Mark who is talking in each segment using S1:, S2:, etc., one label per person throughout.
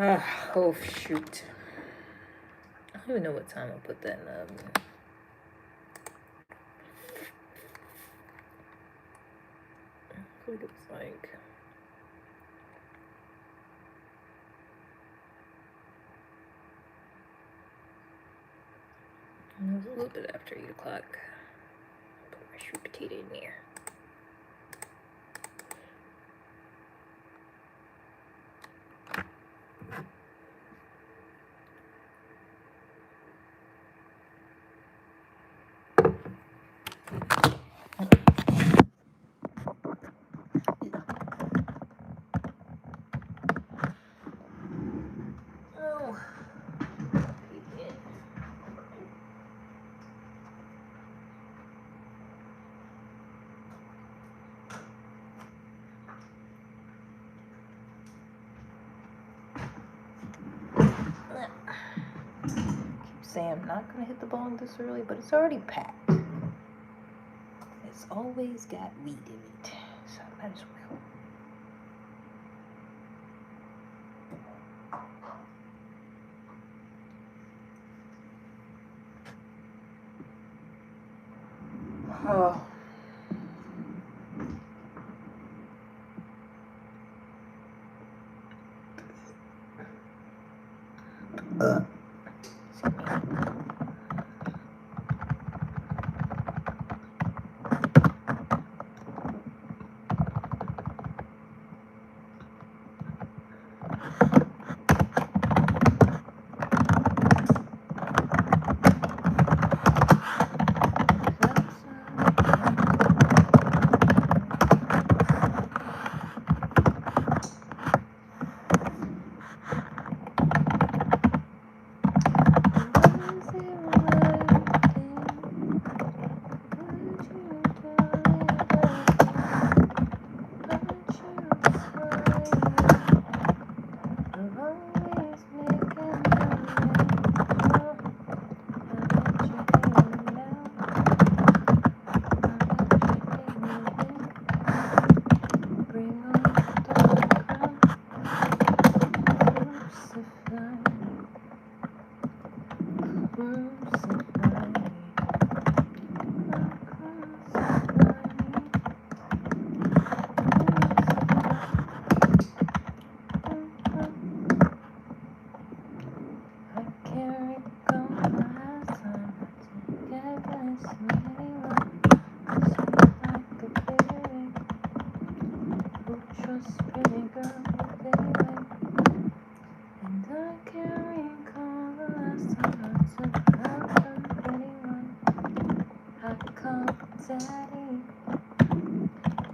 S1: Oh shoot. I don't even know what time I put that in the oven. I think it's like... It was a little bit after 8 o'clock. Put my sweet potato in there. Oh. Say I'm not gonna hit the bong this early, but it's already packed. It's always got weed in it, so I might as well. Oh.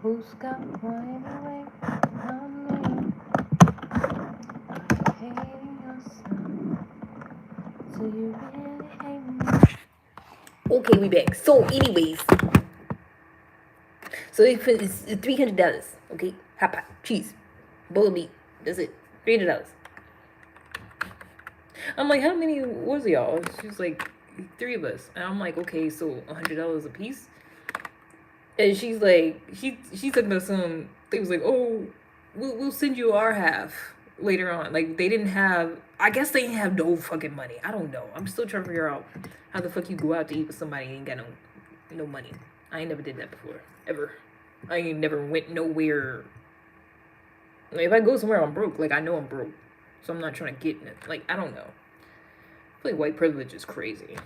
S1: Who's got one away on me? Hating yourself. So you really hate me. Okay, we back. So, anyways. So it's $300. Okay? Hot pot, cheese, bowl of meat. That's it. $300. I'm like, how many was y'all? She's like, 3 of us. And I'm like, okay, so $100 a piece? And she's like, she took me some. They was like, oh, we'll send you our half later on. Like they didn't have. I guess they didn't have no fucking money. I don't know. I'm still trying to figure out how the fuck you go out to eat with somebody and ain't got no money. I ain't never did that before ever. I ain't never went nowhere. Like, if I go somewhere, I'm broke. Like I know I'm broke, so I'm not trying to get in it. Like I don't know. I feel like white privilege is crazy.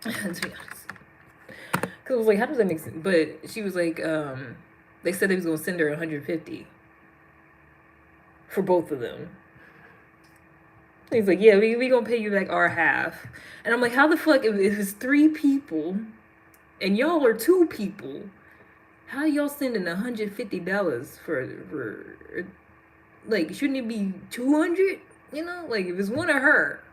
S1: To be honest. Cause I was like, how does that make sense? But she was like, they said they was gonna send her 150 for both of them. He's like, yeah, we gonna pay you like our half. And I'm like, how the fuck if it's 3 people and y'all are 2 people? How y'all sending $150 for like shouldn't it be 200? You know, like if it's one of her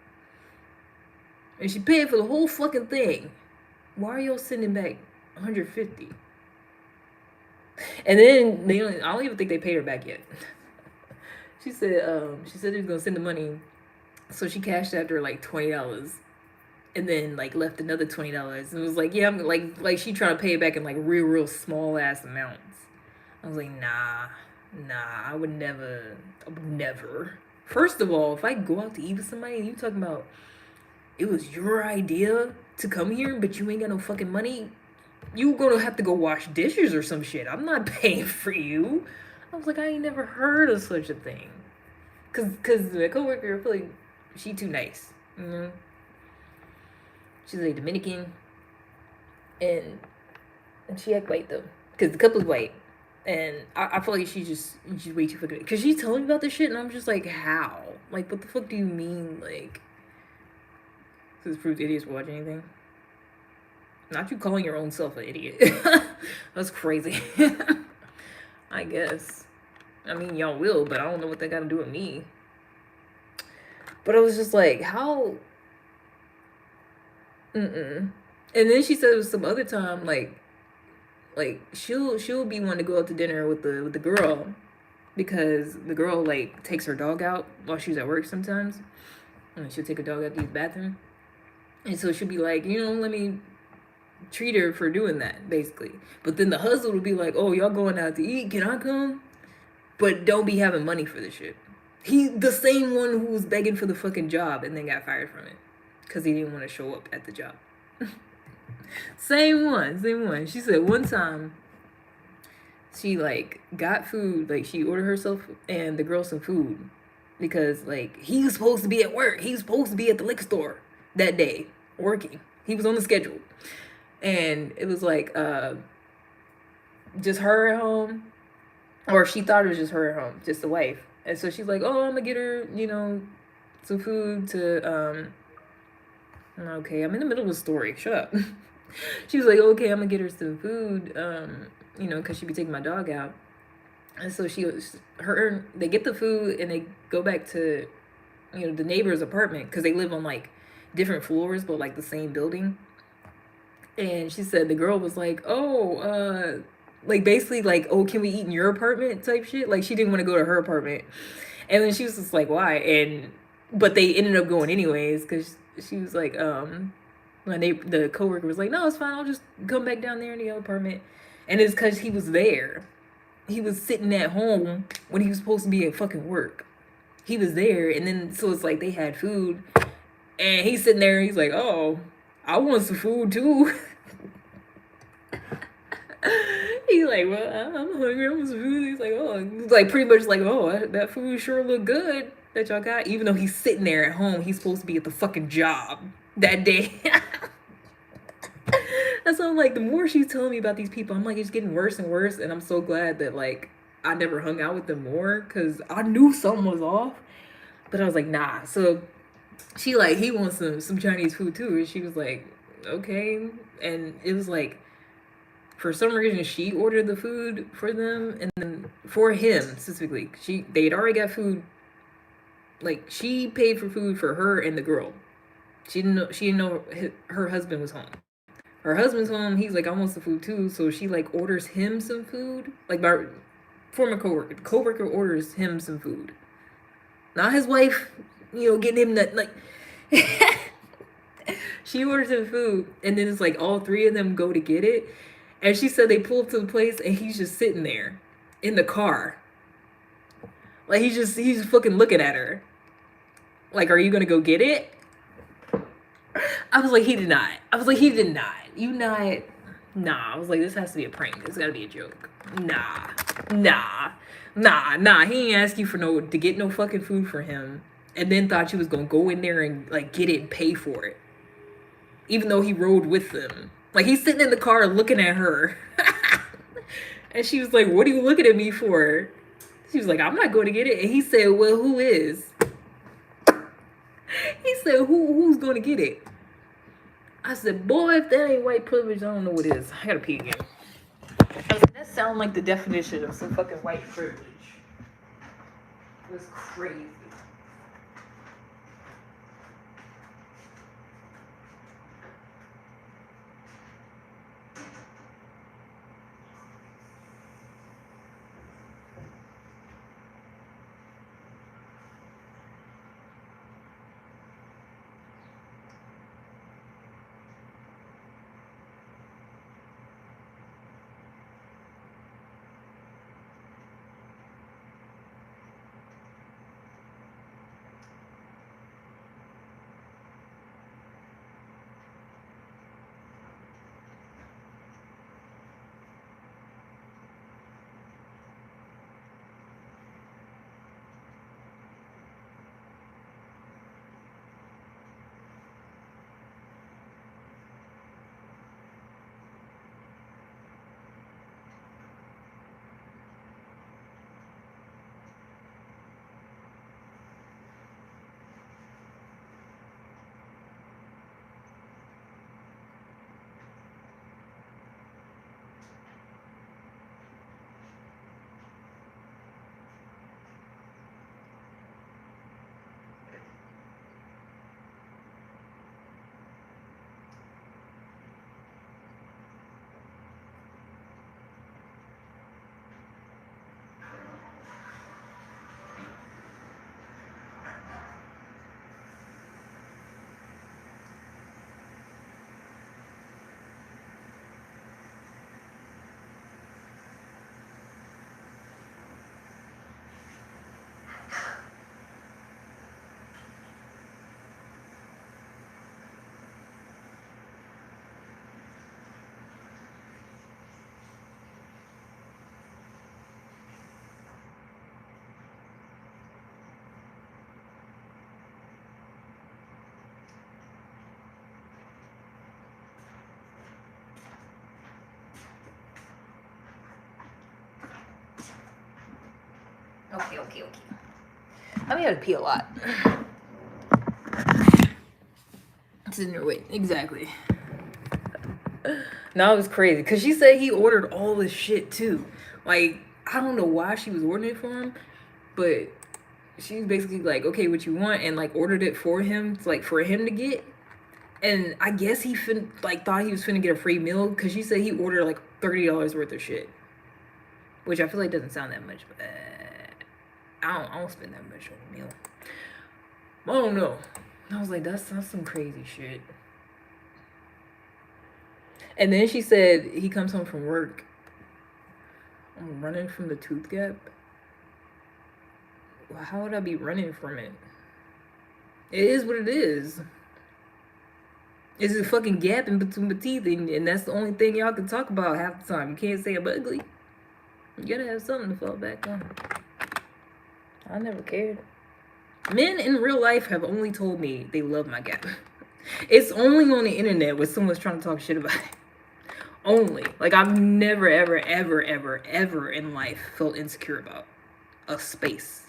S1: and she paid for the whole fucking thing. Why are y'all sending back 150? And then I don't even think they paid her back yet. She said they was gonna send the money, so she cashed after like $20, and then like left another $20, and it was like, yeah, I'm like she trying to pay it back in like real small ass amounts. I was like, nah, I would never First of all, if I go out to eat with somebody and you talking about it was your idea to come here, but you ain't got no fucking money, you gonna have to go wash dishes or some shit. I'm not paying for you. I was like, I ain't never heard of such a thing. Cause the coworker, I feel like she too nice. You know? She's like Dominican, and she act white though, cause the couple's white, and I feel like she's way too fucking. Cause she's telling me about this shit, and I'm just like, how? Like, what the fuck do you mean? Like, does this prove idiots watch anything? Not you calling your own self an idiot. That's crazy. I guess. I mean, y'all will, but I don't know what that got to do with me. But I was just like, how? Mm-mm. And then she said it was some other time, like she'll be one to go out to dinner with the girl, because the girl like takes her dog out while she's at work sometimes, and she'll take a dog out to use the bathroom, and so she'll be like, let me treat her for doing that, basically. But then the husband will be like, oh, y'all going out to eat, can I come? But don't be having money for this shit. He the same one who was begging for the fucking job and then got fired from it because he didn't want to show up at the job. Same one. She said one time she like got food, like she ordered herself and the girl some food because like he was supposed to be at work. He was supposed to be at the liquor store that day working. He was on the schedule. And it was like just her at home, or she thought it was just her at home, just the wife. And so she's like, oh, I'm gonna get her, some food to okay, I'm in the middle of a story. Shut up. She was like, okay, I'm gonna get her some food, because she'd be taking my dog out. And so they get the food and they go back to, the neighbor's apartment because they live on like different floors but like the same building. And she said the girl was like, oh, like basically like, oh, can we eat in your apartment type shit? Like she didn't want to go to her apartment. And then she was just like, why? But they ended up going anyways because she was like, when the coworker was like, no, it's fine. I'll just come back down there in the other apartment. And it's because he was there. He was sitting at home when he was supposed to be at fucking work. He was there. And then, so it's like they had food. And he's sitting there and he's like, oh, I want some food too. He's like, well, I'm hungry. I want some food. He's like, oh, like pretty much like, oh, that food sure look good that y'all got. Even though he's sitting there at home, he's supposed to be at the fucking job that day. That's why I'm like, the more she's telling me about these people, I'm like, it's getting worse and worse. And I'm so glad that like I never hung out with them more because I knew something was off. But I was like, nah. So she like, he wants some Chinese food too. And she was like, okay. And it was like, for some reason she ordered the food for them, and then for him specifically, they'd already got food. Like she paid for food for her and the girl. She didn't know her husband was home. Her husband's home. He's like, I want some food too. So she like orders him some food. Like my former coworker. The coworker orders him some food. Not his wife, getting him that like. She orders him food, and then it's like all three of them go to get it. And she said they pull up to the place, and he's just sitting there in the car. Like he's just fucking looking at her. Like, are you gonna go get it? I was like, he did not. You not. Nah. I was like, this has to be a prank. It's gotta be a joke. Nah. He ain't ask you to get no fucking food for him, and then thought you was gonna go in there and like get it and pay for it, even though he rode with them. Like he's sitting in the car looking at her, and she was like, "What are you looking at me for?" She was like, "I'm not going to get it." And he said, "Well, who is?" He said, "Who's going to get it?" I said, "Boy, if that ain't white privilege, I don't know what is." I gotta pee again. I was like, that sounds like the definition of some fucking white privilege. It was crazy. Okay. I mean, I had to pee a lot. Sitting there waiting. Exactly. No, it was crazy. Because she said he ordered all this shit, too. Like, I don't know why she was ordering it for him, but she was basically like, okay, what you want? And, like, ordered it for him, like, for him to get. And I guess he thought he was finna get a free meal, because she said he ordered, like, $30 worth of shit. Which I feel like doesn't sound that much, but I don't spend that much on a meal. I don't know. I was like, that's some crazy shit. And then she said he comes home from work. I'm running from the tooth gap. Well, how would I be running from it? It is what it is. It's a fucking gap in between my teeth, and that's the only thing y'all can talk about half the time. You can't say I'm ugly. You gotta have something to fall back on. I never cared. Men in real life have only told me they love my gap. It's only on the internet where someone's trying to talk shit about it. Only. Like, I've never, ever in life felt insecure about a space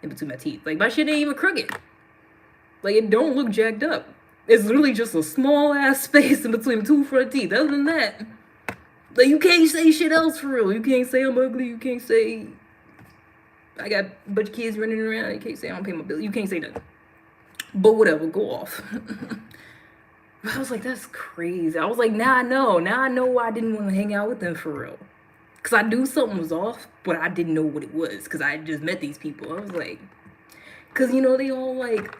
S1: in between my teeth. Like, my shit ain't even crooked. Like, it don't look jacked up. It's literally just a small ass space in between two front teeth. Other than that, like, you can't say shit else for real. You can't say I'm ugly. You can't say I got a bunch of kids running around. You can't say I don't pay my bill. You can't say nothing. But whatever, go off. I was like, that's crazy. I was like, now I know. Now I know why I didn't want to hang out with them for real. Because I knew something was off, but I didn't know what it was. Because I had just met these people. I was like, because, you know, they all, like,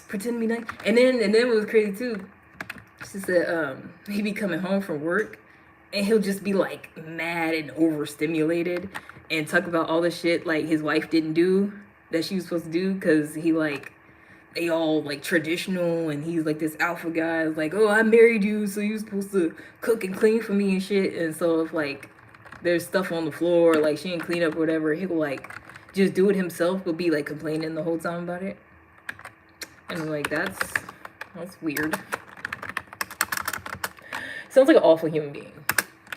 S1: pretend to be nice. And then it was crazy, too. She said, he be coming home from work, and he'll just be, like, mad and overstimulated and talk about all the shit, like, his wife didn't do that she was supposed to do. Because he, like, they all like traditional, and he's like this alpha guy. It's like, oh, I married you, so you're supposed to cook and clean for me and shit. And so if like there's stuff on the floor, like she didn't clean up or whatever, he'll like just do it himself, but be like complaining the whole time about it. And I'm like, that's weird. Sounds like an awful human being,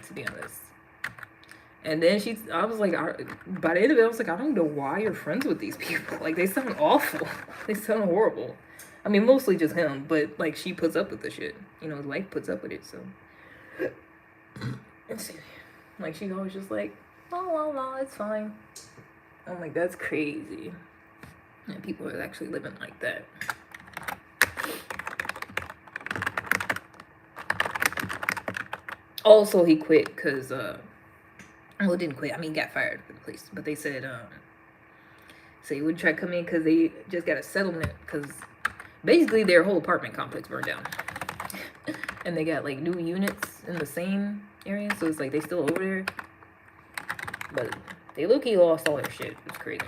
S1: to be honest. And then I was like, by the end of it, I was like, I don't know why you're friends with these people. Like, they sound awful. They sound horrible. I mean, mostly just him, but, like, she puts up with the shit. You know, his wife puts up with it, so. Like, she's always just like, oh, it's fine. I'm like, that's crazy. And people are actually living like that. Also, he quit because, well, didn't quit. I mean, he got fired from the place. But they said, so he would try to come in because they just got a settlement. Because basically their whole apartment complex burned down. And they got, like, new units in the same area. So it's like they still over there. But they low-key lost all their shit. It's crazy.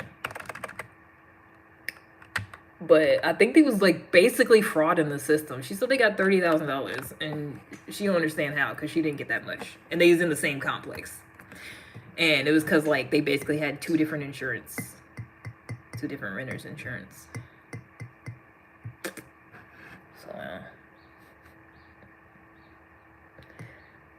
S1: But I think they was, like, basically fraud in the system. She said they got $30,000. And she don't understand how because she didn't get that much. And they was in the same complex. And it was because, like, they basically had two different renters insurance.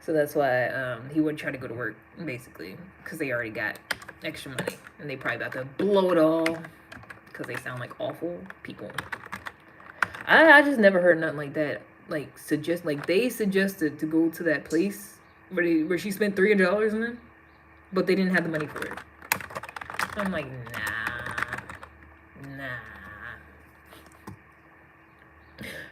S1: So that's why he wouldn't try to go to work, basically, because they already got extra money. And they probably about to blow it all because they sound like awful people. I just never heard nothing like that. Like, they suggested to go to that place where she spent $300 on them. But they didn't have the money for it. I'm like, nah.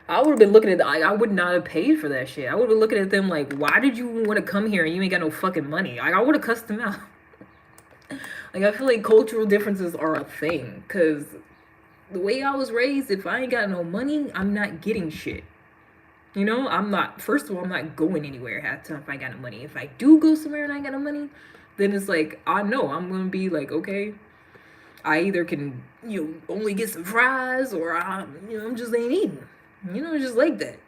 S1: I would have been looking at I would not have paid for that shit. I would have been looking at them like, why did you want to come here and you ain't got no fucking money? Like, I would have cussed them out. Like, I feel like cultural differences are a thing. Because the way I was raised, if I ain't got no money, I'm not getting shit. You know, first of all, I'm not going anywhere half the time if I ain't got no money. If I do go somewhere and I ain't got no money, then it's like, I know I'm going to be like, okay, I either can, only get some fries or I'm just ain't eating. Just like that.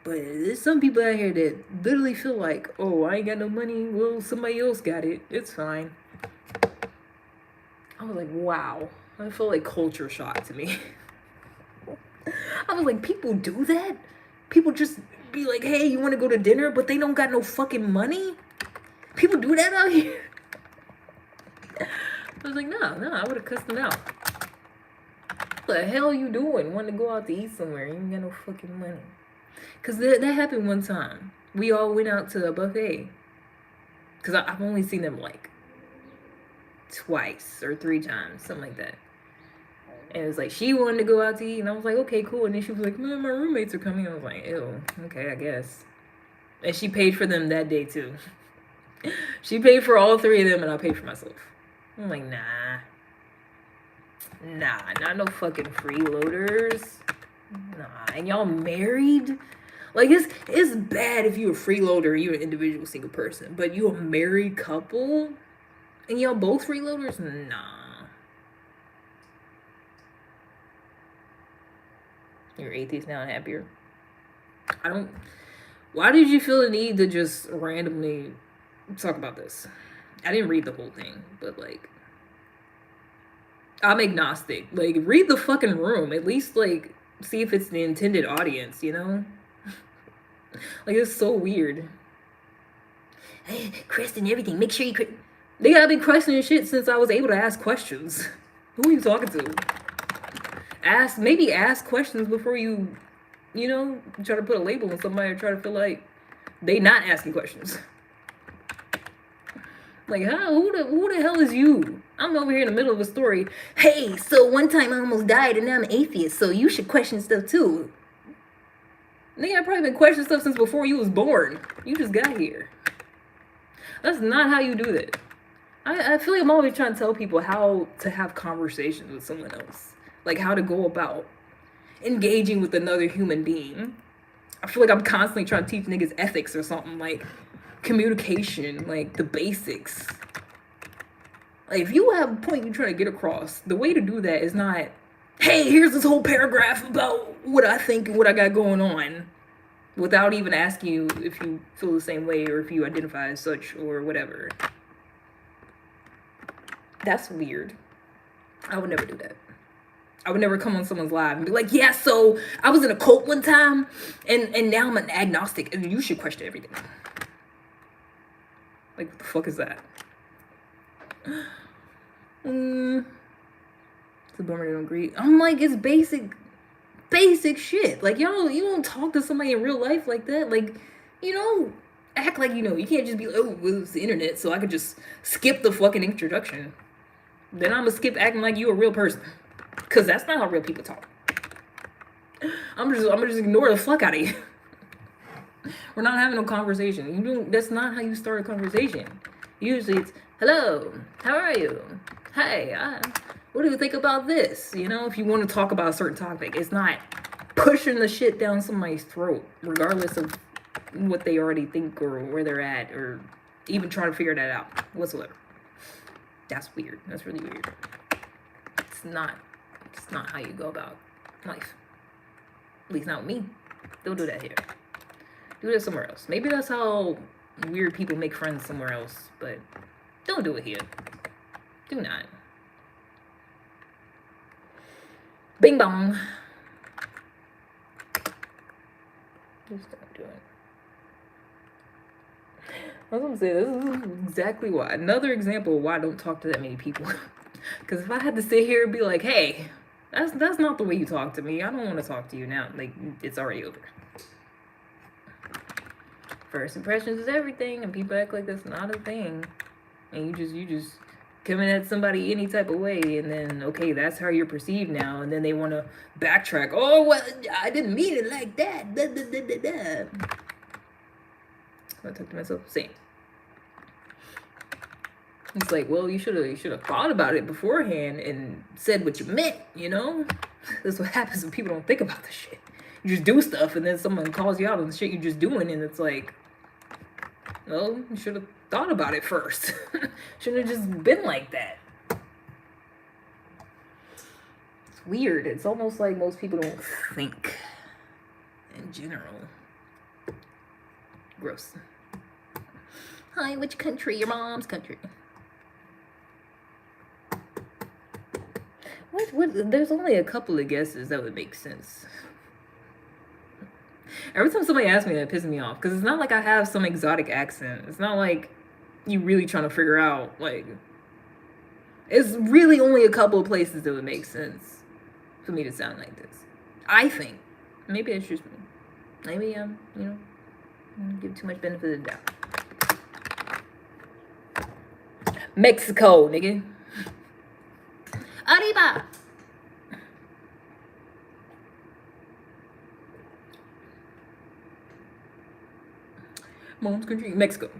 S1: But there's some people out here that literally feel like, oh, I ain't got no money. Well, somebody else got it. It's fine. I was like, wow. I feel like culture shock to me. I was like, people do that? People just be like, hey, you want to go to dinner? But they don't got no fucking money? People do that out here? I was like, nah, I would have cussed him out. What the hell you doing? Wanting to go out to eat somewhere? You ain't got no fucking money. Cause that happened one time. We all went out to a buffet. Cause I've only seen them like twice or 3 times, something like that. And it was like she wanted to go out to eat, and I was like, okay, cool. And then she was like, man, my roommates are coming. I was like, ew, okay, I guess. And she paid for them that day too. She paid for all 3 of them, and I paid for myself. I'm like, nah, not no fucking freeloaders. Nah, and y'all married? Like, it's bad if you're a freeloader and you're an individual single person, but you a married couple and y'all both freeloaders? Nah. You're atheist now and happier. Why did you feel the need to just randomly talk about this? I didn't read the whole thing, but like, I'm agnostic. Like, read the fucking room. At least, like, see if it's the intended audience, you know? Like, it's so weird. Hey, question everything. Make sure you... They gotta be questioning shit since I was able to ask questions. Who are you talking to? Maybe ask questions before you know, try to put a label on somebody or try to feel like they not asking questions. Like, who the hell is you? I'm over here in the middle of a story. Hey, so one time I almost died and now I'm an atheist, so you should question stuff too. Nigga, I've probably been questioning stuff since before you was born. You just got here. That's not how you do that. I feel like I'm always trying to tell people how to have conversations with someone else. Like, how to go about engaging with another human being. I feel like I'm constantly trying to teach niggas ethics or something, like communication, like the basics. Like, if you have a point you're trying to get across, the way to do that is not, hey, here's this whole paragraph about what I think and what I got going on, without even asking you if you feel the same way or if you identify as such or whatever. That's weird. I would never do that. I would never come on someone's live and be like, yeah, so I was in a cult one time and now I'm an agnostic and you should question everything. Like, what the fuck is that? It's a bummer they don't agree. I'm like, it's basic shit. Like, y'all, you don't talk to somebody in real life like that. Like, you know, act like you know. You can't just be like, oh, well, it's the internet, so I could just skip the fucking introduction. Then I'm gonna skip acting like you a real person. Cause that's not how real people talk. I'm gonna just ignore the fuck out of you. We're not having a conversation. That's not how you start a conversation. Usually it's, hello, how are you? Hey, what do you think about this? You know, if you want to talk about a certain topic, it's not pushing the shit down somebody's throat, regardless of what they already think or where they're at, or even trying to figure that out whatsoever. That's weird. That's really weird. It's not how you go about life. At least not with me. Don't do that here. Do that somewhere else. Maybe that's how weird people make friends somewhere else, but don't do it here. Do not. Bing bong. Just don't do it. I was gonna say, this is exactly why. Another example of why I don't talk to that many people. Because if I had to sit here and be like, hey, that's not the way you talk to me. I don't want to talk to you now. Like, it's already over. First impressions is everything, and people act like that's not a thing. And you just coming at somebody any type of way, and then, okay, that's how you're perceived now, and then they want to backtrack. Oh, well, I didn't mean it like that. Da, da, da, da, da. I talk to myself, same. It's like, well, you should have thought about it beforehand and said what you meant, you know? That's what happens when people don't think about this shit. You just do stuff, and then someone calls you out on the shit you're just doing, and it's like, well, you should have thought about it first. Shouldn't have just been like that. It's weird. It's almost like most people don't think in general. Gross. Hi, which country? Your mom's country. What? There's only a couple of guesses that would make sense. Every time somebody asks me that, it pisses me off. Because it's not like I have some exotic accent. It's not like you really trying to figure out, like, It's really only a couple of places that would make sense for me to sound like this. I think. Maybe it's just me. Maybe I'm, give too much benefit of the doubt. Mexico, nigga. Arriba. Mom's country, Mexico.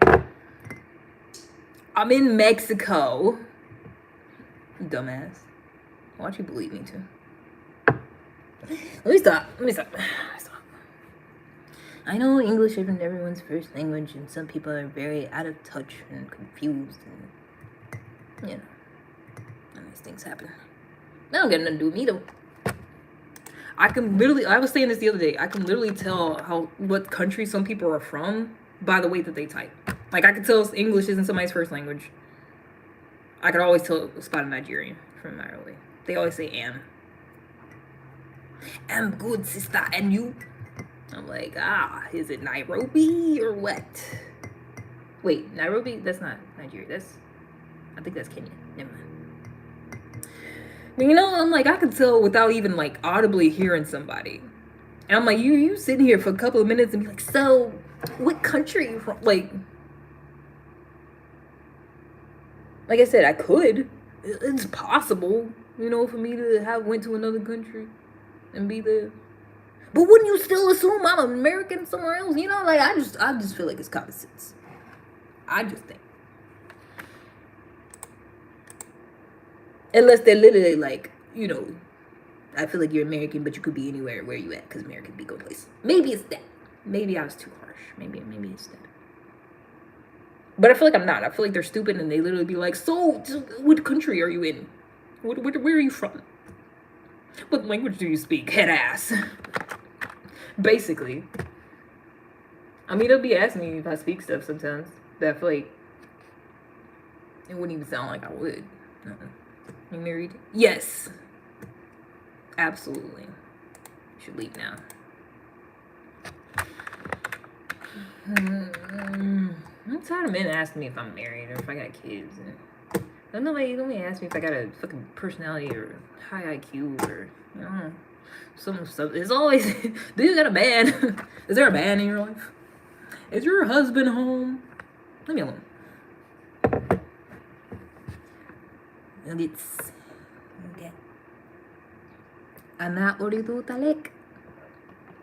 S1: I'm in Mexico. Dumbass. Why don't you believe me too? Let me stop. I know English isn't everyone's first language, and some people are very out of touch and confused, and these things happen. That don't get nothing to do with me though. I was saying this the other day, I can literally tell what country some people are from by the way that they type. Like, I can tell English isn't somebody's first language. I could always tell a spot of Nigerian from Nairobi. They always say am. I'm good, sister, and you? I'm like, is it Nairobi or what? Wait, Nairobi? That's not Nigeria. I think that's Kenya. Never mind. But I'm like, I can tell without even like audibly hearing somebody. And I'm like, you sitting here for a couple of minutes and be like, so what country are you from? Like I said, I could. It's possible, for me to have went to another country and be there. But wouldn't you still assume I'm American somewhere else? Like I just feel like it's common sense. I just think. Unless they're literally like, I feel like you're American, but you could be anywhere where you at, because American be go places. Maybe it's that. Maybe I was too harsh. Maybe it's that. But I feel like I'm not. I feel like they're stupid and they literally be like, so what country are you in? Where are you from? What language do you speak? Head ass. Basically. I mean, they'll be asking me if I speak stuff sometimes that I feel like it wouldn't even sound like I would. You married? Yes. Absolutely. You should leave now. I'm tired of men asking me if I'm married or if I got kids. And nobody ask me if I got a fucking personality or high IQ or some stuff. It's always, do you got a man? Is there a man in your life? Is your husband home? Leave me alone. Nuggets. Okay. Ana uridu talek.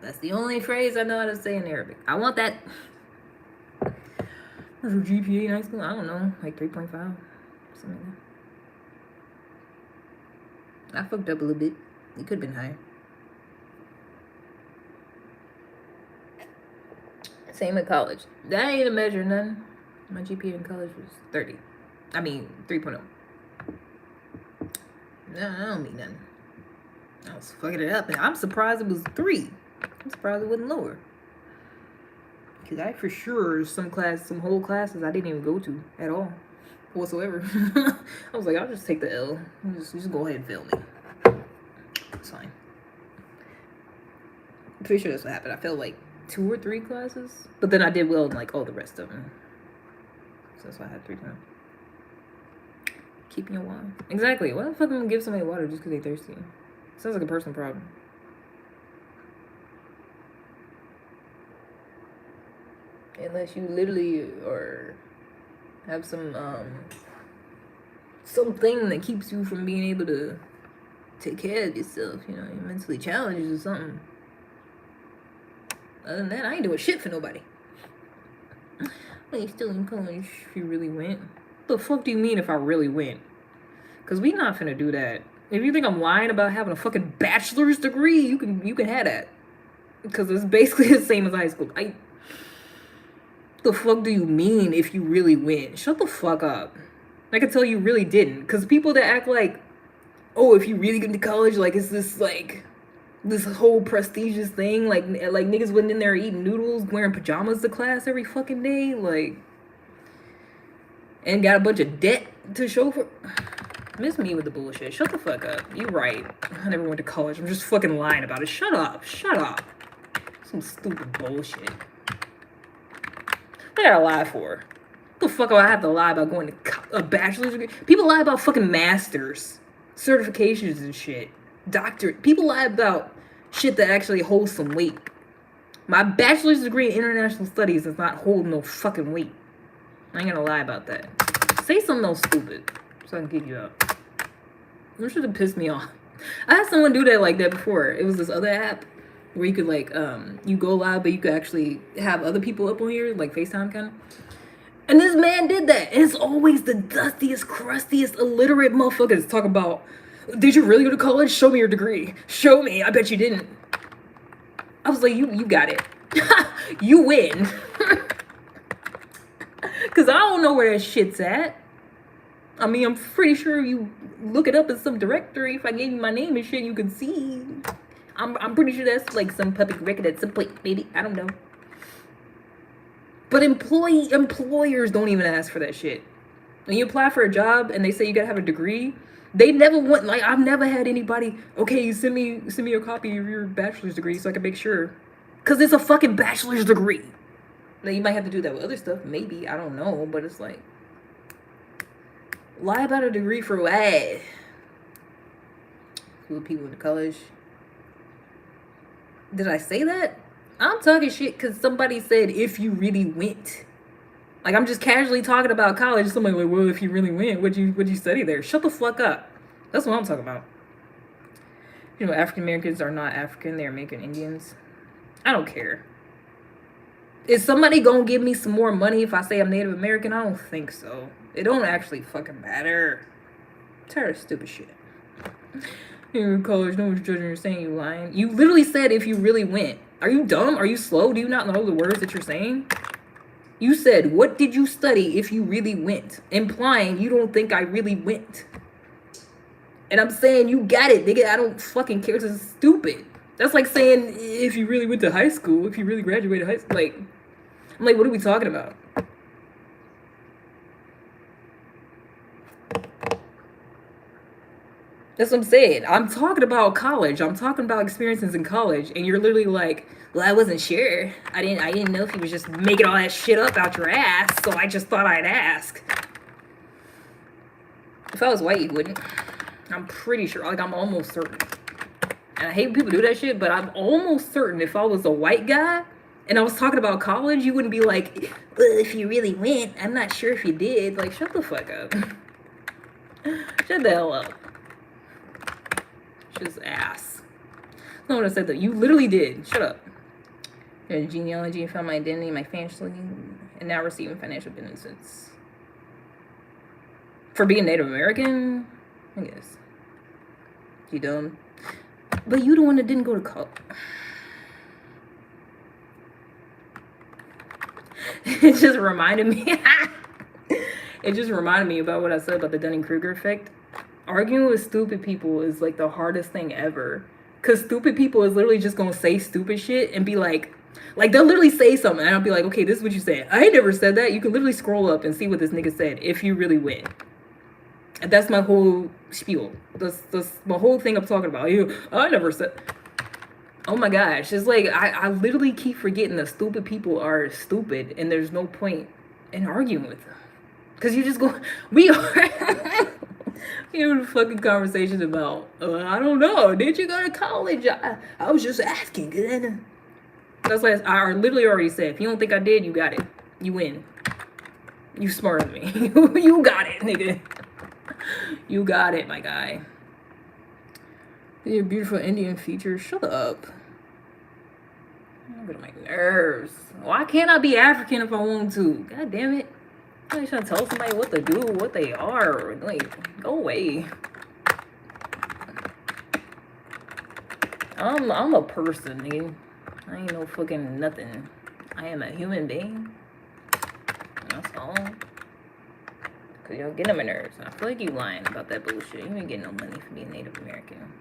S1: That's the only phrase I know how to say in Arabic. I want that. What's your GPA in high school? I don't know, like 3.5, something like that. I fucked up a little bit. It could have been higher. Same in college. That ain't a measure, none. My GPA in college was 30. I mean, 3.0. No, I don't mean nothing. I was fucking it up, and I'm surprised it was 3. I'm surprised it wasn't lower. Because I for sure some whole classes I didn't even go to at all whatsoever. I was like, I'll just take the L. Just go ahead and fail me. It's fine. I'm pretty sure that's what happened. I failed like 2 or 3 classes, but then I did well in like all the rest of them. So that's why I had 3 times. Keeping your water. Exactly. Why the fuck am I gonna give somebody water just because they're thirsty? Sounds like a personal problem. Unless you literally or have some something that keeps you from being able to take care of yourself, you're mentally challenged or something. Other than that, I ain't doing shit for nobody. Well, you still in college if you really went. What the fuck do you mean if I really went? Because we not finna do that. If you think I'm lying about having a fucking bachelor's degree, you can have that. Because it's basically the same as high school. The fuck do you mean if you really went? Shut the fuck up. I can tell you really didn't. Because people that act like, oh, if you really get into college, like, it's this, like, this whole prestigious thing. Like niggas went in there eating noodles, wearing pajamas to class every fucking day. Like, and got a bunch of debt to show for. Miss me with the bullshit. Shut the fuck up. You right. I never went to college. I'm just fucking lying about it. Shut up. Some stupid bullshit. What did I lie for? What the fuck do I have to lie about going to college? a bachelor's degree. People lie about fucking masters, certifications and shit. Doctorate. People lie about shit that actually holds some weight. My bachelor's degree in international studies does not hold no fucking weight. I ain't gonna lie about that. Say something else stupid so I can kick you out. That should have pissed me off. I had someone do that like that before. It was this other app where you could like you go live, but you could actually have other people up on here, like FaceTime kind of. And this man did that. And it's always the dustiest, crustiest, illiterate motherfuckers talking about, did you really go to college? Show me your degree. Show me. I bet you didn't. I was like, you got it. You win. Because I don't know where that shit's at. I mean, I'm pretty sure you look it up in some directory. If I gave you my name and shit, you could see. I'm pretty sure that's like some public record at some point, maybe. I don't know. But employers don't even ask for that shit. When you apply for a job and they say you gotta have a degree, they never want, like, I've never had anybody, okay, send me a copy of your bachelor's degree so I can make sure. Because it's a fucking bachelor's degree. Now, you might have to do that with other stuff, maybe, I don't know, but it's like, lie about a degree for what? Cool people in college. Did I say that? I'm talking shit because somebody said, if you really went. Like, I'm just casually talking about college. Somebody like, well, if you really went, what'd you study there? Shut the fuck up. That's what I'm talking about. You know, African Americans are not African. They're American Indians. I don't care. Is somebody gonna give me some more money if I say I'm Native American? I don't think so. It don't actually fucking matter. I'm tired of stupid shit. You're in college, no one's judging you, saying you lying. You literally said if you really went. Are you dumb? Are you slow? Do you not know the words that you're saying? You said, what did you study if you really went? Implying you don't think I really went. And I'm saying you got it, nigga. I don't fucking care. This is stupid. That's like saying if you really went to high school, if you really graduated high school. Like, I'm like, what are we talking about? That's what I'm saying. I'm talking about college. I'm talking about experiences in college, and you're literally like, well, I wasn't sure. I didn't know if you was just making all that shit up out your ass, so I just thought I'd ask. If I was white, you wouldn't. I'm pretty sure. Like, I'm almost certain. And I hate when people do that shit, but I'm almost certain if I was a white guy and I was talking about college, you wouldn't be like, well, if you really went, I'm not sure if you did. Like, shut the fuck up. Shut the hell up. Just ass. That's not what I said though. You literally did. Shut up. Genealogy and found my identity, my family, and now receiving financial benefits. For being Native American? I guess. You dumb. But you the one that didn't go to college. It just reminded me. It just reminded me about what I said about the Dunning-Kruger effect. Arguing with stupid people is like the hardest thing ever. Because stupid people is literally just going to say stupid shit and be like they'll literally say something and I'll be like, okay, this is what you said. I ain't never said that. You can literally scroll up and see what this nigga said if you really win. And that's my whole spiel. That's my whole thing I'm talking about. I never said. Oh my gosh. It's like, I literally keep forgetting that stupid people are stupid and there's no point in arguing with them. Because you just go, we are. You know, fucking conversations about, I don't know, did you go to college? I was just asking. That's like I literally already said. If you don't think I did, you got it. You win. You smarter than me. You got it, nigga. You got it, my guy. Your beautiful Indian features. Shut up. I'm getting my nerves. Why can't I be African if I want to? God damn it. I'm not trying to tell somebody what to do, what they are. Like, go away. I'm a person, nigga. I ain't no fucking nothing. I am a human being. That's all. Cause y'all get on my nerves. I feel like you lying about that bullshit. You ain't getting no money for being Native American.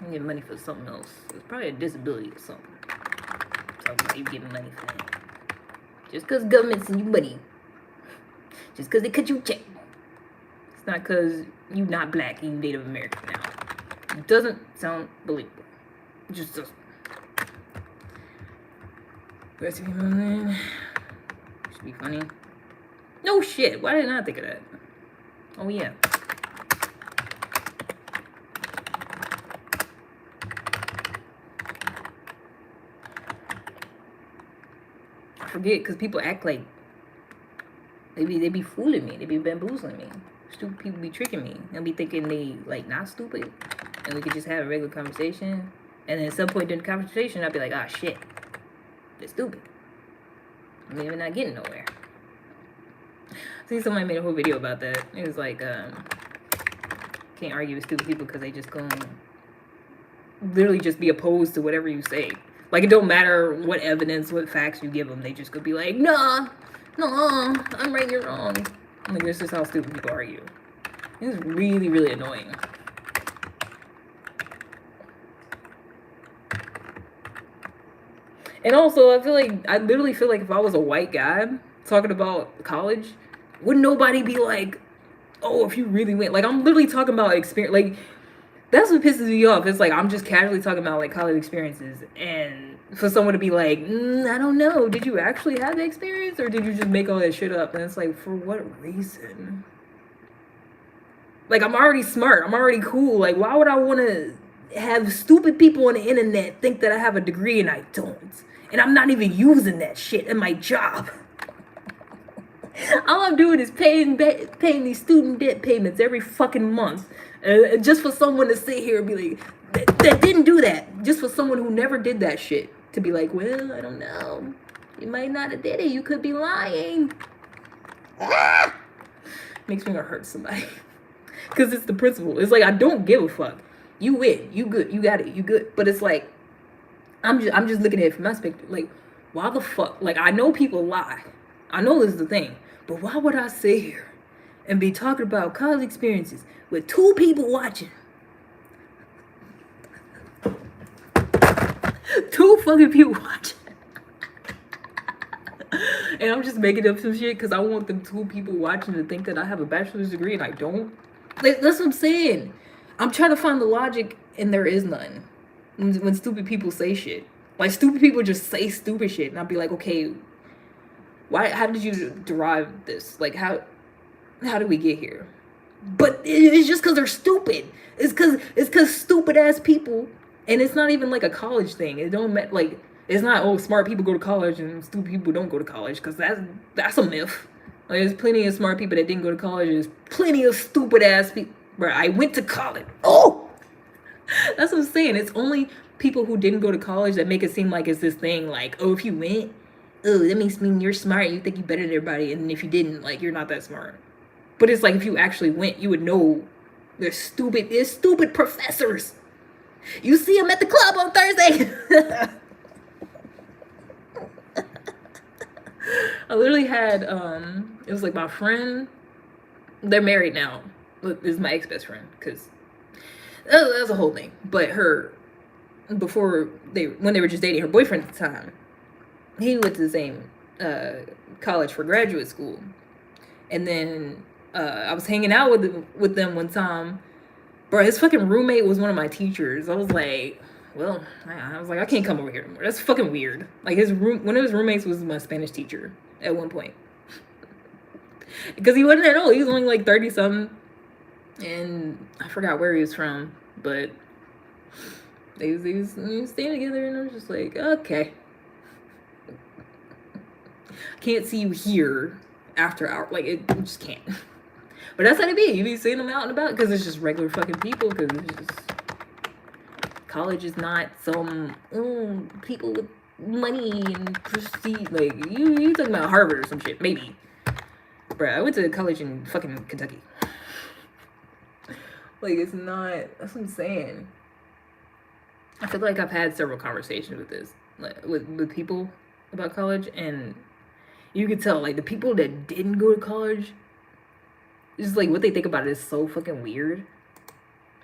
S1: You get money for something else. It's probably a disability or something. Talking about you getting money for that. Just cause government send you money. Just cause they cut you a check. It's not cause you not black and you Native American now. It doesn't sound believable. It just doesn't. Rest of you, man. Should be funny. No shit. Why didn't I think of that? Oh yeah. I forget because people act like they be fooling me. They be bamboozling me. Stupid people be tricking me and be thinking they like not stupid, and we could just have a regular conversation. And then at some point during the conversation, I'd be like, ah, shit, they're stupid. I mean, we're not getting nowhere. I think somebody made a whole video about that. It was like, can't argue with stupid people because they just gonna literally just be opposed to whatever you say. Like, it don't matter what evidence, what facts you give them. They just could be like, nah, no, I'm right, you're wrong. Like, this is how stupid people argue. It's really, really annoying. And also, I literally feel like if I was a white guy talking about college, would nobody be like, oh, if you really went, like, I'm literally talking about experience, like, that's what pisses me off. It's like, I'm just casually talking about, like, college experiences, and for someone to be like, I don't know, did you actually have the experience, or did you just make all that shit up? And it's like, for what reason? Like, I'm already smart, I'm already cool, like, why would I want to have stupid people on the internet think that I have a degree and I don't? And I'm not even using that shit in my job. All I'm doing is paying these student debt payments every fucking month. Just for someone to sit here and be like, that didn't do that. Just for someone who never did that shit to be like, well, I don't know. You might not have did it. You could be lying. Makes me want to hurt somebody. Because it's the principle. It's like, I don't give a fuck. You win. You good. You got it. You good. But it's like, I'm just looking at it from my perspective. Like, why the fuck? Like, I know people lie. I know this is the thing. But why would I sit here and be talking about college experiences with 2 people watching? 2 fucking people watching. And I'm just making up some shit because I want them 2 people watching to think that I have a bachelor's degree and I don't. Like, that's what I'm saying. I'm trying to find the logic and there is none. When stupid people say shit. Like, stupid people just say stupid shit. And I'll be like, okay, how did you derive this? Like, how did we get here? But it's just because they're stupid. It's because stupid ass people, and it's not even like a college thing. It don't like, it's not, oh, smart people go to college and stupid people don't go to college, because that's a myth. Like, there's plenty of smart people that didn't go to college. There's plenty of stupid ass people. Bro, I went to college. Oh, that's what I'm saying. It's only people who didn't go to college that make it seem like it's this thing. Like, oh, if you went, oh, that makes mean you're smart. You think you're better than everybody. And if you didn't, like, you're not that smart. But it's like, if you actually went, you would know there's stupid professors. You see them at the club on Thursday. I literally had, it was like my friend, they're married now. This is my ex-best friend, because that's a whole thing. But when they were just dating, her boyfriend at the time, he went to the same college for graduate school. And then I was hanging out with them one time. Bro, his fucking roommate was one of my teachers. I was like, well, I can't come over here anymore. That's fucking weird. Like, one of his roommates was my Spanish teacher at one point. Because he wasn't that old. He was only like 30-something. And I forgot where he was from. But they was staying together, and I was just like, okay. Can't see you here after hour. Like, it just can't. But that's how it be. You be seeing them out and about because it's just regular fucking people. Because it's just, college is not some people with money and prestige. Like, you talking about Harvard or some shit, maybe. Bruh, I went to college in fucking Kentucky. Like, it's not, that's what I'm saying. I feel like I've had several conversations with this, like, with people about college, and you could tell, like, the people that didn't go to college, just like what they think about it is so fucking weird.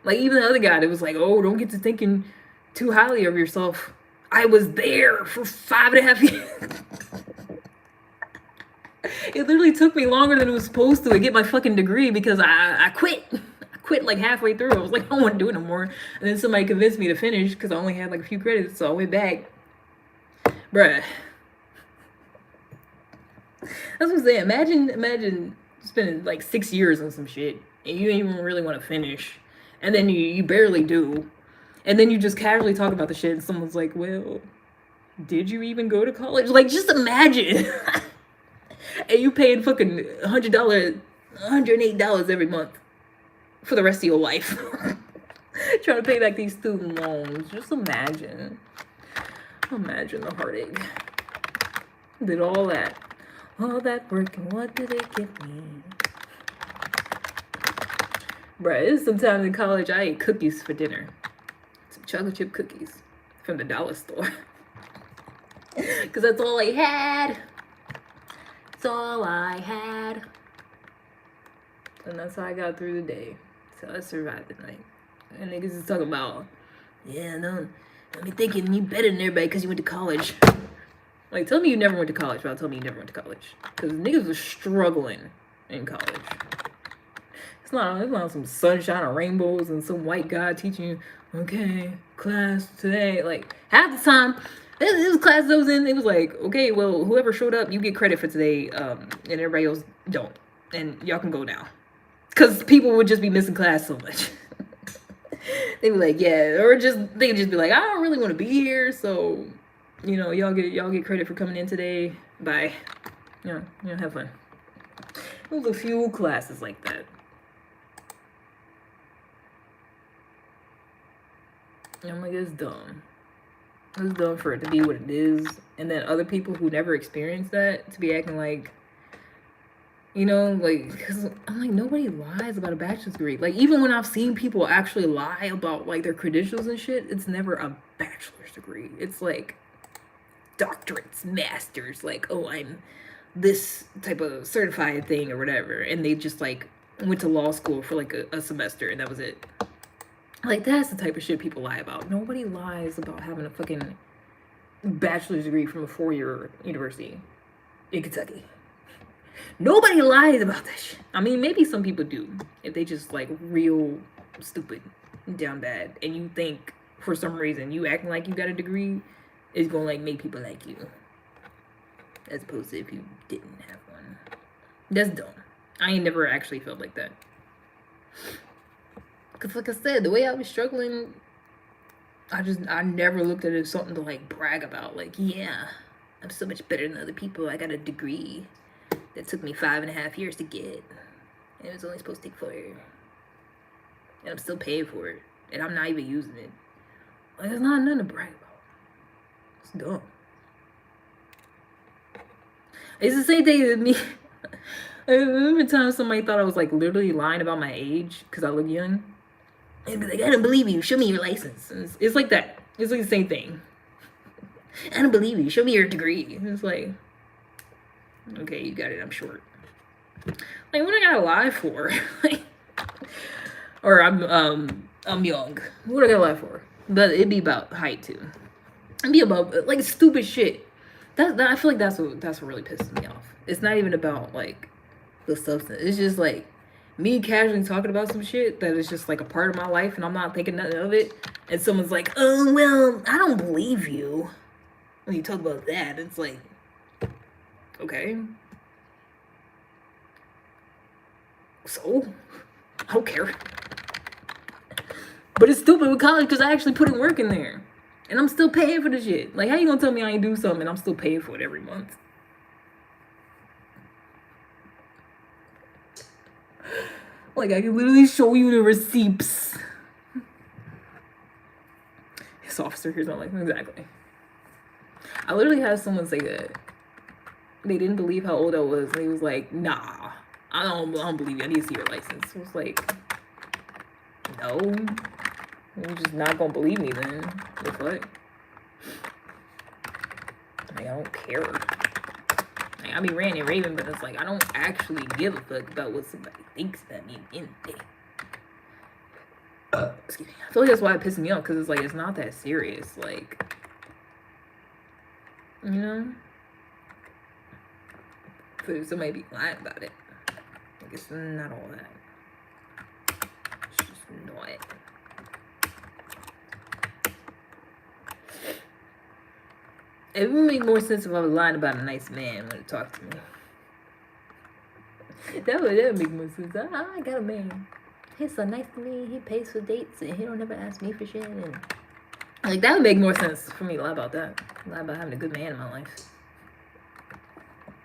S1: Like, even the other guy that was like, oh, don't get to thinking too highly of yourself. I was there for 5.5 years. It literally took me longer than it was supposed to get my fucking degree because I quit. I quit like halfway through. I was like, I don't want to do it no more. And then somebody convinced me to finish because I only had like a few credits, so I went back. Bruh. That's what I'm saying. Imagine spending like 6 years on some shit, and you don't even really want to finish, and then you barely do, and then you just casually talk about the shit, and someone's like, well, did you even go to college? Like, just imagine. And you paying fucking $100, $108 every month for the rest of your life. Trying to pay back these student loans. Just imagine. Imagine the heartache. Did all that work, and what did it get me? Bruh, sometimes in college I ate cookies for dinner. Some chocolate chip cookies from the dollar store. Cause that's all I had. That's all I had. And that's how I got through the day. So I survived the night. And niggas is talking about, yeah, no, I mean, thinking you better than everybody because you went to college. Like, tell me you never went to college, but I'll tell me you never went to college. Because niggas was struggling in college. It's not some sunshine and rainbows and some white guy teaching you, okay, class today. Like, half the time, this class I was in, it was like, okay, well, whoever showed up, you get credit for today, and everybody else don't. And y'all can go now. Because people would just be missing class so much. They'd be like, yeah, or they'd just be like, I don't really want to be here, so, you know, y'all get credit for coming in today. Bye. You know, have fun. There was a few classes like that. And I'm like, it's dumb. It's dumb for it to be what it is, and then other people who never experienced that to be acting like, you know, like, because I'm like, nobody lies about a bachelor's degree. Like, even when I've seen people actually lie about, like, their credentials and shit, it's never a bachelor's degree. It's, like, doctorates, masters. Like, oh, I'm this type of certified thing or whatever. And they just, like, went to law school for, like, a semester, and that was it. Like, that's the type of shit people lie about. Nobody lies about having a fucking bachelor's degree from a 4-year university in Kentucky. Nobody lies about that shit. I mean, maybe some people do. If they just, like, real stupid, down bad. And you think, for some reason, you acting like you got a degree is gonna, like, make people like you. As opposed to if you didn't have one. That's dumb. I ain't never actually felt like that. Because, like I said, the way I was struggling, I never looked at it as something to, like, brag about. Like, yeah, I'm so much better than other people. I got a degree that took me 5.5 years to get. And it was only supposed to take 4 years. And I'm still paying for it. And I'm not even using it. Like, there's not nothing to brag about. It's dumb. It's the same thing as me. I remember times somebody thought I was, like, literally lying about my age because I look young. And be like, I don't believe you. Show me your license. It's like that. It's like the same thing. I don't believe you. Show me your degree. And it's like, okay, you got it. I'm short. Like, what I gotta lie for? Like, or I'm young. What I gotta lie for? But it'd be about height too. It'd be about, like, stupid shit. That I feel like that's what really pisses me off. It's not even about, like, the substance. It's just like me casually talking about some shit that is just, like, a part of my life, and I'm not thinking nothing of it. And someone's like, oh, well, I don't believe you when you talk about that. It's like, okay. So, I don't care. But it's stupid with college because I actually put in work in there. And I'm still paying for the shit. Like, how you gonna tell me I ain't do something and I'm still paying for it every month? Like, I can literally show you the receipts. This officer here's my license. Exactly. I literally had someone say that. They didn't believe how old I was. And he was like, nah, I don't believe you. I need to see your license. I was like, no. You're just not gonna believe me then. The fuck? Like, I don't care. Like, I be ranting and raving, but it's like, I don't actually give a fuck about what somebody thinks about me in the day. Excuse me. I feel like that's why it pisses me off, because it's like, it's not that serious. Like, you know? For somebody be lying about it. Like, it's not all that. It's just not. It would make more sense if I was lying about a nice man when it talked to me. That would make more sense. I got a man. He's so nice to me. He pays for dates and he don't ever ask me for shit. And like that would make more sense for me to lie about that. Lie about having a good man in my life.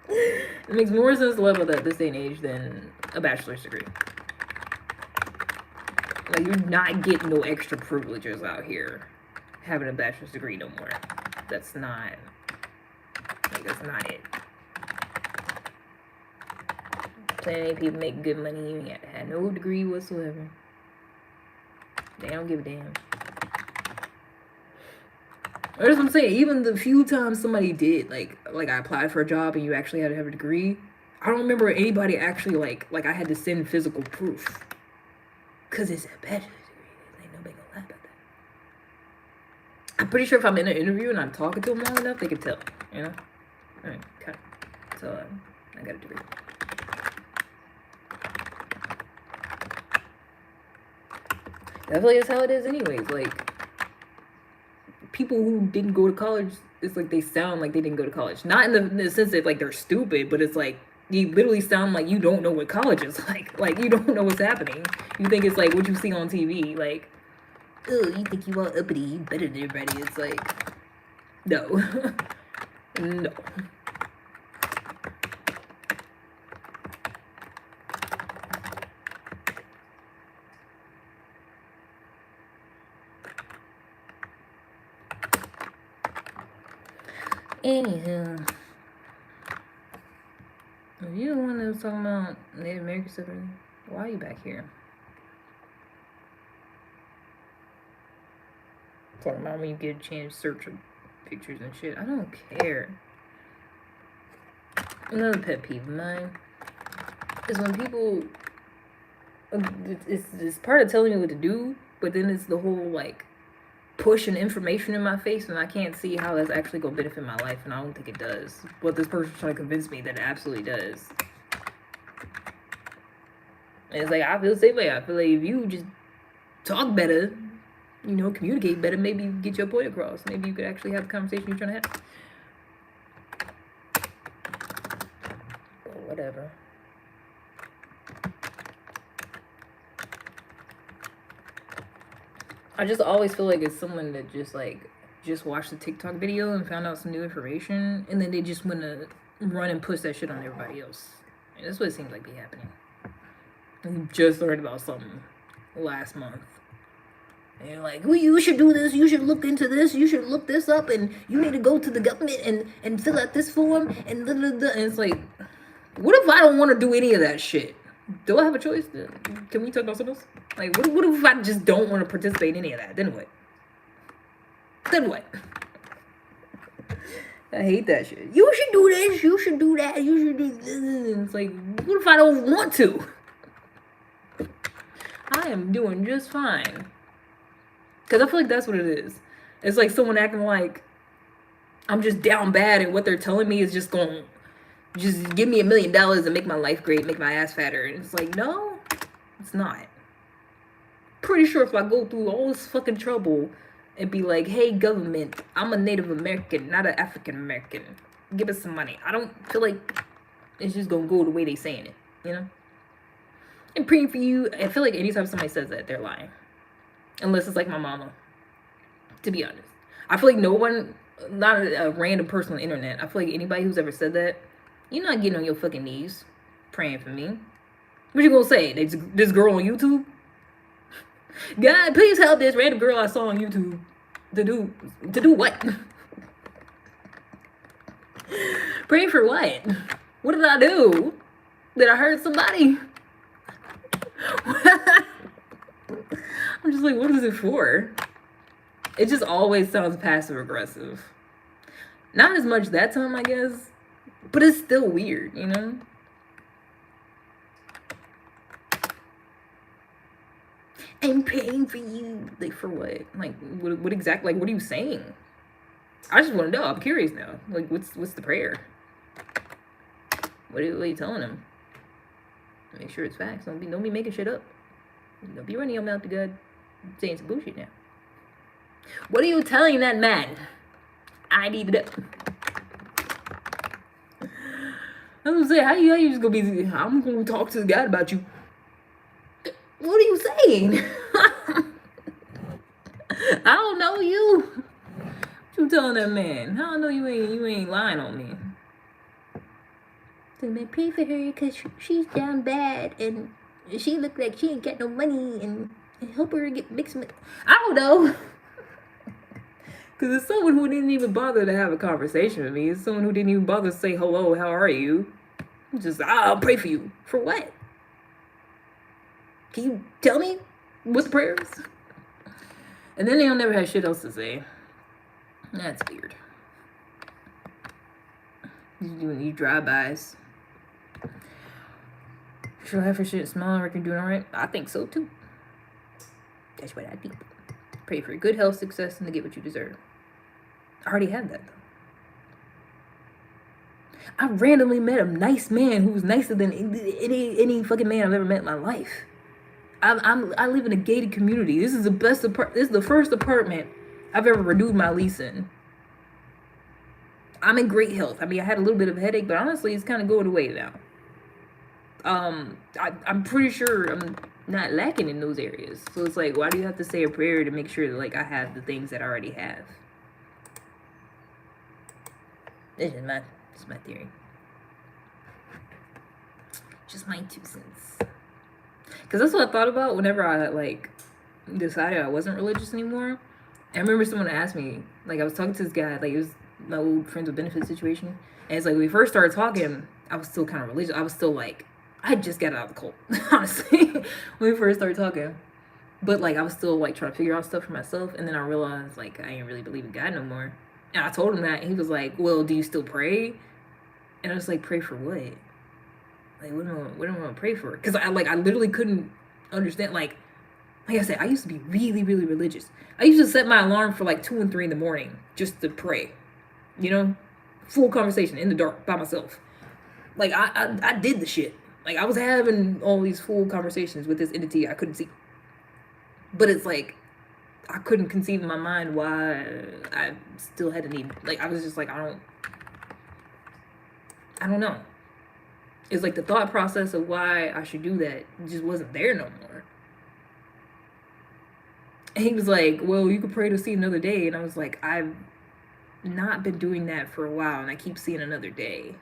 S1: It makes more sense to lie about that this day and age than a bachelor's degree. Like you're not getting no extra privileges out here having a bachelor's degree no more. That's not it. Plenty of people make good money. You ain't had no degree whatsoever. They don't give a damn. That's what I'm saying. Even the few times somebody did, like I applied for a job and you actually had to have a degree, I don't remember anybody actually like I had to send physical proof. Cause it's a bachelor's degree. Ain't nobody gonna lie about that. I'm pretty sure if I'm in an interview and I'm talking to them long enough, they can tell. You know? Alright, okay. So I got a degree. Definitely is how it is anyways. Like people who didn't go to college, it's like they sound like they didn't go to college. Not in the sense that like they're stupid, but it's like you literally sound like you don't know what college is like. Like you don't know what's happening. You think it's like what you see on TV. Like, oh, you think you all uppity, you better than everybody. It's like, no. No. Anywho, if you the one that was talking about Native American stuff, why are you back here? Talking about when you get a chance to search pictures and shit. I don't care. Another pet peeve of mine is when people, it's part of telling me what to do, but then it's the whole like pushing information in my face and I can't see how that's actually gonna benefit my life, and I don't think it does. But this person's trying to convince me that it absolutely does. And it's like I feel the same way. I feel like if you just talk better, you know, communicate better, maybe you get your point across. Maybe you could actually have the conversation you're trying to have. But whatever. I just always feel like it's someone that just watched the TikTok video and found out some new information, and then they just want to run and push that shit on everybody else. And that's what it seems like be happening. We just learned about something last month. And you're like, well, you should do this, you should look into this, you should look this up, and you need to go to the government and fill out this form, and blah, blah, blah. And it's like, what if I don't want to do any of that shit? Do I have a choice? Can we talk about something else? Like, what if I just don't want to participate in any of that? Then what? Then what? I hate that shit. You should do this, you should do that, you should do this. And it's like, what if I don't want to? I am doing just fine. Because I feel like that's what it is. It's like someone acting like I'm just down bad and what they're telling me is just going to just give me $1 million and make my life great, make my ass fatter. And it's like, no, it's not. Pretty sure if I go through all this fucking trouble and be like, hey, government, I'm a Native American, not an African American. Give us some money. I don't feel like it's just going to go the way they saying it, you know? And praying for you, I feel like anytime somebody says that, they're lying. Unless it's like my mama, to be honest. I feel like no one, not a random person on the internet, I feel like anybody who's ever said that, you're not getting on your fucking knees praying for me. What you gonna say? This girl on YouTube? God, please help this random girl I saw on YouTube. To do what? Praying for what? What did I do? Did I hurt somebody? I'm just like, what is it for? It just always sounds passive aggressive. Not as much that time, I guess, but it's still weird, you know? I'm praying for you. Like, for what? Like, what exactly? Like, what are you saying? I just want to know. I'm curious now. Like, what's the prayer? What are you telling him? Make sure it's facts. Don't be making shit up. Don't be running your mouth to God saying some bullshit now. What are you telling that man? I need it up. I was saying, how you just gonna be? I'm gonna talk to God about you. What are you saying? I don't know you. What you telling that man? I don't know you ain't lying on me. So man, pray for her because she's down bad and she look like she ain't got no money and help her get mixed. I don't know. Because it's someone who didn't even bother to have a conversation with me. It's someone who didn't even bother to say hello, how are you? Just, I'll pray for you. For what? Can you tell me what's the prayers? And then they don't never have shit else to say. That's weird. You drive-bys. Should I have for shit smell? I reckon doing alright? I think so too. That's what I think. Pray for good health, success, and to get what you deserve. I already had that though. I randomly met a nice man who was nicer than any fucking man I've ever met in my life. I live in a gated community. This is the first apartment I've ever renewed my lease in. I'm in great health. I mean, I had a little bit of a headache, but honestly, it's kind of going away now. I'm pretty sure I'm not lacking in those areas. So it's like, why do you have to say a prayer to make sure that like I have the things that I already have? This is my theory. Just my 2 cents. Because that's what I thought about whenever I like decided I wasn't religious anymore. I remember someone asked me, like I was talking to this guy, like it was my old friends with benefits situation. And it's like when we first started talking, I was still kind of religious. I was still like, I just got out of the cult, honestly, when we first started talking. But like I was still like trying to figure out stuff for myself. And then I realized like I didn't really believe in God no more. And I told him that, and he was like, well, do you still pray? And I was like, pray for what? Like, what am I gonna pray for? Because I literally couldn't understand. Like I said, I used to be really, really religious. I used to set my alarm for like 2 and 3 in the morning just to pray. You know, full conversation in the dark by myself. Like I did the shit. Like I was having all these full conversations with this entity I couldn't see. But it's like I couldn't conceive in my mind why I still had to need. Like I was just like I don't know. It's like the thought process of why I should do that just wasn't there no more. And he was like, well, you could pray to see another day. And I was like, I've not been doing that for a while and I keep seeing another day.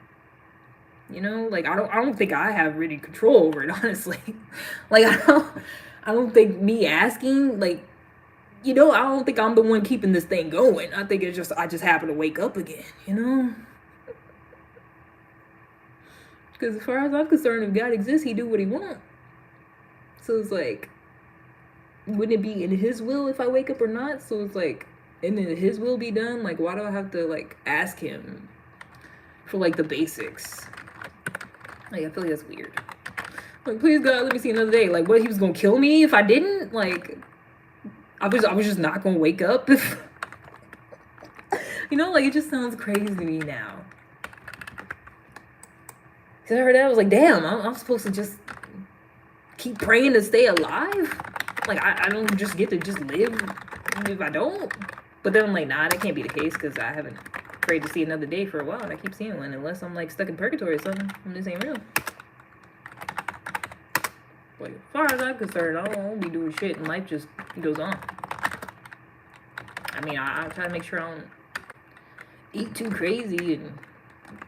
S1: You know, like I don't think I have really control over it, honestly. Like I don't think me asking, like, you know, I don't think I'm the one keeping this thing going. I think I just happen to wake up again, you know? Because as far as I'm concerned, if God exists, he do what he wants. So it's like, wouldn't it be in his will if I wake up or not? So it's like, and then his will be done? Like, why do I have to, like, ask him for, like, the basics? Like, I feel like that's weird. Like, please, God, let me see another day. Like, what, he was gonna kill me if I didn't? Like, I was just not gonna wake up if... You know, like, it just sounds crazy to me now. Because I heard that, I was like, damn, I'm supposed to just keep praying to stay alive? Like, I don't just get to just live if I don't? But then I'm like, nah, that can't be the case because I haven't prayed to see another day for a while and I keep seeing one unless I'm, like, stuck in purgatory or something. And this ain't real. Like, as far as I'm concerned, I don't be doing shit and life just goes on. I mean, I try to make sure I don't eat too crazy and,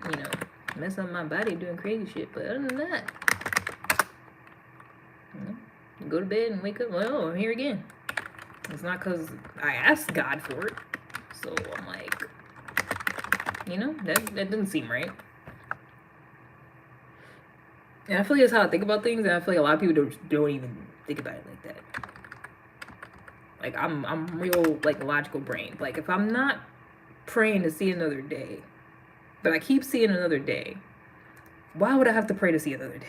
S1: you know, mess up my body doing crazy shit. But other than that, you know, go to bed and wake up, well, I'm here again. It's not because I asked God for it. So I'm like, you know, that doesn't seem right. And I feel like that's how I think about things, and I feel like a lot of people don't even think about it like that. Like, I'm real, like, logical brain. Like, if I'm not praying to see another day, but I keep seeing another day, why would I have to pray to see another day?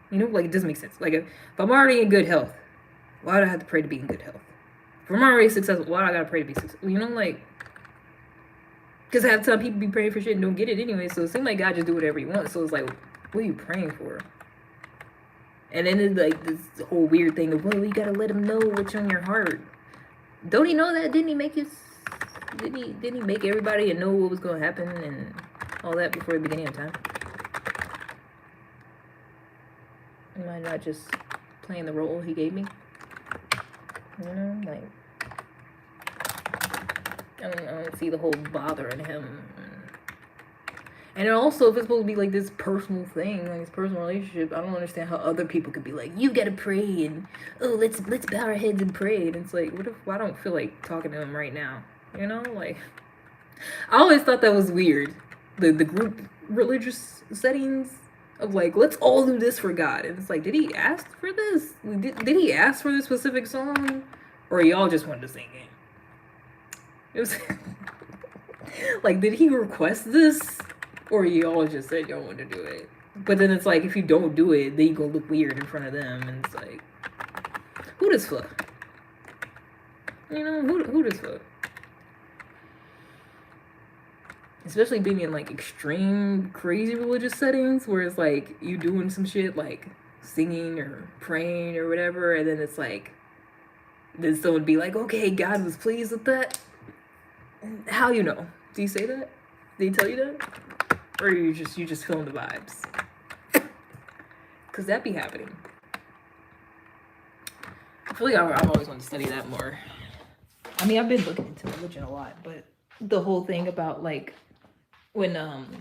S1: You know, like, it doesn't make sense. Like, if I'm already in good health, why do I have to pray to be in good health? If I'm already successful, why do I gotta pray to be successful? You know, like, because half the time people be praying for shit and don't get it anyway, so it seems like God just do whatever he wants. So it's like, what are you praying for? And then it's like this whole weird thing of, well, you gotta let him know what's on your heart. Don't he know that? Didn't he make didn't he make everybody and know what was gonna happen and all that before the beginning of time? Am I not just playing the role he gave me? You know, like, I don't see the whole bother in him. And also, if it's supposed to be like this personal thing, like this personal relationship, I don't understand how other people could be like, you gotta pray and let's bow our heads and pray. And it's like, what if I don't feel like talking to him right now? You know, like, I always thought that was weird. The group religious settings of like, let's all do this for God. And it's like, did he ask for this? Did he ask for this specific song, or y'all just wanted to sing it? It was like, did he request this? Or y'all just said y'all want to do it. But then it's like, if you don't do it, then you gonna look weird in front of them. And it's like, who this for? You know, who this for? Especially being in like extreme, crazy religious settings where it's like you doing some shit like singing or praying or whatever. And then it's like, then someone be like, okay, God was pleased with that. How you know? Do you say that? Did he tell you that? Or you just feeling the vibes? Cause that be happening. I feel like I've always wanted to study that more. I mean, I've been looking into religion a lot, but the whole thing about like when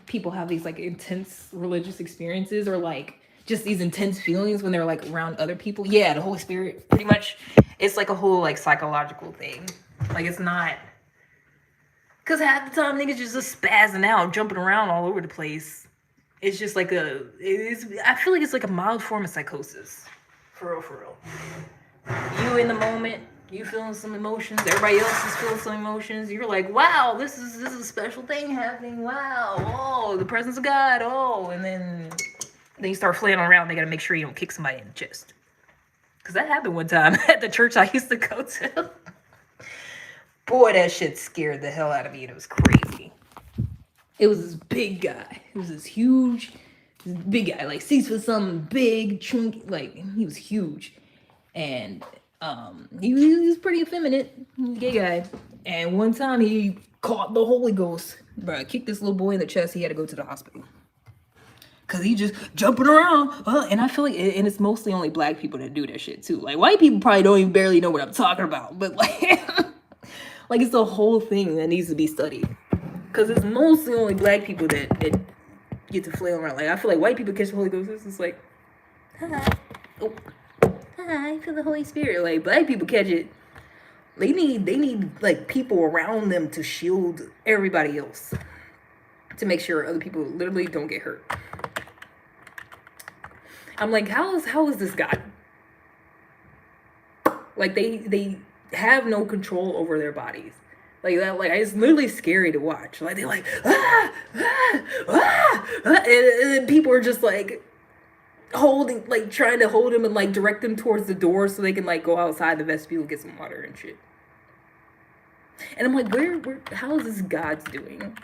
S1: people have these like intense religious experiences or like just these intense feelings when they're like around other people. Yeah, the Holy Spirit, pretty much. It's like a whole like psychological thing. Like it's not. Cause half the time niggas just spazzing out, jumping around all over the place. It's just like I feel like it's like a mild form of psychosis. For real. You in the moment, you feeling some emotions, everybody else is feeling some emotions. You're like, wow, this is a special thing happening. Wow, oh, the presence of God, oh, and then you start flailing around. They gotta make sure you don't kick somebody in the chest. Cause that happened one time at the church I used to go to. Boy, that shit scared the hell out of me, and it was crazy. It was this big guy. It was this big guy, like 6 foot something, big, chunky, like he was huge, and he was pretty effeminate, gay guy. And one time he caught the Holy Ghost, bro. Kicked this little boy in the chest. He had to go to the hospital. Cause he just jumping around, and I feel like, and it's mostly only black people that do that shit too. Like white people probably don't even barely know what I'm talking about, but like. Like, it's the whole thing that needs to be studied. Because it's mostly only black people that get to flail around. Like, I feel like white people catch the Holy Ghost. It's like, hi. Oh, hi, I feel the Holy Spirit. Like, black people catch it. They need, like, people around them to shield everybody else. To make sure other people literally don't get hurt. I'm like, how is this God? Like, they have no control over their bodies. Like that, like it's literally scary to watch. Like they're like, and people are just like holding, like trying to hold him and like direct them towards the door so they can like go outside the vestibule, get some water and shit. And I'm like, how is this God's doing?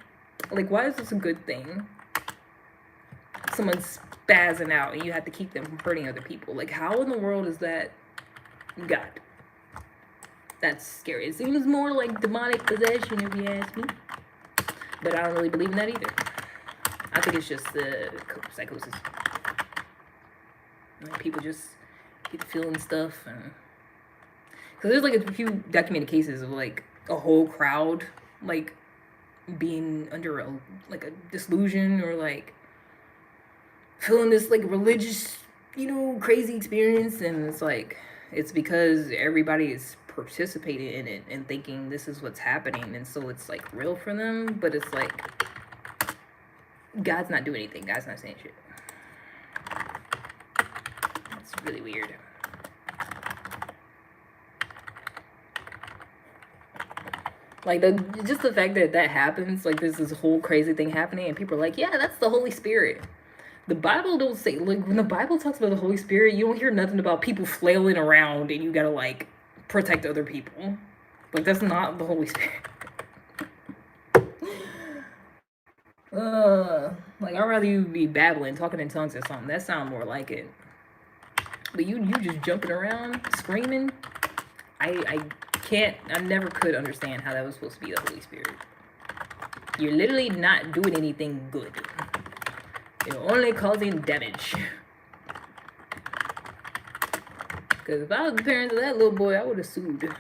S1: Like, why is this a good thing? Someone's spazzing out and you have to keep them from hurting other people. Like, how in the world is that God? That's scary. It seems more like demonic possession, if you ask me. But I don't really believe in that either. I think it's just psychosis. Like people just get feeling stuff. Because there's like a few documented cases of like a whole crowd like being under a disillusion or like feeling this like religious, crazy experience. And it's like, it's because everybody is participating in it and thinking this is what's happening, and so it's like real for them, but it's like God's not doing anything. God's not saying shit. It's really weird. Like just the fact that happens, like there's this whole crazy thing happening and people are like, yeah, that's the Holy Spirit. The Bible don't say, like, when the Bible talks about the Holy Spirit, you don't hear nothing about people flailing around and you gotta, like, protect other people. Like, that's not the Holy Spirit. Like, I'd rather you be babbling, talking in tongues or something. That sounds more like it. But you just jumping around, screaming. I never could understand how that was supposed to be the Holy Spirit. You're literally not doing anything good. You're only causing damage. Because if I was the parents of that little boy, I would have sued.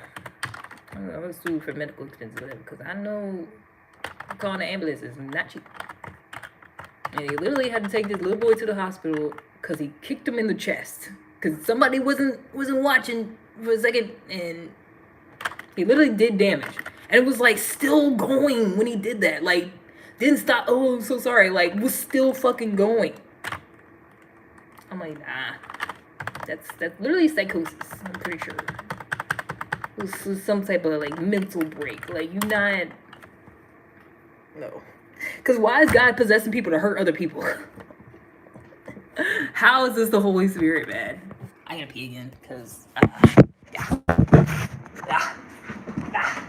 S1: I would have sued for medical expenses or whatever. Because I know calling the ambulance is not cheap. And they literally had to take this little boy to the hospital because he kicked him in the chest. Because somebody wasn't watching for a second, and he literally did damage. And it was like still going when he did that. Like, didn't stop. Oh, I'm so sorry. Like, was still fucking going. I'm like, nah. That's literally psychosis. I'm pretty sure. It was some type of like mental break. Like, you not. No. Because why is God possessing people to hurt other people? How is this the Holy Spirit, man? I gotta pee again because. Yeah. Yeah. Yeah.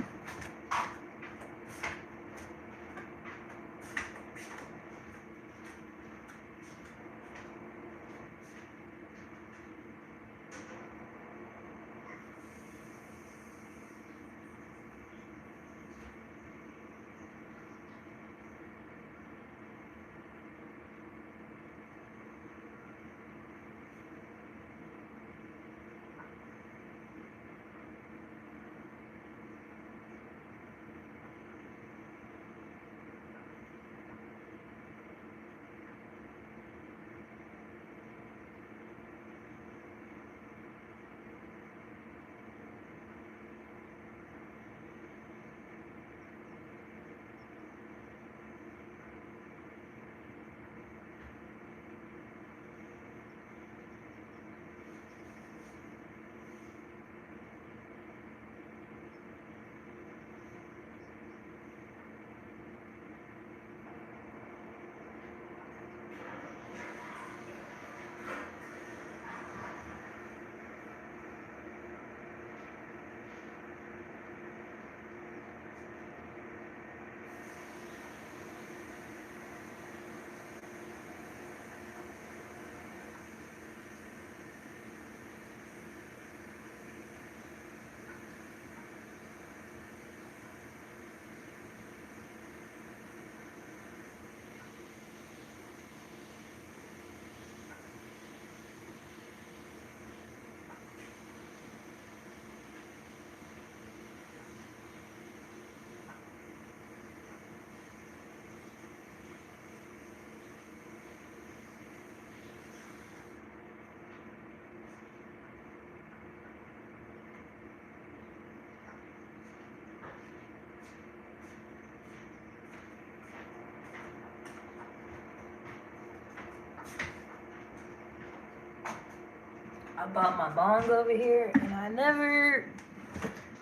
S1: I bought my bong over here and I never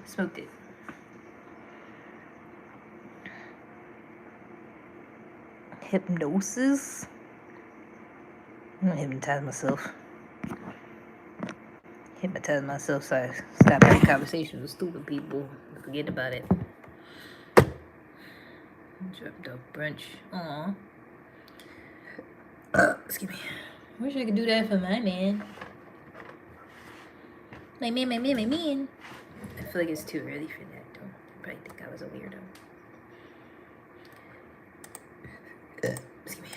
S1: smoked it. Hypnosis? I'm gonna hypnotize myself. Hypnotize myself so I stop having conversations with stupid people. Forget about it. Dropped off brunch. Aww. Excuse me. Wish I could do that for my man. My man. I feel like it's too early for that, though. I probably think I was a weirdo. Excuse me.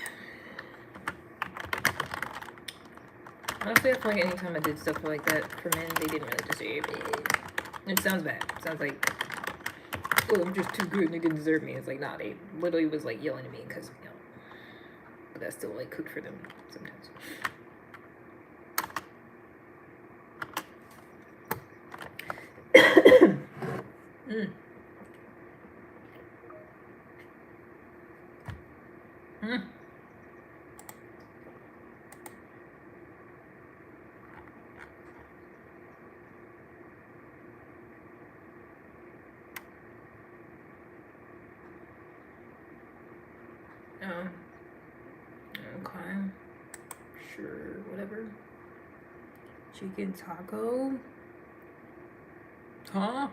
S1: Honestly, I feel like anytime I did stuff like that for men, they didn't really deserve it. It sounds bad. It sounds like, oh, I'm just too good and they didn't deserve me. It's like, nah, they literally was like yelling at me because, you know. But that's still like cooked for them sometimes. Mm. Mm. Okay. Sure, whatever. Chicken taco? Huh?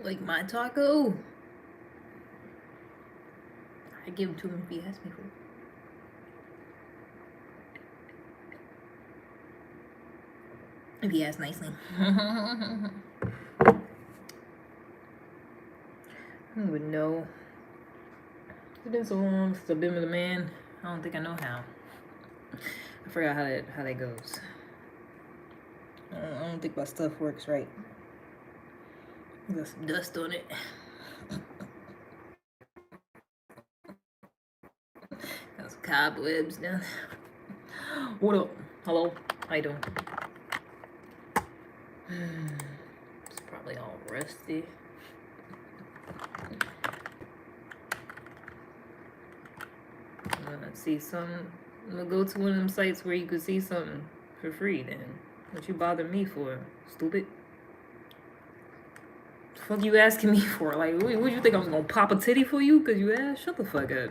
S1: Like my taco? I give it to him if he asks me for it. If he asks nicely. I don't even know. It's been so long since I've been with a man. I don't think I know how. I forgot how that goes. I don't think my stuff works right. Got some dust on it. Got some cobwebs down. What up? Hello? How you doing? It's probably all rusty. Let's see something. I'm gonna go to one of them sites where you could see something for free then. What you bother me for? Stupid. The fuck you asking me for? Like, what you think I was gonna pop a titty for you? Cause you asked? Shut the fuck up.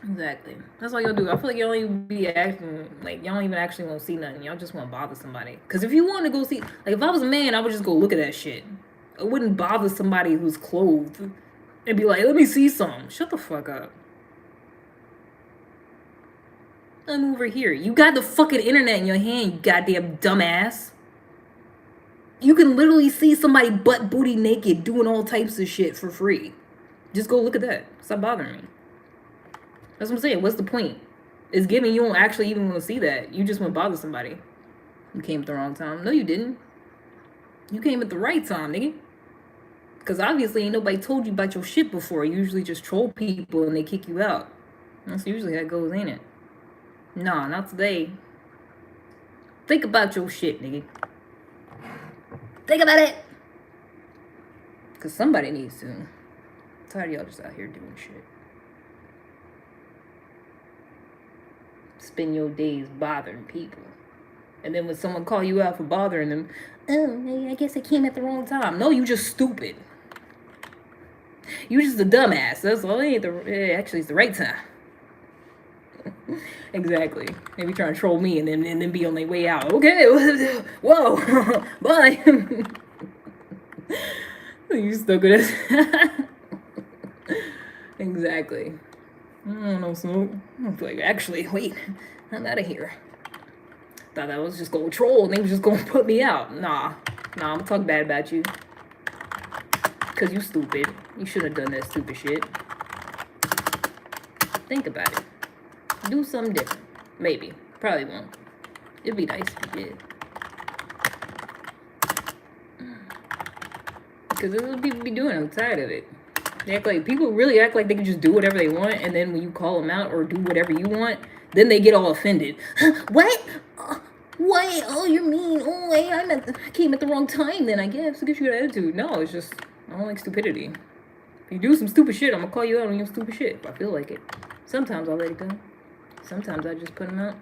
S1: Exactly. That's all y'all do. I feel like y'all don't even be acting like y'all don't even actually want to see nothing. Y'all just want to bother somebody. Cause if you want to go see, like if I was a man, I would just go look at that shit. I wouldn't bother somebody who's clothed and be like, let me see some. Shut the fuck up. I'm over here. You got the fucking internet in your hand, you goddamn dumbass. You can literally see somebody butt booty naked doing all types of shit for free. Just go look at that. Stop bothering me. That's what I'm saying. What's the point? It's giving you don't actually even want to see that. You just want to bother somebody. You came at the wrong time. No, you didn't. You came at the right time, nigga. Because obviously ain't nobody told you about your shit before. You usually just troll people and they kick you out. That's usually how it goes, ain't it? Nah, not today. Think about your shit, nigga. Think about it. Because somebody needs to. I'm tired of y'all just out here doing shit. Spend your days bothering people. And then when someone call you out for bothering them, oh, I guess I came at the wrong time. No, you just stupid. You just a dumbass. That's all. Actually, it's the right time. Exactly. They be trying to troll me and then be on their way out. Okay, whoa, bye. You stuck with us. Exactly. I don't know, so I'm like, actually, wait, I'm out of here. Thought I was just gonna troll and they was just gonna put me out. Nah, I'm gonna talk bad about you. Cause you stupid. You shouldn't have done that stupid shit. Think about it. Do something different. Maybe. Probably won't. It'd be nice if you did. Cause this is what people be doing. I'm tired of it. They act like people really act like they can just do whatever they want, and then when you call them out or do whatever you want, then they get all offended. What? What? Oh, you're mean. Oh, hey, I came at the wrong time. Then I guess it gives you an attitude. No, it's just I don't like stupidity. If you do some stupid shit, I'm gonna call you out on your stupid shit. If I feel like it. Sometimes I'll let it go. Sometimes I just put them out.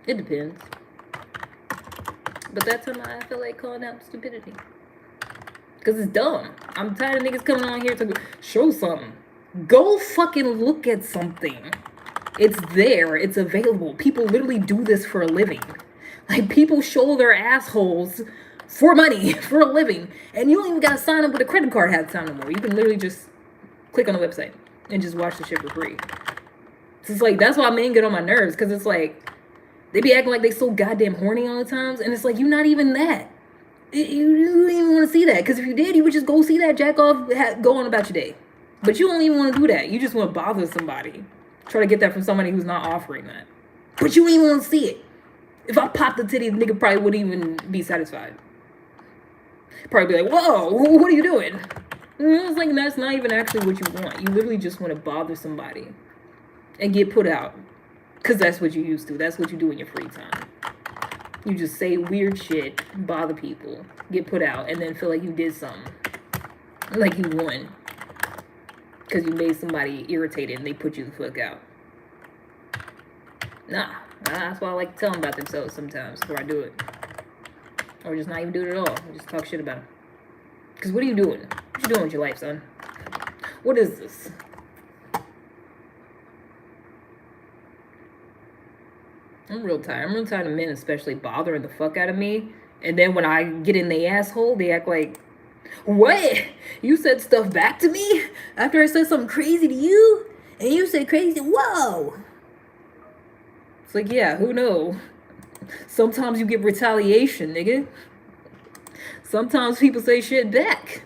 S1: It depends. But that time I feel like calling out stupidity. Because it's dumb. I'm tired of niggas coming on here to show something. Go fucking look at something. It's there. It's available. People literally do this for a living. Like, people show their assholes for money, for a living. And you don't even got to sign up with a credit card half the time no more. You can literally just click on the website and just watch the shit for free. So it's like, that's why men get on my nerves. Because it's like, they be acting like they so goddamn horny all the times. And it's like, you're not even that. You don't even want to see that. Because if you did, you would just go see that, jack off, go on about your day. But you don't even want to do that. You just want to bother somebody. Try to get that from somebody who's not offering that. But you don't even want to see it. If I popped the titty, the nigga probably wouldn't even be satisfied. Probably be like, whoa, what are you doing? And it's like, that's not even actually what you want. You literally just want to bother somebody and get put out. Because that's what you used to. That's what you do in your free time. You just say weird shit, bother people, get put out, and then feel like you did something. Like you won. Because you made somebody irritated and they put you the fuck out. Nah. That's why I like to tell them about themselves sometimes before I do it. Or just not even do it at all. Just talk shit about them. Because what are you doing? What you doing with your life, son? What is this? I'm real tired. I'm real tired of men especially bothering the fuck out of me. And then when I get in the asshole, they act like, what? You said stuff back to me? After I said something crazy to you? And you said crazy? Whoa! It's like, yeah, who knows? Sometimes you get retaliation, nigga. Sometimes people say shit back.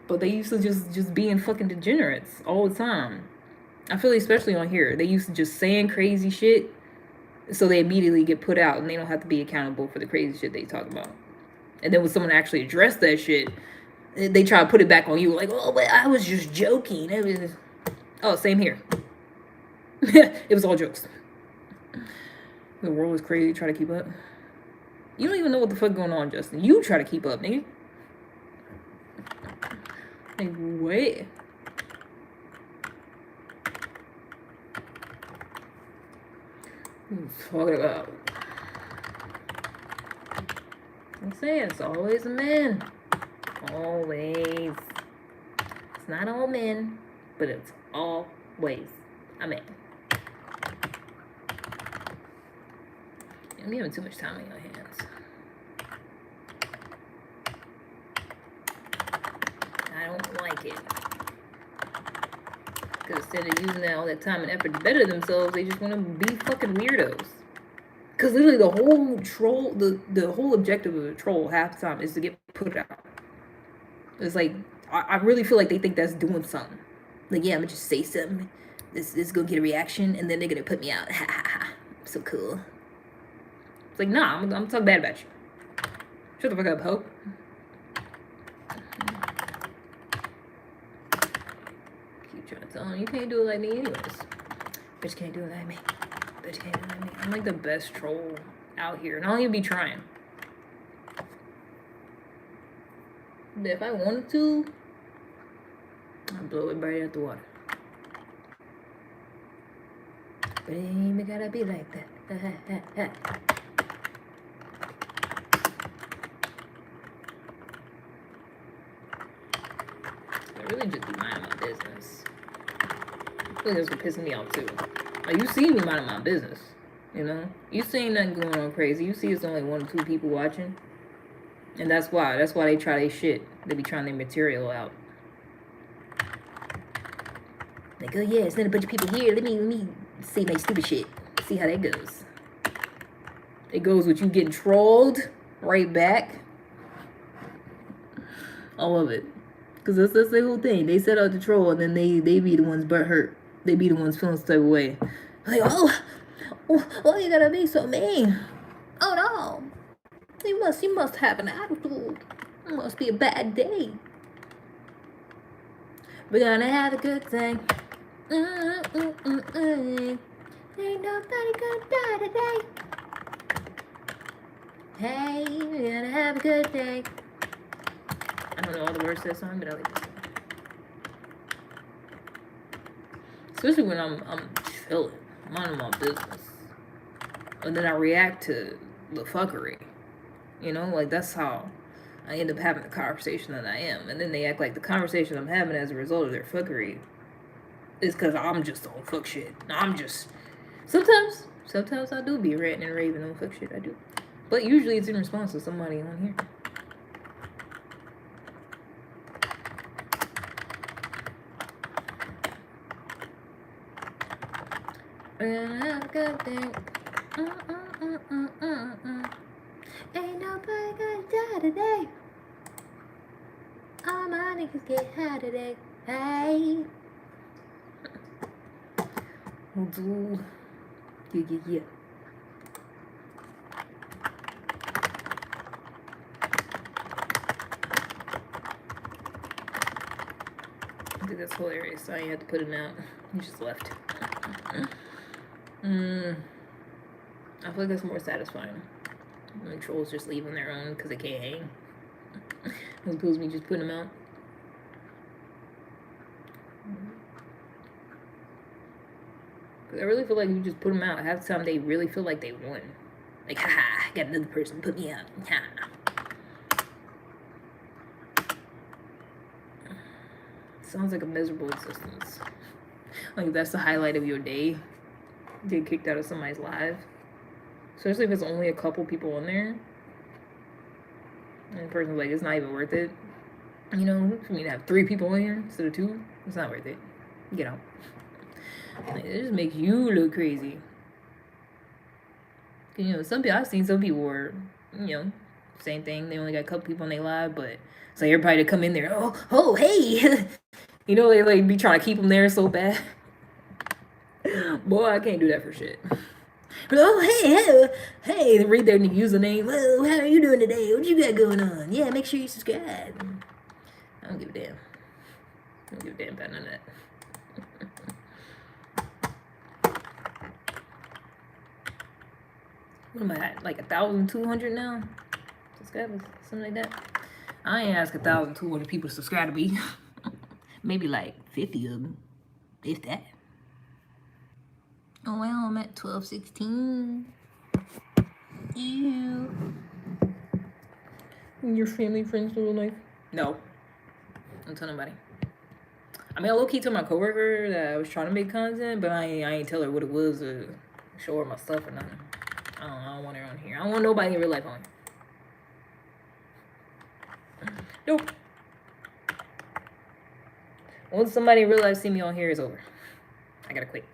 S1: But they used to just being fucking degenerates all the time. I feel especially on here, they used to just saying crazy shit, so they immediately get put out and they don't have to be accountable for the crazy shit they talk about. And then when someone actually addressed that shit, they try to put it back on you, like, oh, but I was just joking. It was, oh, same here. It was all jokes. The world is crazy. Try to keep up. You don't even know what the fuck going on, Justin. You try to keep up, nigga. Like, what? Fuck it up. I'm saying it's always a man. Always. It's not all men, but it's always a man. You're having too much time on your hands. I don't like it. Because instead of using all that time and effort to better themselves, they just want to be fucking weirdos. Because literally the whole troll, the whole objective of a troll half the time is to get put out. It's like, I really feel like they think that's doing something. Like, yeah, I'm gonna just say something. This is gonna get a reaction, and then they're gonna put me out. Ha ha ha. So cool. It's like, nah, I'm talking bad about you. Shut the fuck up, ho. Keep trying to tell them, you can't do it like me anyways. Bitch can't do it like me. Bitch can't do it like me. I'm like the best troll out here, and I don't even be trying. But if I wanted to, I'd blow it right out the water. But it ain't gotta be like that. I really just be minding my business. I think that's what pissing me off too. Like, you see me minding my business, you know? You see ain't nothing going on crazy. You see it's only 1 or 2 people watching. And that's why they try their shit. They be trying their material out. Like, oh yeah, it's not a bunch of people here. Let me see my stupid shit. See how that goes. It goes with you getting trolled right back. I love it. Because that's the whole thing. They set out to troll, and then they be the ones butt hurt. They be the ones feeling some type of way. Like, oh, you gotta be so mean. Oh no. You must have an attitude. It must be a bad day. We're gonna have a good thing. Ain't nobody gonna die today. Hey, we're gonna have a good day. I don't know all the words to that song, but I like it. Especially when I'm chilling, minding my business, and then I react to the fuckery. You know, like, that's how I end up having the conversation that I am. And then they act like the conversation I'm having as a result of their fuckery is because I'm just on fuck shit. I'm just... Sometimes I do be ranting and raving on fuck shit. I do. But usually it's in response to somebody on here. We're gonna have a good thing. Ain't nobody gonna die today. All my niggas get high today. Hey. Yeah. I think that's hilarious. I had to put him out. He just left. I feel like that's more satisfying. When trolls just leave on their own because they can't hang. As opposed to me just putting them out. Because I really feel like you just put them out. Half the time they really feel like they won. Like, haha, I got another person put me out. Sounds like a miserable existence. Like, that's the highlight of your day. Get kicked out of somebody's live. Especially if it's only a couple people in there. And the person's like, it's not even worth it. You know, for me to have 3 people in here instead of 2, it's not worth it. Get out. Like, it just makes you look crazy. You know, I've seen some people were, you know, same thing. They only got a couple people on their live, but it's like everybody to come in there. Oh, hey, you know they like be trying to keep them there so bad. Boy, I can't do that for shit. Oh, hey, they read their username. Whoa, how are you doing today? What you got going on? Yeah, make sure you subscribe. I don't give a damn. I don't give a damn about none of that. What am I at? Like 1,200 now? Subscribers? Something like that. I ain't ask 1,200 people to subscribe to me. Maybe like 50 of them. If that. Oh well, I'm at 1216. Ew. Your family, friends, little life? No. Don't tell nobody. I mean, I low-key told my coworker that I was trying to make content, but I ain't tell her what it was to show her my stuff or nothing. I don't want her on here. I don't want nobody in real life on here. Nope. Once somebody in real life see me on here, it's over. I gotta quit.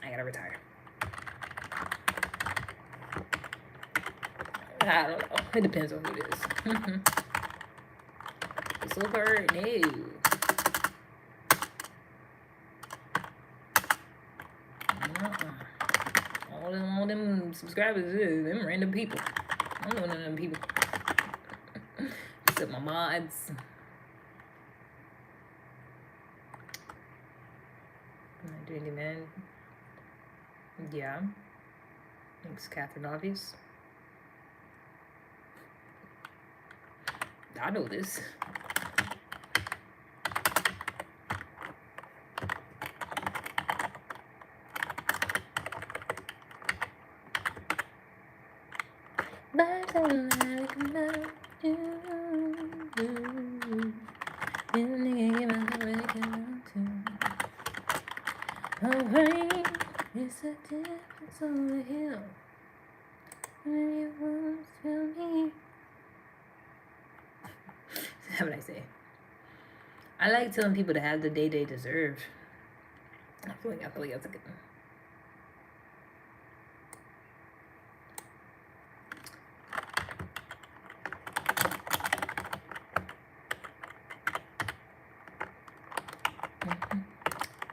S1: I gotta retire. I don't know. It depends on who it is. So far, no. All them subscribers is them random people. I don't know none of them people. Except my mods. Am I doing anything, man? Yeah. Thanks, Catherine Obvious. I know this. It's a difference over here. When you won't tell me. How would I say? I like telling people to have the day they deserve. I feel like that's a good one.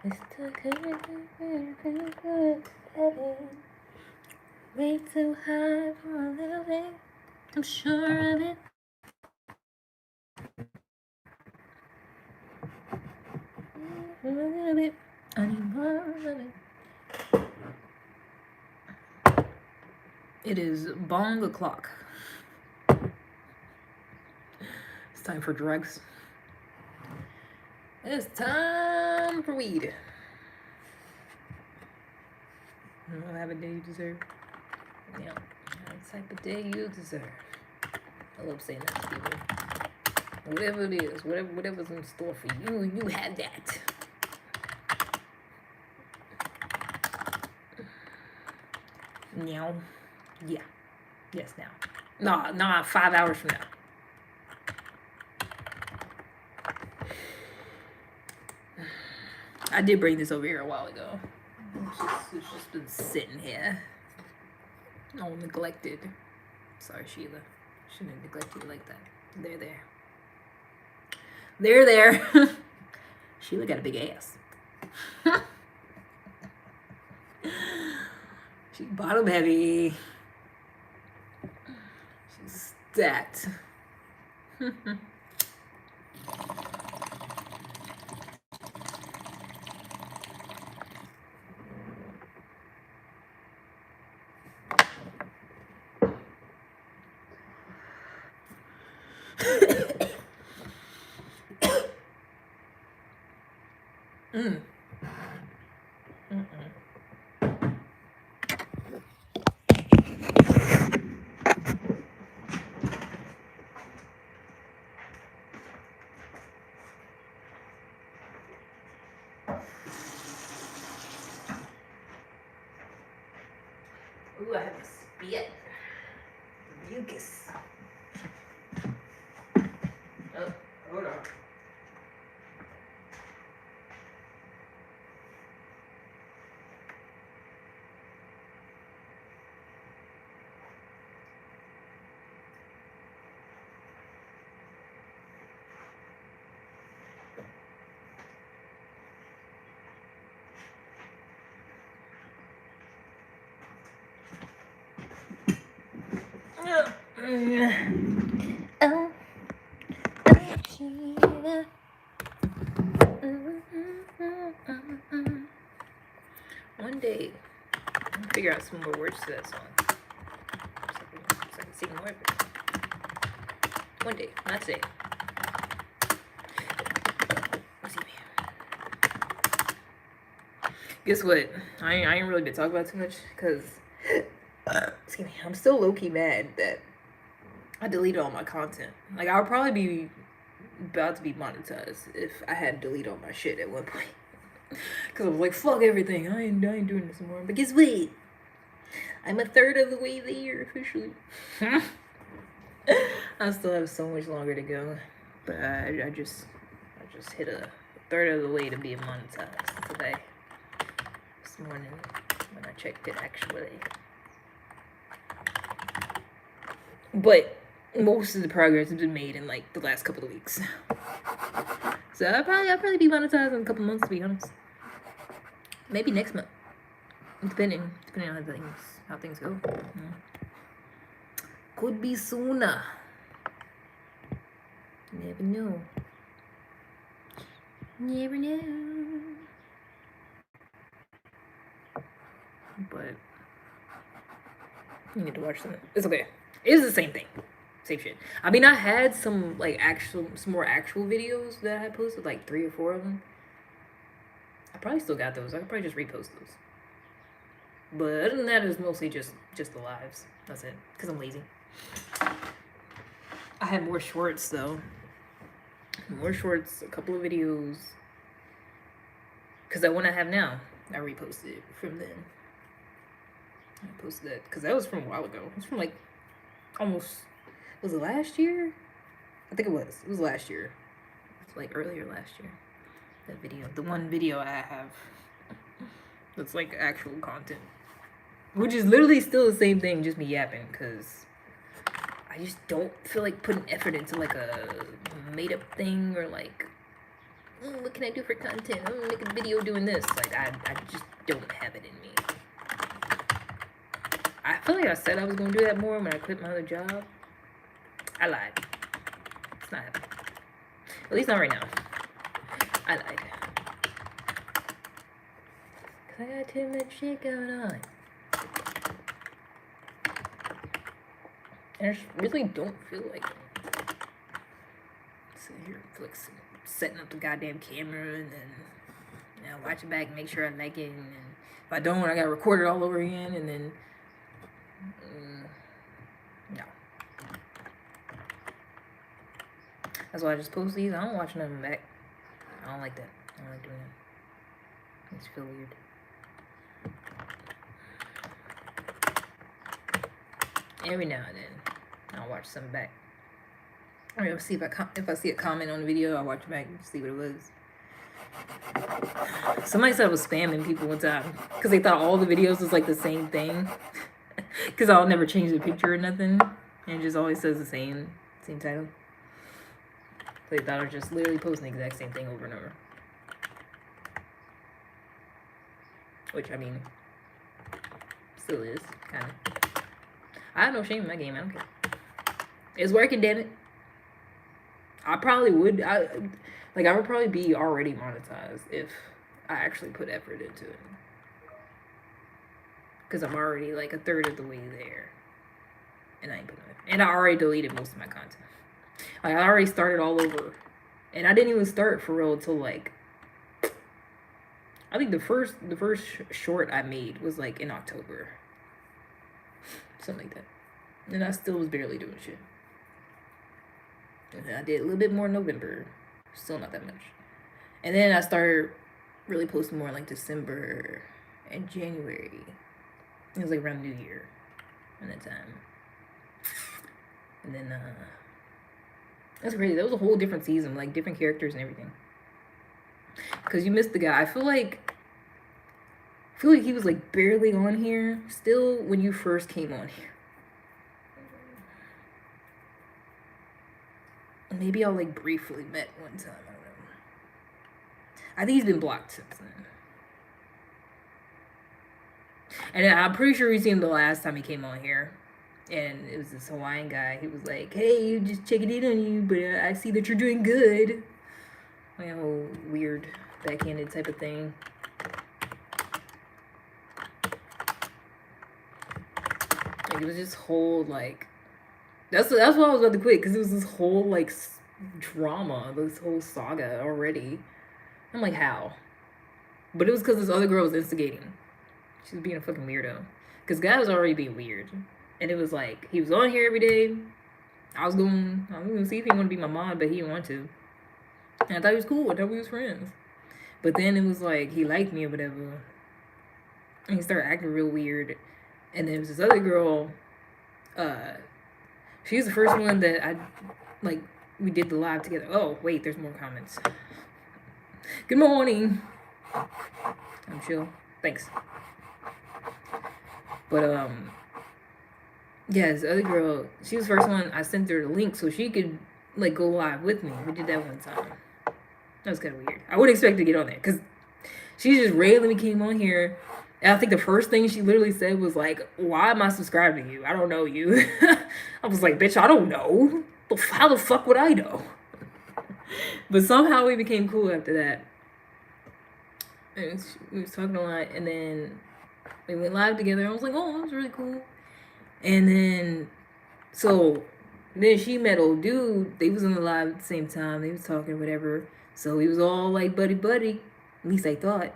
S1: It's too good, way too high for a little bit. I'm sure of it. A little bit. I need more of it. It is bong o'clock. It's time for drugs. It's time for weed. You don't have a day you deserve. Yeah, that type of day you deserve. I love saying that to people. Whatever it is, whatever's in store for you, you have that. Now, yeah, yes, now. No, 5 hours from now. I did bring this over here a while ago. It's just been sitting here. All neglected. Sorry, Sheila. Shouldn't have neglected you like that. There. Sheila got a big ass. She's bottom heavy. She's stacked. Ooh, I have a spit. Mucus. Oh, hold on. Oh, one day, I'm gonna figure out some more words to that song. So I can sing more of it. One day, not today. Guess what? I ain't really been talking about too much because excuse me, I'm still low-key mad that I deleted all my content. Like, I would probably be about to be monetized if I hadn't deleted all my shit at one point. Because I was like, fuck everything. I ain't doing this anymore. But guess what? I'm a third of the way there officially. I still have so much longer to go. But I just hit a third of the way to being monetized today. This morning when I checked it actually. But most of the progress has been made in like the last couple of weeks. So I'll probably be monetized in a couple months, to be honest. Maybe next month. Depending on how things go. Could be sooner. Never know. Never know. But you need to watch something. It's okay. It is the same thing. Same shit. I mean, I had some more actual videos that I had posted, like 3 or 4 of them. I probably still got those. I could probably just repost those. But other than that, it was mostly just the lives. That's it. Because I'm lazy. I had more shorts though. More shorts, a couple of videos. Because that one I have now, I reposted from then. I posted that because that was from a while ago. It was from like almost, was it last year? I think it was. It was last year. It was like earlier last year. That video. The one video I have that's like actual content. Which is literally still the same thing, just me yapping, because I just don't feel like putting effort into like a made up thing or like, what can I do for content? I'm gonna make a video doing this. Like, I just don't have it in me. I feel like I said I was gonna do that more when I quit my other job. I lied. It's not happening. At least not right now. I lied. Cause I got too much shit going on. And I just really don't feel like sitting here like setting up the goddamn camera and then watch it back and make sure I like it, and then if I don't, I gotta record it all over again, and then no. That's why I just post these. I don't watch none of them back. I don't like that. I don't like doing that. It makes me feel weird. Every now and then, I'll watch some back. I mean, see if I see a comment on the video, I'll watch it back and see what it was. Somebody said I was spamming people one time because they thought all the videos was like the same thing. Because I'll never change the picture or nothing, and it just always says the same title. They thought I was just literally posting the exact same thing over and over. Which, I mean, still is, kind of. I have no shame in my game. I don't care. It's working, damn it. I probably would. I would probably be already monetized if I actually put effort into it. Because I'm already like a third of the way there. And I ain't putting it. And I already deleted most of my content. Like, I already started all over. And I didn't even start for real until like, I think the first short I made was like in October. Something like that. And I still was barely doing shit. And then I did a little bit more in November. Still not that much. And then I started really posting more in like December and January. It was like around New Year at that time. And then that's crazy. That was a whole different season, like different characters and everything. Cause you missed the guy. I feel like he was like barely on here still when you first came on here. Maybe y'all like briefly met one time. I don't know. I think he's been blocked since then. And I'm pretty sure we seen him the last time he came on here. And it was this Hawaiian guy. He was like, "Hey, you just checking in on you, but I see that you're doing good." Like a whole weird backhanded type of thing. Like it was this whole like that's why I was about to quit, because it was this whole like drama, this whole saga already. I'm like, how? But it was because this other girl was instigating. She was being a fucking weirdo. Because guy was already being weird. And it was like, he was on here every day. I was going to see if he wanted to be my mod, but he didn't want to. And I thought he was cool. I thought we was friends. But then it was like, he liked me or whatever. And he started acting real weird. And there was this other girl. She was the first one that we did the live together. Oh, wait, there's more comments. Good morning. I'm chill. Thanks. But, yeah, this other girl, she was the first one. I sent her the link so she could, like, go live with me. We did that one time. That was kind of weird. I wouldn't expect to get on there, because she just randomly came on here. And I think the first thing she literally said was like, "Why am I subscribed to you? I don't know you." I was like, "Bitch, I don't know. How the fuck would I know?" But somehow we became cool after that. And we was talking a lot, and then we went live together. I was like, "Oh, that was really cool." And then, then she met old dude. They was on the live at the same time. They was talking, whatever. So we was all like buddy. At least I thought.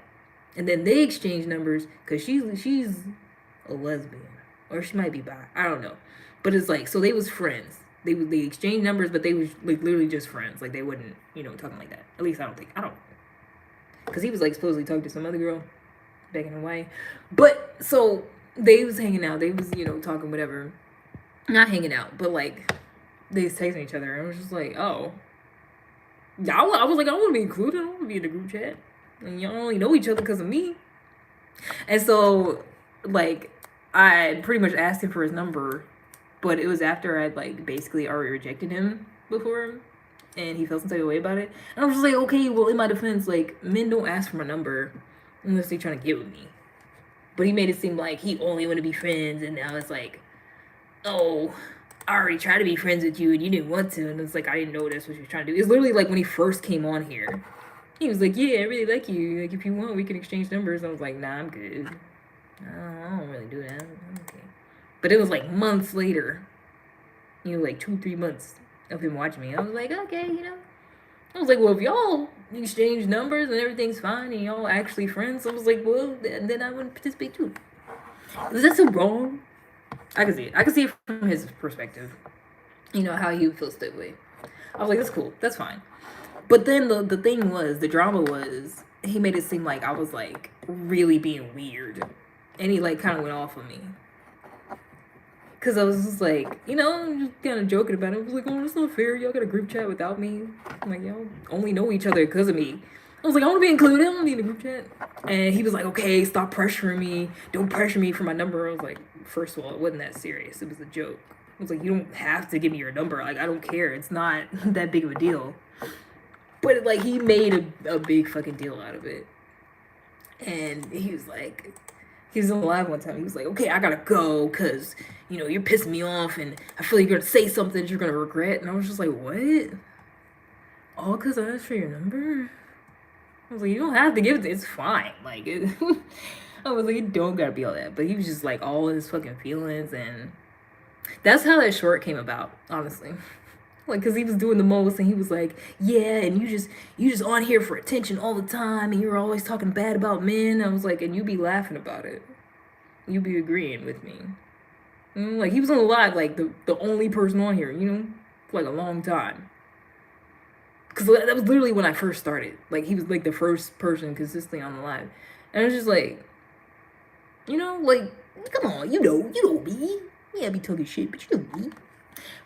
S1: And then they exchanged numbers, because she's a lesbian, or she might be bi. I don't know. But it's like, so they was friends. They exchanged numbers, but they was like literally just friends. Like they wouldn't, talking like that. At least I don't. Because he was like supposedly talking to some other girl back in Hawaii. But so they was hanging out. They was, talking whatever. Not hanging out, but like they was texting each other. And I was just like, oh. I was like, I want to be included. I want to be in the group chat. And y'all only know each other because of me. And so, like, I pretty much asked him for his number, but it was after I'd, like, basically already rejected him before, and he felt some type of way about it. And I was just like, okay, well, in my defense, like, men don't ask for my number unless they're trying to get with me. But he made it seem like he only wanted to be friends, and now it's like, oh, I already tried to be friends with you, and you didn't want to. And it's like, I didn't know that's what you were trying to do. It's literally like when he first came on here. He was like, yeah, I really like you. Like, if you want, we can exchange numbers. I was like, nah, I'm good. I don't really do that. Okay. But it was like months later. Like 2-3 months of him watching me. I was like, okay, I was like, well, if y'all exchange numbers and everything's fine and y'all actually friends, I was like, well, then I wouldn't participate too. Is that so wrong? I can see it. I can see it from his perspective. How he feels that way. I was like, that's cool. That's fine. But then the thing was, the drama was, he made it seem like I was, like, really being weird. And he, like, kind of went off on me. Because I was just like, I'm just kind of joking about it. I was like, oh, that's not fair. Y'all got a group chat without me. I'm like, y'all only know each other because of me. I was like, I want to be included. I want to be in the group chat. And he was like, okay, stop pressuring me. Don't pressure me for my number. I was like, first of all, it wasn't that serious. It was a joke. I was like, you don't have to give me your number. Like, I don't care. It's not that big of a deal. But, like, he made a big fucking deal out of it. And he was like, he was on the live one time. He was like, okay, I gotta go because, you're pissing me off and I feel like you're gonna say something that you're gonna regret. And I was just like, what? All because I asked for your number? I was like, you don't have to give it. It's fine. Like, I was like, you don't gotta be all that. But he was just like all his fucking feelings. And that's how that short came about, honestly. Like, because he was doing the most, and he was like, yeah, and you just on here for attention all the time, and you're always talking bad about men. I was like, and you be laughing about it. You be agreeing with me. Like, he was on the live, like, the only person on here, for, like, a long time. Because that was literally when I first started. Like, he was, like, the first person consistently on the live. And I was just like, like, come on, you know me. Yeah, I be talking shit, but you know me.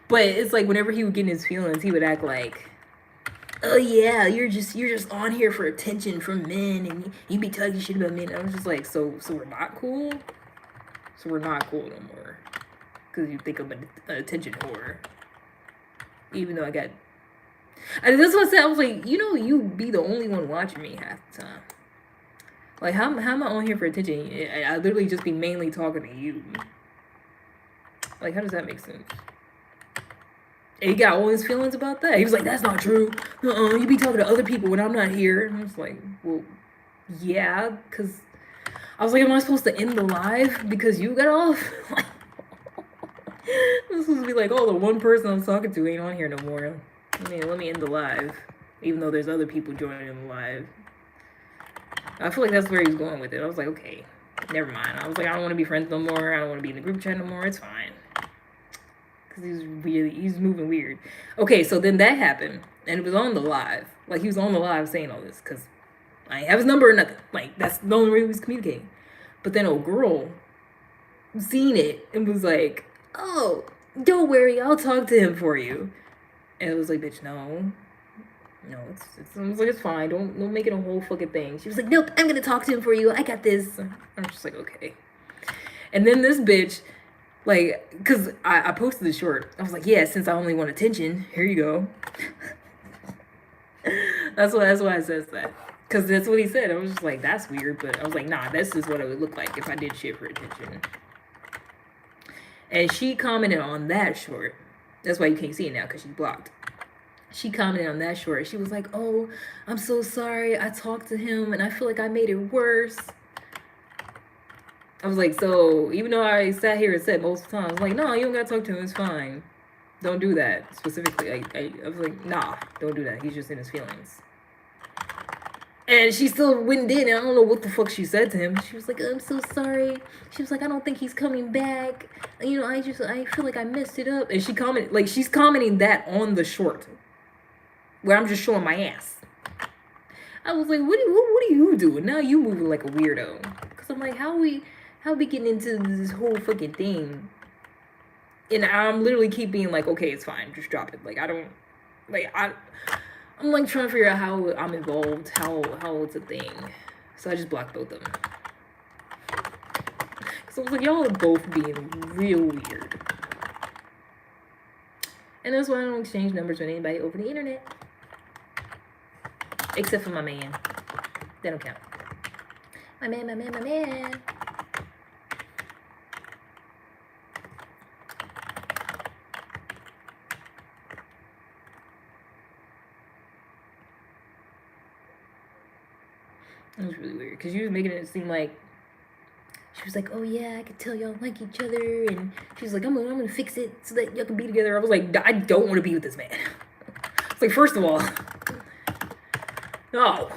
S1: But it's like whenever he would get in his feelings, he would act like, oh yeah, you're just on here for attention from men, and you be talking shit about men. And I was just like, so we're not cool? So we're not cool no more. Because you think I'm an attention whore. Even though that's what I said. I was like, you be the only one watching me half the time. Like, how am I on here for attention? I literally just be mainly talking to you. Like, how does that make sense? And he got all his feelings about that. He was like, that's not true. You be talking to other people when I'm not here. And I was like, well, yeah, because I was like, am I supposed to end the live because you got off? Like, I'm supposed to be like, oh, the one person I'm talking to ain't on here no more. Let me end the live. Even though there's other people joining the live. I feel like that's where he's going with it. I was like, okay, never mind. I was like, I don't want to be friends no more. I don't want to be in the group chat no more. It's fine. Because he's moving weird. Okay, so then that happened. And it was on the live. Like, he was on the live saying all this. Because I ain't have his number or nothing. Like, that's the only way he was communicating. But then a girl seen it and was like, oh, don't worry, I'll talk to him for you. And it was like, bitch, no, I was like, it's fine. Don't make it a whole fucking thing. She was like, nope, I'm gonna talk to him for you. I got this. I'm just like, okay. And then this bitch, like, cause I posted the short. I was like, yeah, since I only want attention, here you go. that's why I says that. Cause that's what he said. I was just like, that's weird. But I was like, nah, this is what it would look like if I did shit for attention. And she commented on that short. That's why you can't see it now, because she's blocked. She commented on that short. She was like, oh, I'm so sorry. I talked to him and I feel like I made it worse. I was like, so even though I sat here and said most of the time, I was like, no, you don't gotta talk to him. It's fine. Don't do that. Specifically, I was like, nah, don't do that. He's just in his feelings. And she still went in, and I don't know what the fuck she said to him. She was like, I'm so sorry. She was like, I don't think he's coming back. You know, I feel like I messed it up. And she commented, like, she's commenting that on the short. Where I'm just showing my ass. I was like, what are you doing? Now you moving like a weirdo. Because I'm like, how we getting into this whole fucking thing? And I'm literally keep being like, okay, it's fine. Just drop it. Like, I don't, like, I'm like trying to figure out how I'm involved, how it's a thing. So I just blocked both of them. Because I was like, y'all are both being real weird. And that's why I don't exchange numbers with anybody over the internet. Except for my man. They don't count. My man. It was really weird because she was making it seem like she was like, oh yeah, I could tell y'all like each other, and she was like, I'm gonna fix it so that y'all can be together. I was like, I don't want to be with this man. It's like, first of all, no.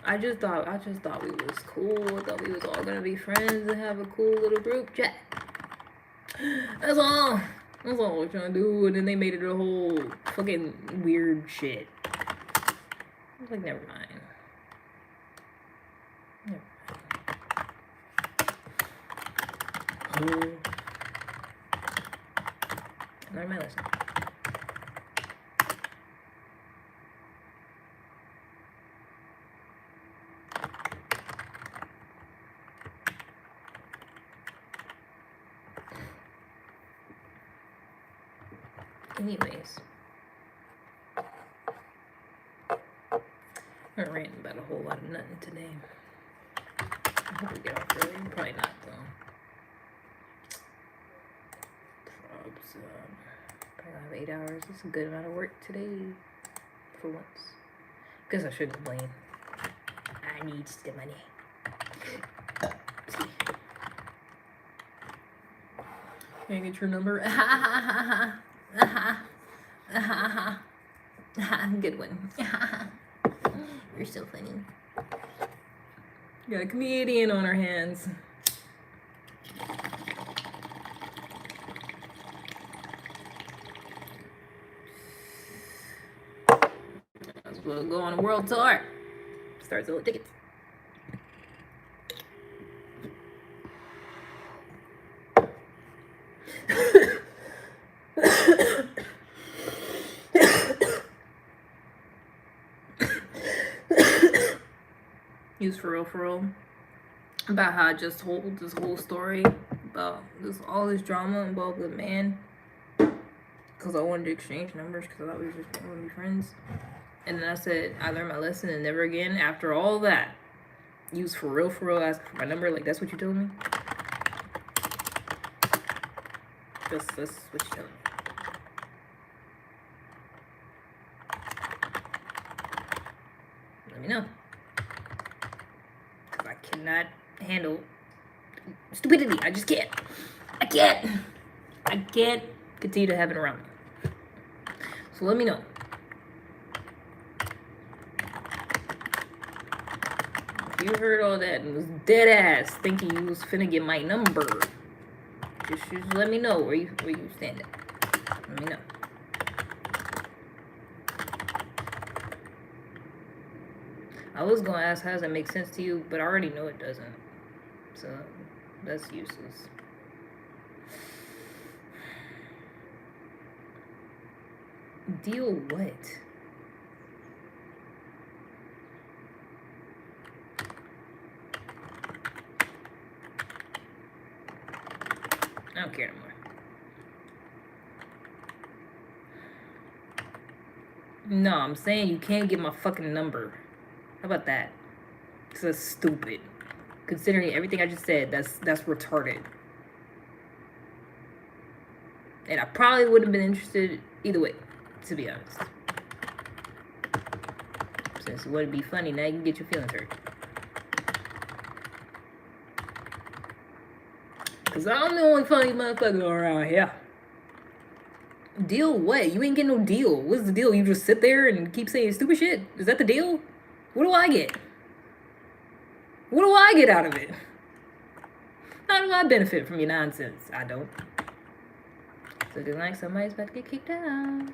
S1: I just thought we was cool. I thought we was all gonna be friends and have a cool little group chat. That's all we're trying to do. And then they made it a whole fucking weird shit. I was like, never mind. Learn my lesson. Anyways, I'm ranting about a whole lot of nothing today. I hope we get off early. Probably not, though. Probably have 8 hours. It's a good amount of work today, for once. Guess I shouldn't complain. I need the money. Can I get your number? Good one. You're so funny. Got a comedian on our hands. We'll go on a world tour. Start selling tickets. Use for real about how I just told this whole story about all this drama involved with man, because I wanted to exchange numbers because I thought we were just going to be friends. And then I said, I learned my lesson and never again. After all that, use for real, ask for my number. Like, that's what you told me? Let's switch tone. Let me know. Because I cannot handle stupidity. I just can't. I can't continue to have it around me. So let me know. If you heard all that and was dead ass thinking you was finna get my number, just let me know where you stand at. Let me know. I was gonna ask how does that make sense to you, but I already know it doesn't. So that's useless. Deal what? I don't care anymore. No, I'm saying you can't get my fucking number. How about that? Because that's stupid. Considering everything I just said, that's retarded. And I probably wouldn't have been interested either way, to be honest. Since it wouldn't be funny, now you can get your feelings hurt. Because I'm the only funny motherfucker around here. Deal what? You ain't getting no deal. What's the deal? You just sit there and keep saying stupid shit? Is that the deal? What do I get? What do I get out of it? How do I benefit from your nonsense? I don't. So it's like somebody's about to get kicked out.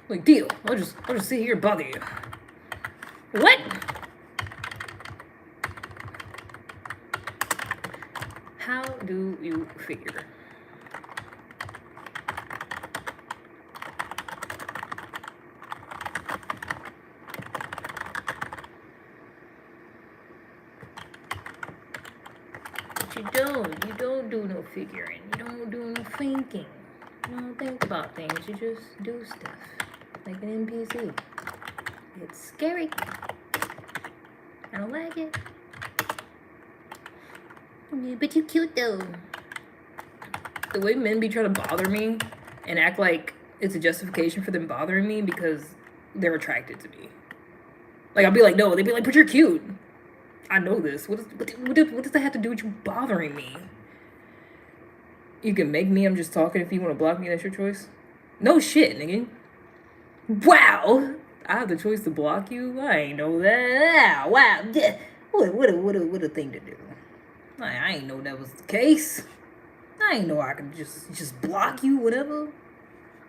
S1: Like, deal. I'll just sit here and bother you. What? How do you figure? You don't do no figuring. You don't do no thinking. You don't think about things. You just do stuff. Like an NPC. It's scary. I don't like it. Yeah, but you cute though. The way men be trying to bother me and act like it's a justification for them bothering me because they're attracted to me. Like, I'll be like, no. They'd be like, but you're cute. I know this. What does that have to do with you bothering me? You can make me. I'm just talking. If you want to block me, that's your choice. No shit, nigga. Wow. I have the choice to block you. I ain't know that. Wow. What a thing to do. I ain't know that was the case. I ain't know I could just block you, whatever.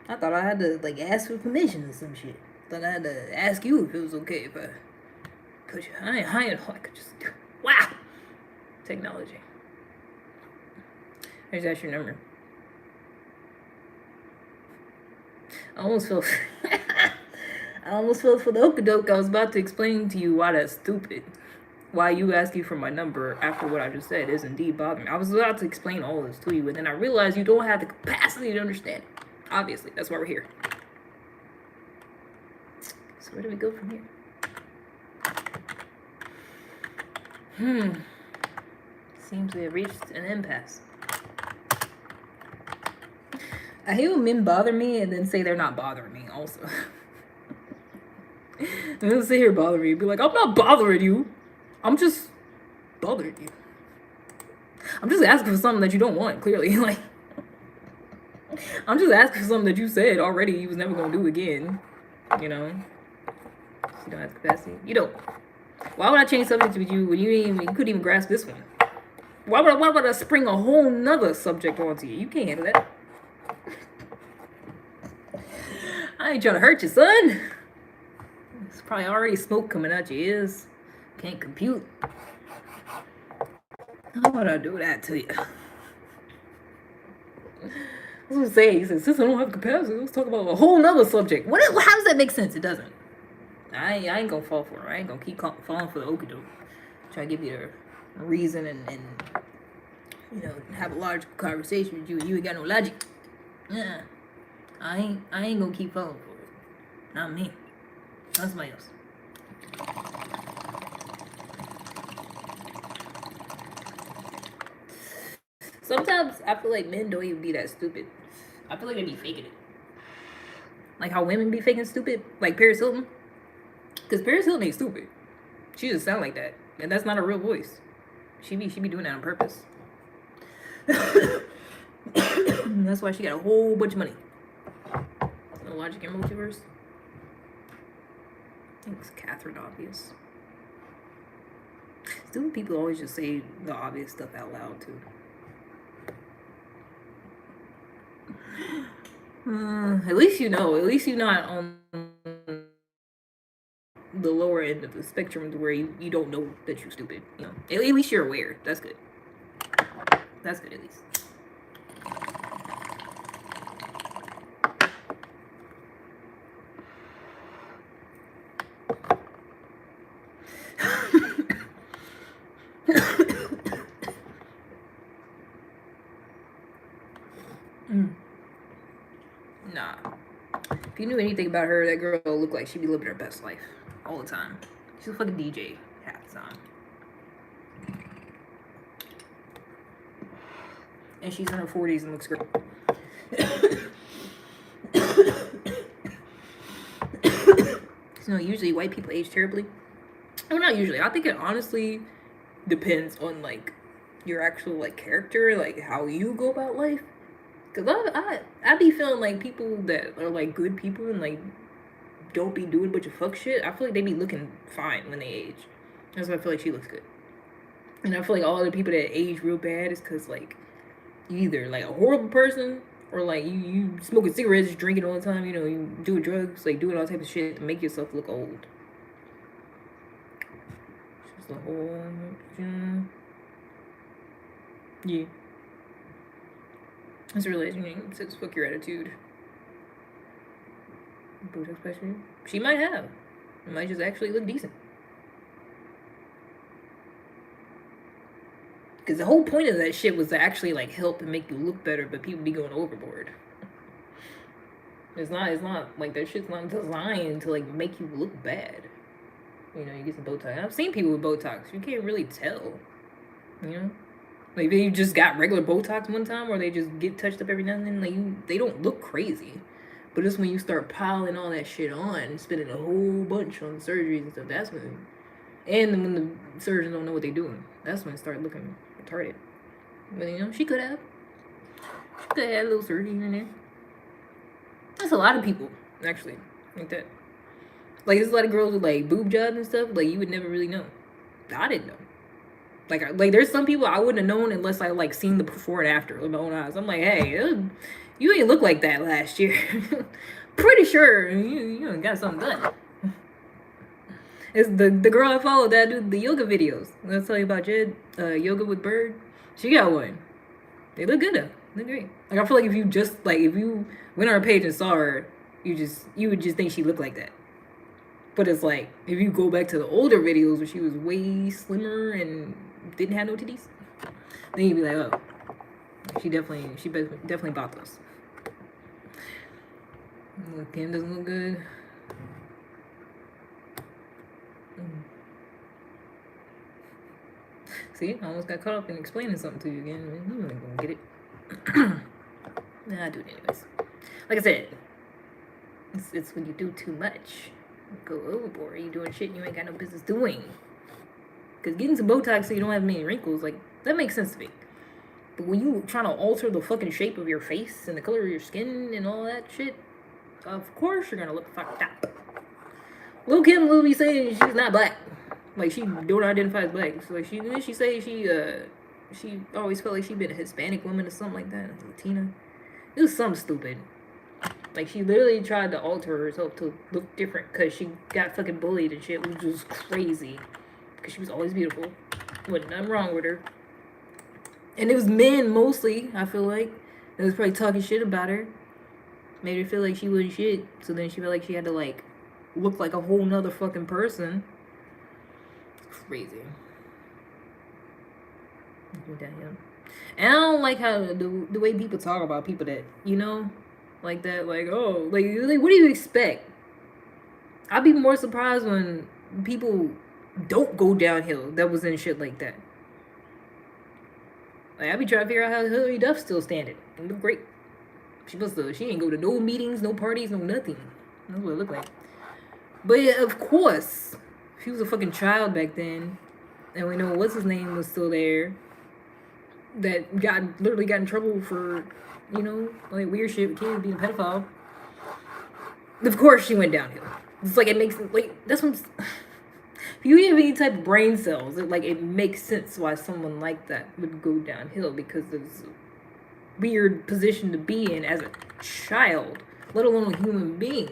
S1: I thought I had to like ask for permission or some shit. Thought I had to ask you if it was okay if I. I could just do. Wow! Technology. There's that your number. I almost felt for the okadoke. I was about to explain to you why that's stupid. Why you asking for my number after what I just said is indeed bothering me. I was about to explain all this to you, but then I realized you don't have the capacity to understand it. Obviously, that's why we're here. So where do we go from here? Seems we have reached an impasse. I hate when men bother me and then say they're not bothering me also. They'll sit here bothering me. Be like, I'm not bothering you. I'm just bothering you. I'm just asking for something that you don't want, clearly. Like, I'm just asking for something that you said already you was never going to do again. You know? You don't have the capacity. You don't. Why would I change subjects with you when you couldn't even grasp this one? Why would I spring a whole nother subject onto you? You can't handle that. I ain't trying to hurt you, son. There's probably already smoke coming out your ears. Can't compute. How would I do that to you? I was gonna say, he said, since I don't have capacity, let's talk about a whole nother subject. How does that make sense? It doesn't. I ain't gonna fall for it. I ain't gonna keep falling for the okadoke. Try to give you a reason and have a large conversation with you and you ain't got no logic. Yeah. I ain't gonna keep falling for it. Not me. Not somebody else. Sometimes I feel like men don't even be that stupid. I feel like they be faking it. Like how women be faking stupid, like Paris Hilton. Because Paris Hilton ain't stupid. She just sound like that, and that's not a real voice. She be doing that on purpose. That's why she got a whole bunch of money. No Logic and Multiverse. I think it's Catherine Obvious. Stupid people always just say the obvious stuff out loud too. At least you know. At least you're not on the lower end of the spectrum to where you don't know that you're stupid. You know, at least you're aware. That's good. That's good at least. Nah. If you knew anything about her, that girl looked like she'd be living her best life all the time. She's a fucking DJ half the time. And she's in her 40s and looks great. You know, usually white people age terribly. Well, not usually. I think it honestly depends on like your actual like character, like how you go about life. Cause I be feeling like people that are like good people and like don't be doing a bunch of fuck shit. I feel like they be looking fine when they age. That's why I feel like she looks good. And I feel like all the people that age real bad is cause like you either like a horrible person or like you smoking cigarettes, drinking all the time. You know, you doing drugs, like doing all types of shit to make yourself look old. Just the whole yeah. It's realizing it says fuck your attitude. Botox special. She might have. It might just actually look decent. Because the whole point of that shit was to actually like help and make you look better, but people be going overboard. It's not like that shit's not designed to like make you look bad. You know, you get some Botox. I've seen people with Botox. You can't really tell. You know? Like they just got regular Botox one time, or they just get touched up every now and then. Like they don't look crazy, but it's when you start piling all that shit on and spending a whole bunch on surgeries and stuff. That's when, and when the surgeons don't know what they're doing, that's when it starts looking retarded. But you know, she could have had a little surgery in there. That's a lot of people actually like that. Like there's a lot of girls with like boob jobs and stuff. Like you would never really know. I didn't know. Like there's some people I wouldn't have known unless I like seen the before and after with my own eyes. I'm like, hey, you ain't look like that last year. Pretty sure you got something done. It's the girl I follow that do the yoga videos. Let's tell you about Jed, yoga with Bird. She got one. They look good though. Look great. Like I feel like if you went on her page and saw her, you would just think she looked like that. But it's like if you go back to the older videos where she was way slimmer and didn't have no titties, then you'd be like, oh, she definitely bought those. Look, Kim doesn't look good. See, I almost got caught up in explaining something to you again. You ain't gonna get it. Nah, I do it anyways. Like I said, it's when you do too much. Go overboard. You doing shit you ain't got no business doing. Because getting some Botox so you don't have many wrinkles, like, that makes sense to me. But when you trying to alter the fucking shape of your face and the color of your skin and all that shit, of course you're gonna look fucked up. Lil' Kim will be saying she's not black. Like, she don't identify as black. So, like, she say she always felt like she'd been a Hispanic woman or something like that. Latina. It was something stupid. Like, she literally tried to alter herself to look different because she got fucking bullied and shit, which was crazy. Because she was always beautiful. Wasn't nothing wrong with her. And it was men, mostly, I feel like, that was probably talking shit about her. Made her feel like she wasn't shit. So then she felt like she had to, like, look like a whole nother fucking person. It's crazy. And I don't like how the way people talk about people that, you know, like that, like, oh, like what do you expect? I'd be more surprised when people don't go downhill that was in shit like that. Like, I be trying to figure out how Hillary Duff still standing. It look great. She ain't go to no meetings, no parties, no nothing. That's what it looked like. But yeah, of course, she was a fucking child back then, and we know what's his name was still there. That literally got in trouble for, like weird shit with kids being a pedophile. Of course, she went downhill. It's like it makes that's what. If you have any type of brain cells, it makes sense why someone like that would go downhill, because it's a weird position to be in as a child, let alone a human being.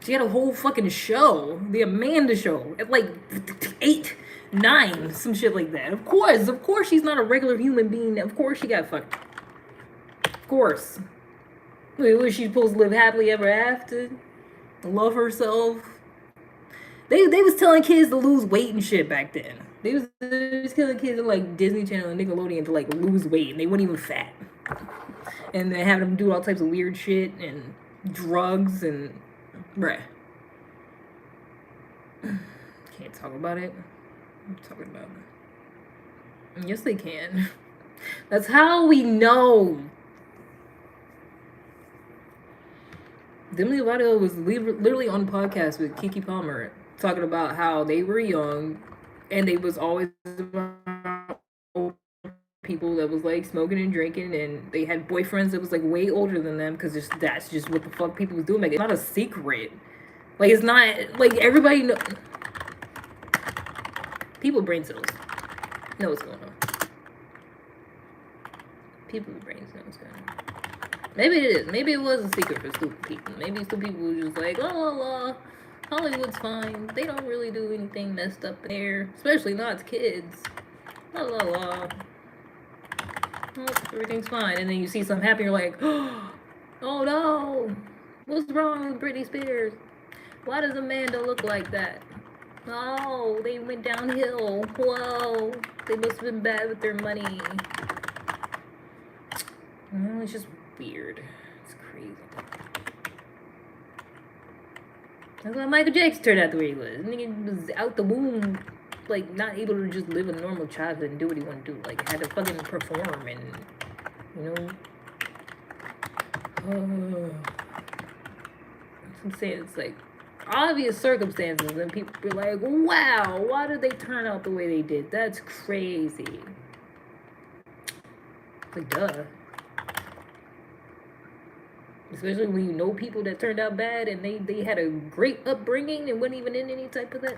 S1: She had a whole fucking show, the Amanda Show, at 8, 9, some shit like that. Of course she's not a regular human being. Of course she got fucked. Of course. Was she supposed to live happily ever after? Love herself? They was telling kids to lose weight and shit back then. They was telling kids on Disney Channel and Nickelodeon to lose weight, and they weren't even fat. And they having them do all types of weird shit and drugs and bruh. Can't talk about it. I'm talking about it. Yes, they can. That's how we know. Demi Lovato was literally on the podcast with Keke Palmer talking about how they were young and they was always about people that was smoking and drinking, and they had boyfriends that was way older than them, because that's just what the fuck people was doing. It's not a secret. It's not everybody know. People brain cells know what's going on. People with brains know what's going on. Maybe it is. Maybe it was a secret for stupid people. Maybe some people were just la la la. Hollywood's fine. They don't really do anything messed up there. Especially not to kids. La la la. Oh, everything's fine. And then you see something happen, you're like, oh no. What's wrong with Britney Spears? Why does Amanda look like that? Oh, they went downhill. Whoa. They must have been bad with their money. It's just weird. It's crazy. That's why Michael Jackson turned out the way he was. Nigga was out the womb, not able to just live a normal childhood and do what he wanted to do. Had to fucking perform and, I'm saying, it's obvious circumstances, and people be like, wow, why did they turn out the way they did? That's crazy. Duh. Especially when you know people that turned out bad and they had a great upbringing and weren't even in any type of that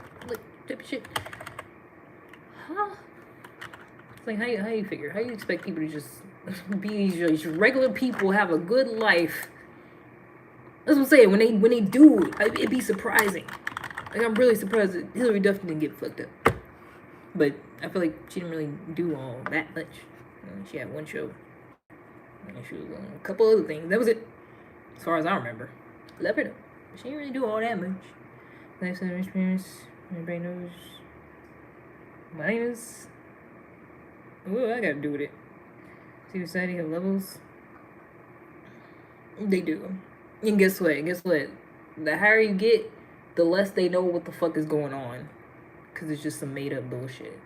S1: type of shit. Huh? It's how you figure? How you expect people to just be just regular people, have a good life? That's what I'm saying. When they do, it'd be surprising. I'm really surprised that Hillary Duff didn't get fucked up. But I feel like she didn't really do all that much. She had one show. And she was on a couple other things. That was it. As far as I remember. Love her though. She didn't really do all that much. Lifestyle experience. Everybody knows. Minus. What I gotta do with it? See the society have levels? They do. And guess what? The higher you get, the less they know what the fuck is going on. Because it's just some made up bullshit.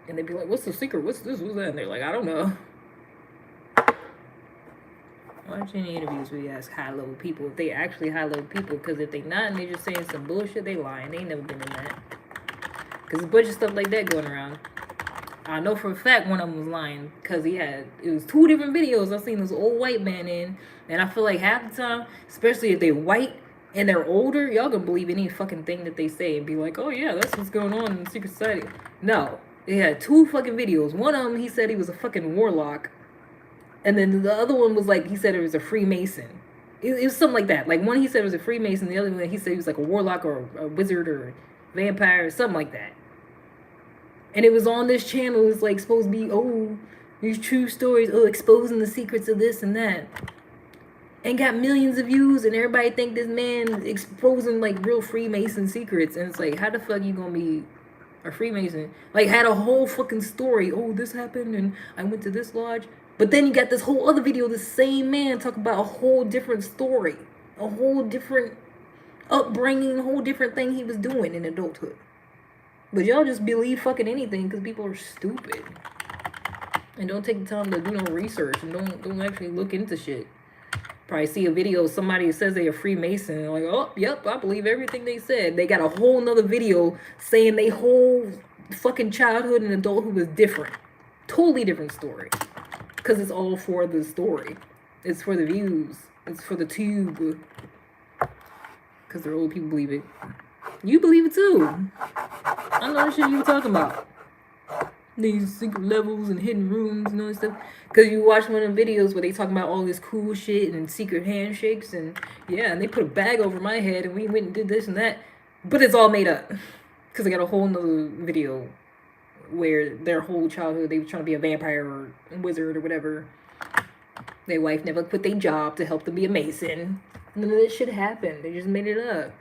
S1: And they'd be like, what's the secret? What's this? What's that? And they're like, I don't know. Watch any interviews where you ask high-level people if they actually high-level people. Because if they not and they just saying some bullshit, they lying. They ain't never been in that. Because there's a bunch of stuff like that going around. I know for a fact one of them was lying. Because it was 2 different videos I've seen this old white man in. And I feel like half the time, especially if they're white and they're older, y'all gonna believe any fucking thing that they say and be like, oh yeah, that's what's going on in the secret society. No. They had 2 fucking videos. One of them, he said he was a fucking warlock. And then the other one was he said it was a Freemason. It was something like that. One he said it was a Freemason. The other one he said he was a warlock or a wizard or a vampire or something like that. And it was on this channel. It's supposed to be, these true stories. Exposing the secrets of this and that. And got millions of views. And everybody think this man exposing real Freemason secrets. And it's how the fuck you gonna be a Freemason? Had a whole fucking story. Oh, this happened and I went to this lodge. But then you got this whole other video, the same man talk about a whole different story, a whole different upbringing, a whole different thing he was doing in adulthood. But y'all just believe fucking anything because people are stupid and don't take the time to do no research and don't actually look into shit. Probably see a video of somebody says they're a Freemason and like, oh, yep, I believe everything they said. They got a whole nother video saying they whole fucking childhood and adulthood was different. Totally different story. Because it's all for the story. It's for the views. It's for the tube. Because the old people believe it. You believe it too. I know the shit you were talking about. These secret levels and hidden rooms and all this stuff. Because you watch one of the videos where they talk about all this cool shit and secret handshakes and yeah, and they put a bag over my head and we went and did this and that. But it's all made up. Because I got a whole nother video where their whole childhood they were trying to be a vampire or a wizard or whatever. Their wife never quit their job to help them be a mason. None of this shit happened. They just made it up.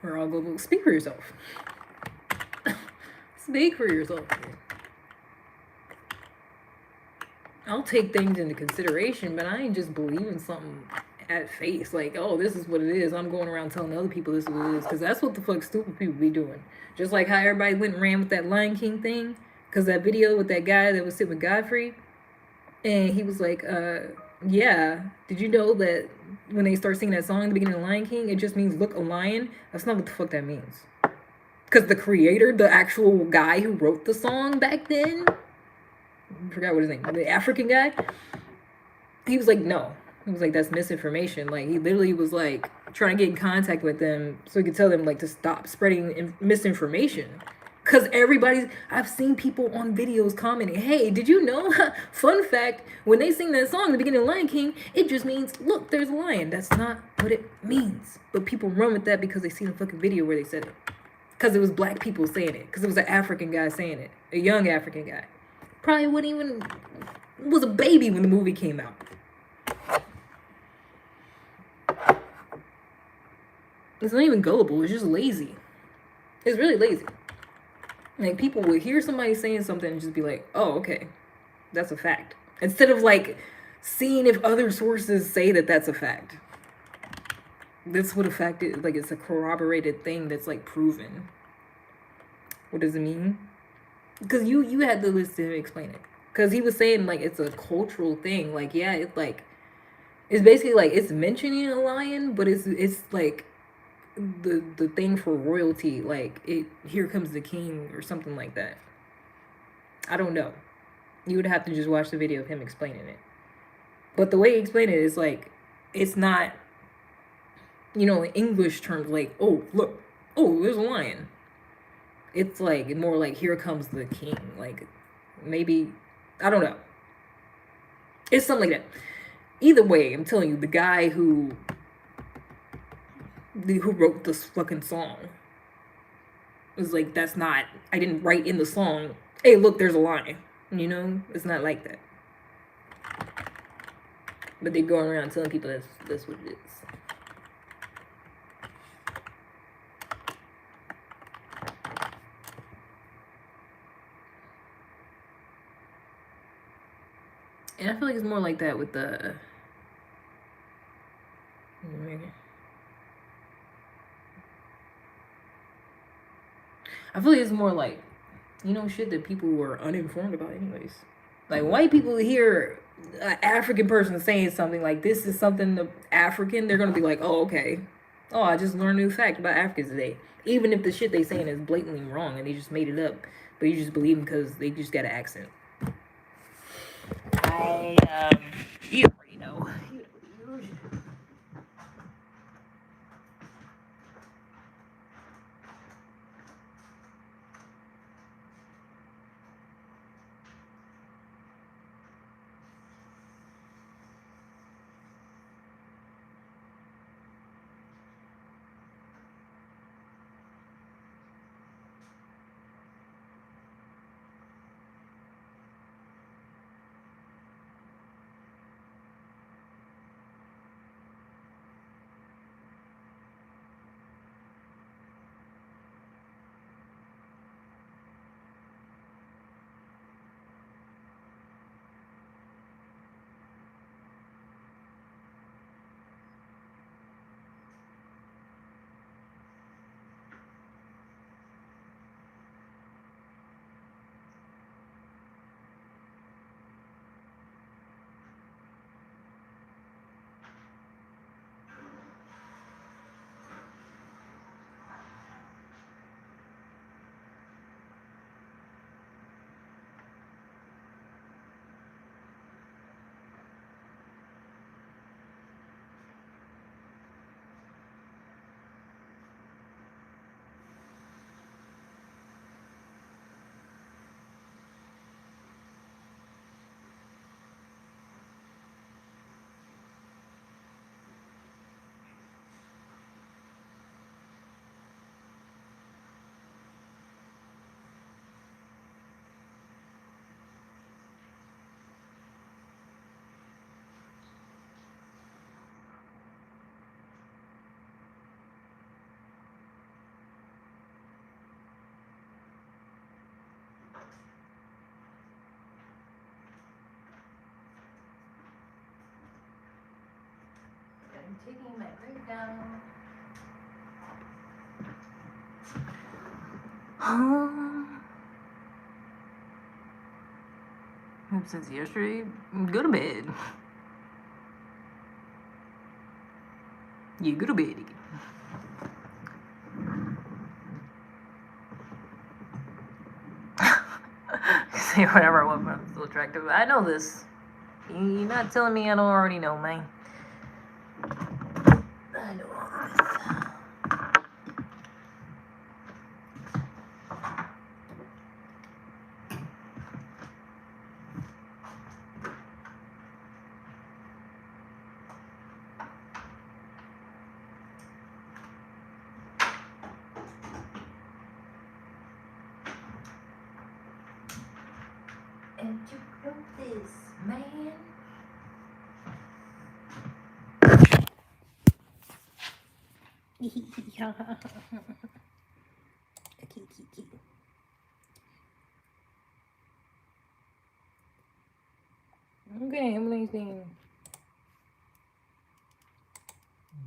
S1: Or I'll go speak for yourself. Speak for yourself. I'll take things into consideration, but I ain't just believing something at face. Like, oh, this is what it is. I'm going around telling other people this is what it is. Because that's what the fuck stupid people be doing. Just like how everybody went and ran with that Lion King thing. Because that video with that guy that was sitting with Godfrey. And he was like, yeah, did you know that when they start singing that song in the beginning of Lion King, it just means look a lion? That's not what the fuck that means. Because the creator, the actual guy who wrote the song back then, I forgot what his name, the African guy, he was like, no. He was like, that's misinformation. Like, he literally was like trying to get in contact with them so he could tell them like to stop spreading misinformation. Because I've seen people on videos commenting, hey, did you know? Fun fact, when they sing that song in the beginning of Lion King, it just means, look, there's a lion. That's not what it means. But people run with that because they see the fucking video where they said it. Because it was black people saying it. Because it was an African guy saying it. A young African guy. Probably was a baby when the movie came out. It's not even gullible. It's just lazy. It's really lazy. Like, people would hear somebody saying something and just be like, oh, okay, that's a fact. Instead of, like, seeing if other sources say that that's a fact. That's what a fact is. Like, it's a corroborated thing that's, like, proven. What does it mean? Because you had to listen to him explain it. Because he was saying, like, it's a cultural thing. Like, yeah, it's, like, it's basically, like, it's mentioning a lion, but it's like, the thing for royalty, like here comes the king or something like that. I don't know. You would have to just watch the video of him explaining it. But the way he explained it is like, it's not, in English terms, like, oh, look, oh, there's a lion. It's like more like here comes the king. Like, maybe, I don't know. It's something like that. Either way, I'm telling you, the guy who wrote this fucking song was like, that's not, I didn't write in the song, hey, look, there's a lion. It's not like that. But they're going around telling people that's what it is. And I feel like it's more like that with the I feel like it's more like, shit that people were uninformed about anyways. Like, white people hear an African person saying something like, this is something African, they're going to be like, oh, okay. Oh, I just learned a new fact about Africans today. Even if the shit they saying is blatantly wrong and they just made it up. But you just believe them because they just got an accent. You already know. taking my break down. Since yesterday, go to bed. You go to bed again. Say whatever I want, but I'm so attractive. I know this. You're not telling me I don't already know, man. I know all this. And you know this, man. Okay, I'm anything.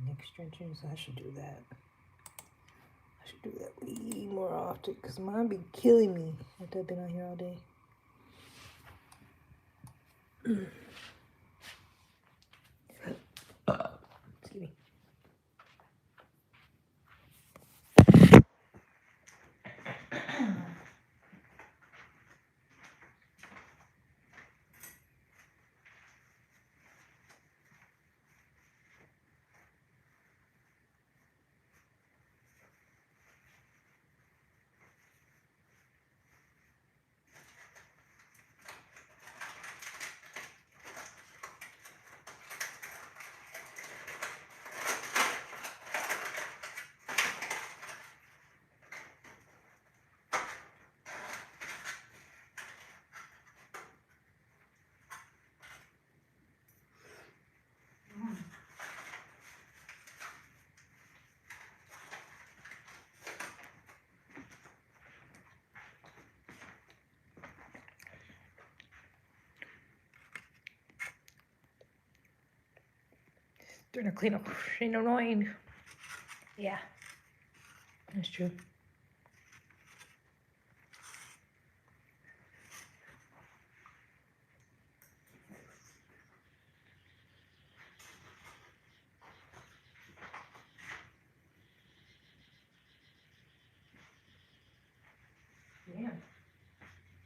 S1: Neck stretches, I should do that. I should do that way more often because mine be killing me after I've been out here all day. Excuse me. During a cleanup, ain't annoying. Yeah, that's true. Yeah,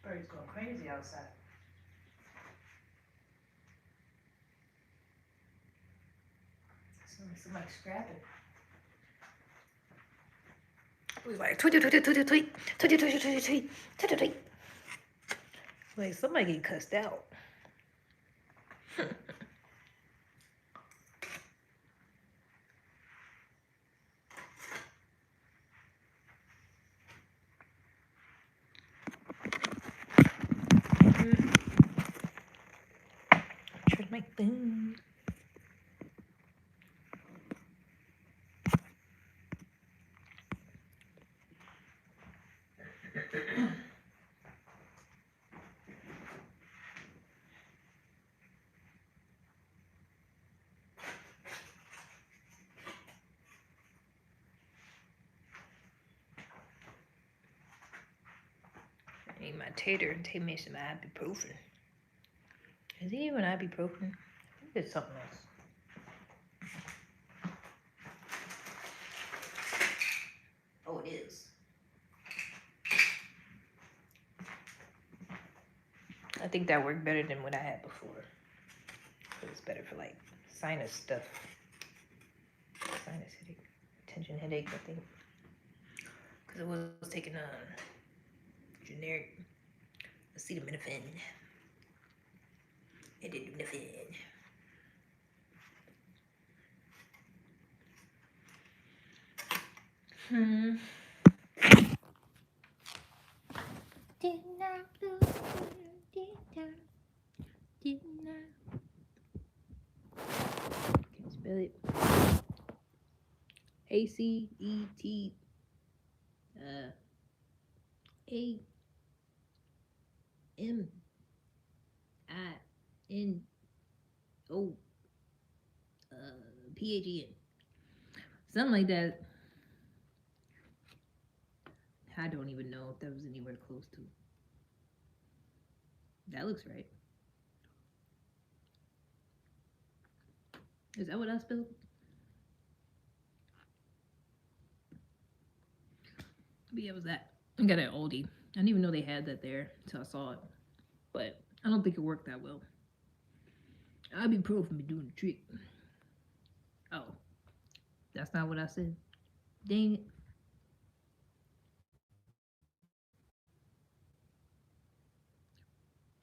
S1: birds going crazy outside. Somebody scrapping. It was like tweet, tweet, tweet, tweet, tweet, tweet, tweet, tweet, tweet, tweet, tweet, tweet. Like somebody get cussed out. Try to make food. I need my tater and take me some ibuprofen. Is it even ibuprofen? I think it's something else. Oh, it is. I think that worked better than what I had before. It's better for like sinus stuff. Sinus headache. Tension headache, I think. Because it was taking generic acetaminophen. It did nothing. Did not lose, did not. Can you spell it? ACET AMINO PHEN. Something like that. I don't even know if that was anywhere close to. That looks right. Is that what I spelled? But yeah, it was that. I got an oldie. I didn't even know they had that there until I saw it. But I don't think it worked that well. Ibuprofen be doing the trick. Oh, that's not what I said. Dang it.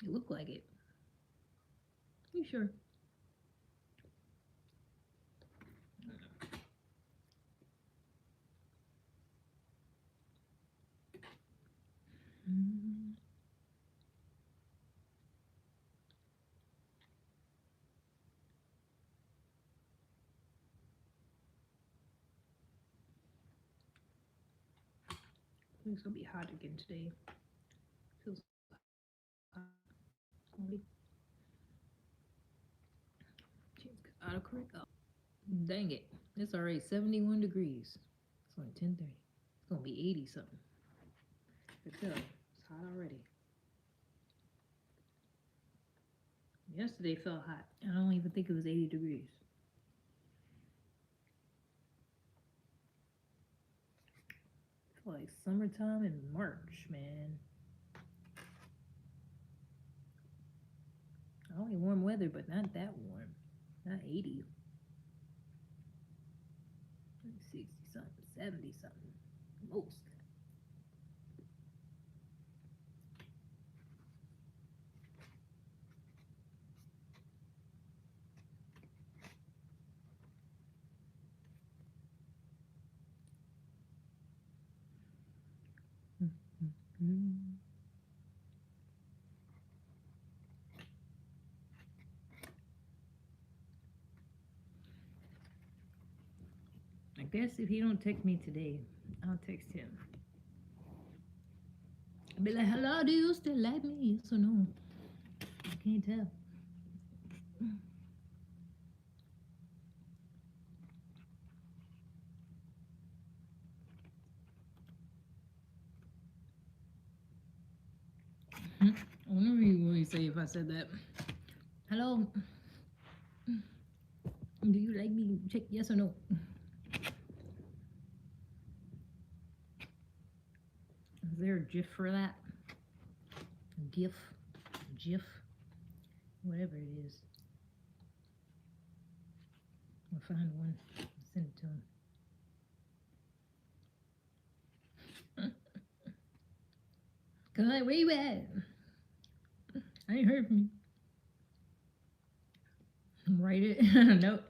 S1: It looked like it. You sure? Mm, it's gonna be hot again today. Feels hot. Autocorrect. Oh, dang it. It's already 71 degrees. It's only 10:30. It's gonna be 80 something. It's hot already. Yesterday felt hot. I don't even think it was 80 degrees. It's like summertime in March, man. Only warm weather, but not that warm. Not 80. 60 something, 70 something. Most. I guess if he don't text me today, I'll text him. I'll be like, hello, do you still like me? Yes or no? I can't tell. I wonder what you would say if I said that. Hello, do you like me? Check yes or no. Is there a GIF for that? GIF, GIF, whatever it is. I'll find one. I'll send it to him. Cause like, where you at? I ain't heard from you. Write it. Nope.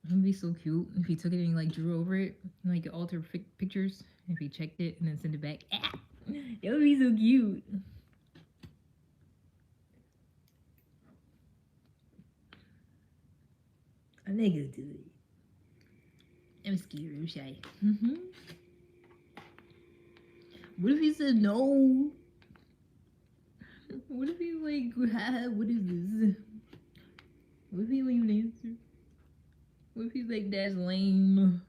S1: It'd be so cute if he took it and like drew over it, and, like alter pictures. If he checked it and then sent it back, that would be so cute. I niggas do it. I'm scared. I'm shy. What if he said no? What if he like, what is this? What if he don't even answer? What if he's like, that's lame?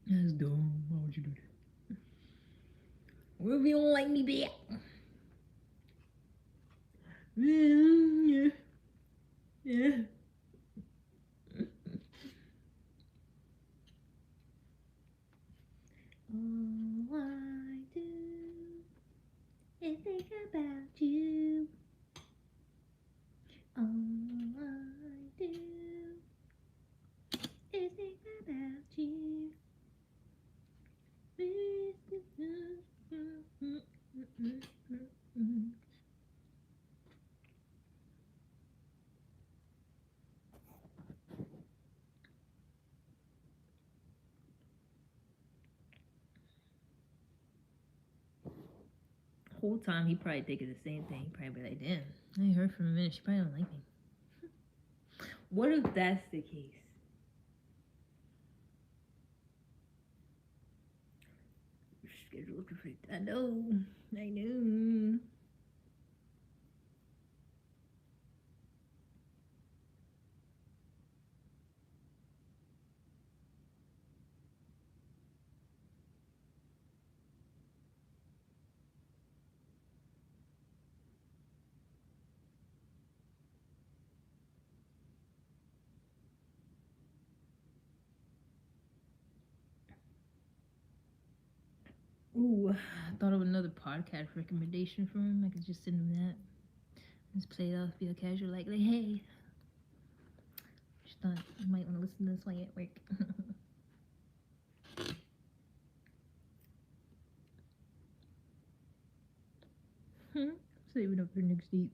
S1: That's dumb. Why would you do that? What if he don't like me back? Yeah. Yeah. All I do is think about you. All I do is think about you. Whole time he probably thinking the same thing. He probably be like, damn, I ain't heard from him in a minute. She probably don't like me. What if that's the case? schedule perfect. I know. I know. Ooh, I thought of another podcast recommendation for him. I could just send him that. Just play it off, be a casual, like, hey. Just thought you might want to listen to this while you're at work. Save it up for next week.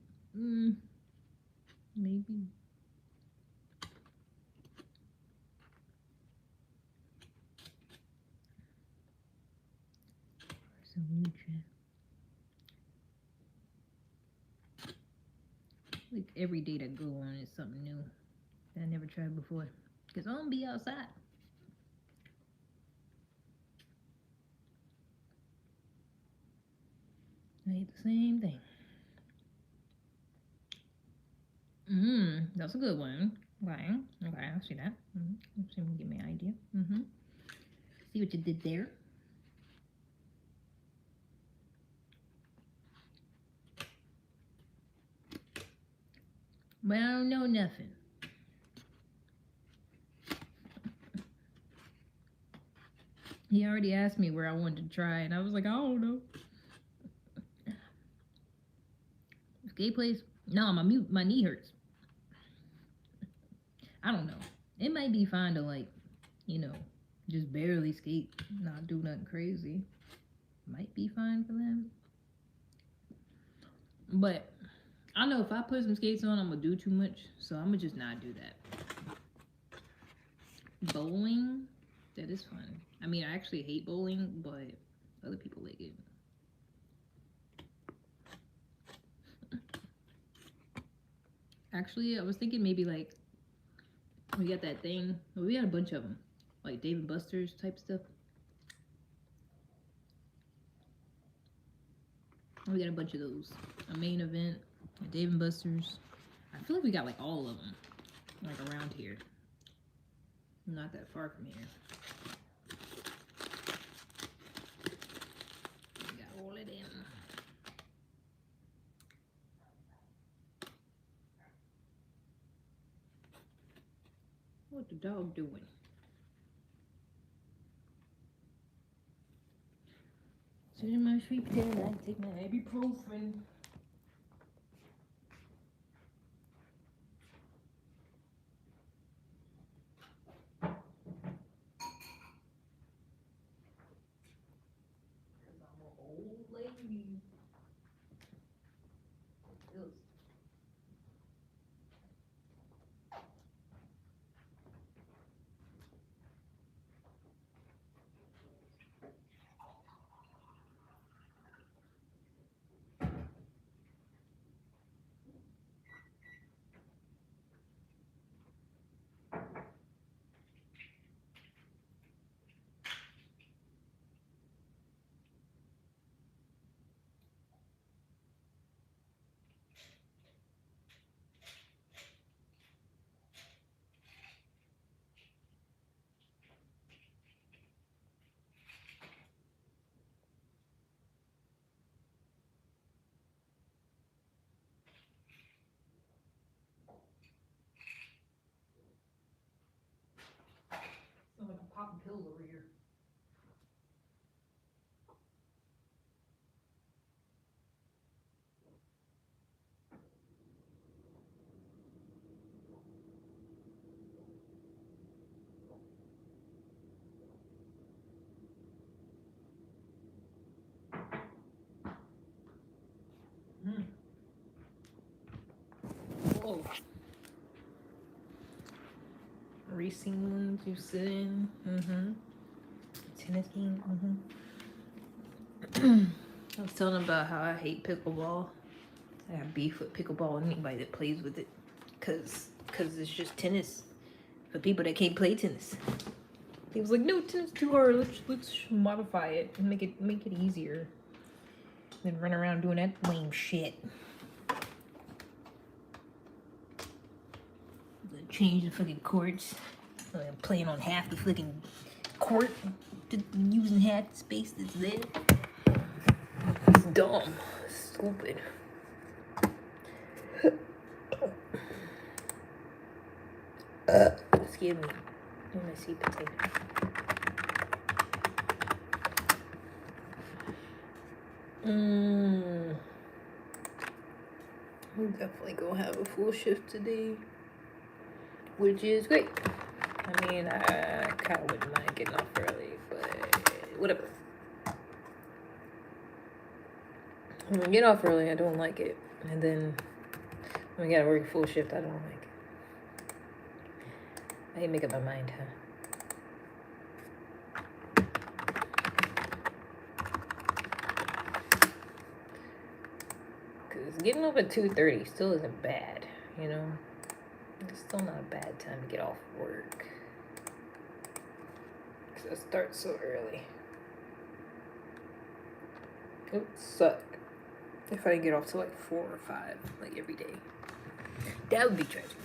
S1: Maybe. Some new trend. Like every date I go on is something new that I never tried before. Cause I don't be outside. I eat the same thing. That's a good one. Okay, okay, I see that. See, give me an idea. See what you did there. But I don't know nothing. He already asked me where I wanted to try, and I was like, I don't know. Skate place? No, my knee hurts. I don't know. It might be fine to like, just barely skate, not do nothing crazy. Might be fine for them. But I know if I put some skates on, I'm gonna do too much, so I'm gonna just not do that. Bowling, that is fun. I mean, I actually hate bowling, but other people like it. Actually, I was thinking maybe like we got that thing. Well, we had a bunch of them, like Dave and Buster's type stuff. We got a bunch of those. A main event, a Dave and Buster's. I feel like we got like all of them, like around here. Not that far from here. We got all of them. What the dog doing? Sitting in my sweet potato, I take my ibuprofen. Old lady. Sound like a popping pills over here. Whoa. Racing ones you sit in. Tennis game. I was telling about how I hate pickleball. I have beef with pickleball and anybody that plays with it. Cause it's just tennis for people that can't play tennis. He was like, no, 10's too hard. Let's modify it and make it easier. Then run around doing that lame shit. Change the fucking chords. Playing on half the fucking court, using half the space that's there. It's dumb, stupid. Excuse me. Let me see potato. We'll definitely gonna have a full shift today, which is great. I mean, I kind of wouldn't mind getting off early, but whatever. When I get off early, I don't like it. And then when I gotta work full shift, I don't like it. I ain't make up my mind, huh? Because getting up at 2:30 still isn't bad, you know? It's still not a bad time to get off work. Because I start so early. It would suck if I didn't get off till like 4 or 5, like every day. That would be tragic.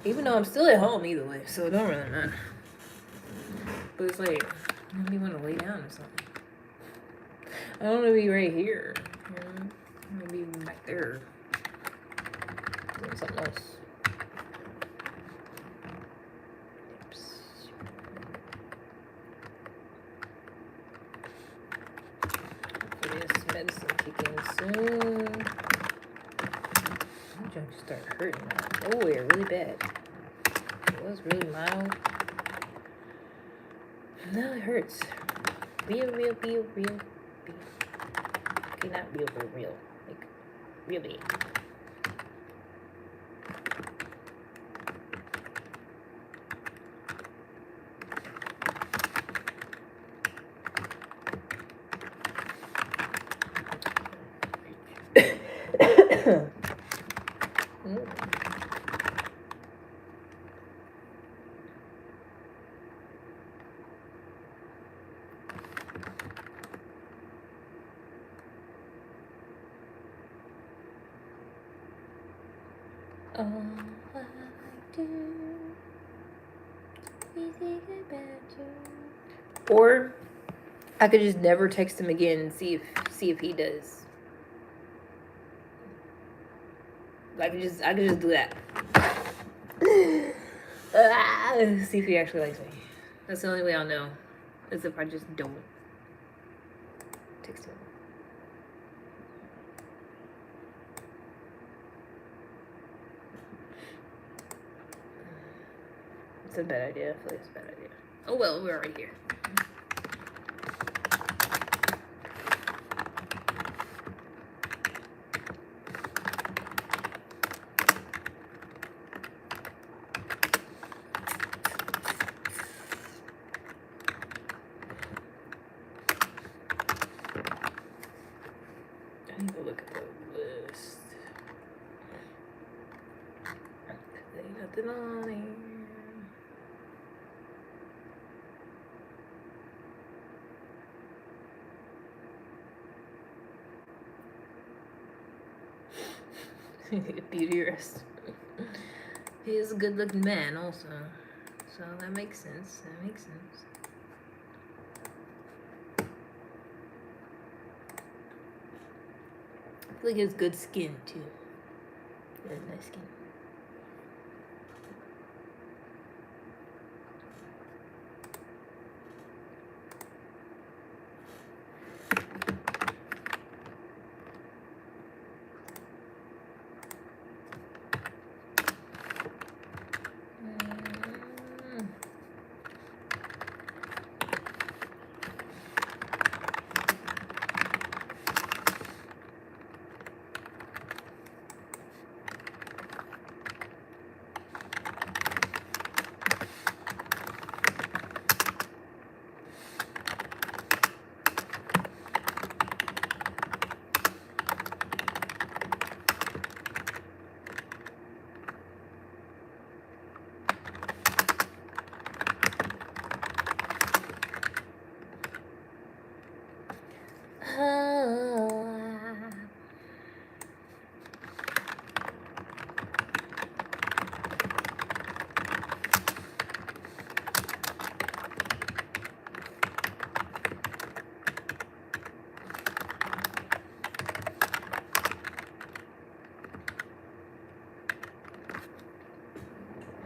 S1: Even though I'm still at home either way, so it don't really matter. But it's like, I don't even want to lay down or something. I don't want to be right here, you know? Maybe back there. Doing something else. Oops. Hopefully this medicine kick in soon. My junk start hurting now. Oh, yeah, really bad. It was really mild. Now it hurts. Real. Okay, not real. Like, really. All I do is think about you. Or I could just never text him again and see if he does. I could just do that. See if he actually likes me. That's the only way I'll know. Is if I just don't text him. It's a bad idea. I feel like it's a bad idea. Oh well, we're already here. I need to look at the list. There ain't nothing on here. Beauty rest. He is a good looking man also. So that makes sense. I feel like he has good skin too. He has nice skin.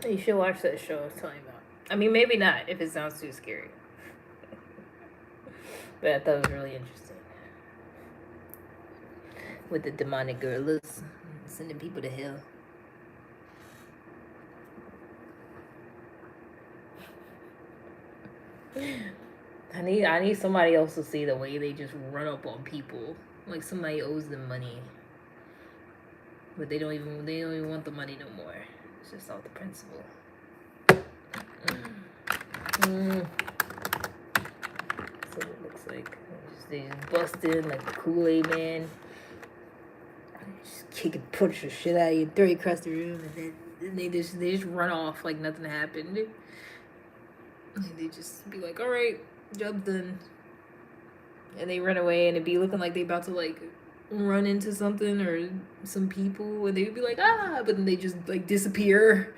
S1: You should watch that show I was telling you about. I mean, maybe not if it sounds too scary. But I thought it was really interesting. With the demonic gorillas sending people to hell. I need somebody else to see the way they just run up on people. Like somebody owes them money. But they don't even want the money no more. It's just off the principle. That's what it looks like. They just bust in like a Kool-Aid man. Just kick and punch the shit out of you, throw you across the room, and then they just run off like nothing happened. And they just be like, all right, job's done. And they run away, and it be looking like they about to like run into something or some people, and they would be like, ah, but then they just like disappear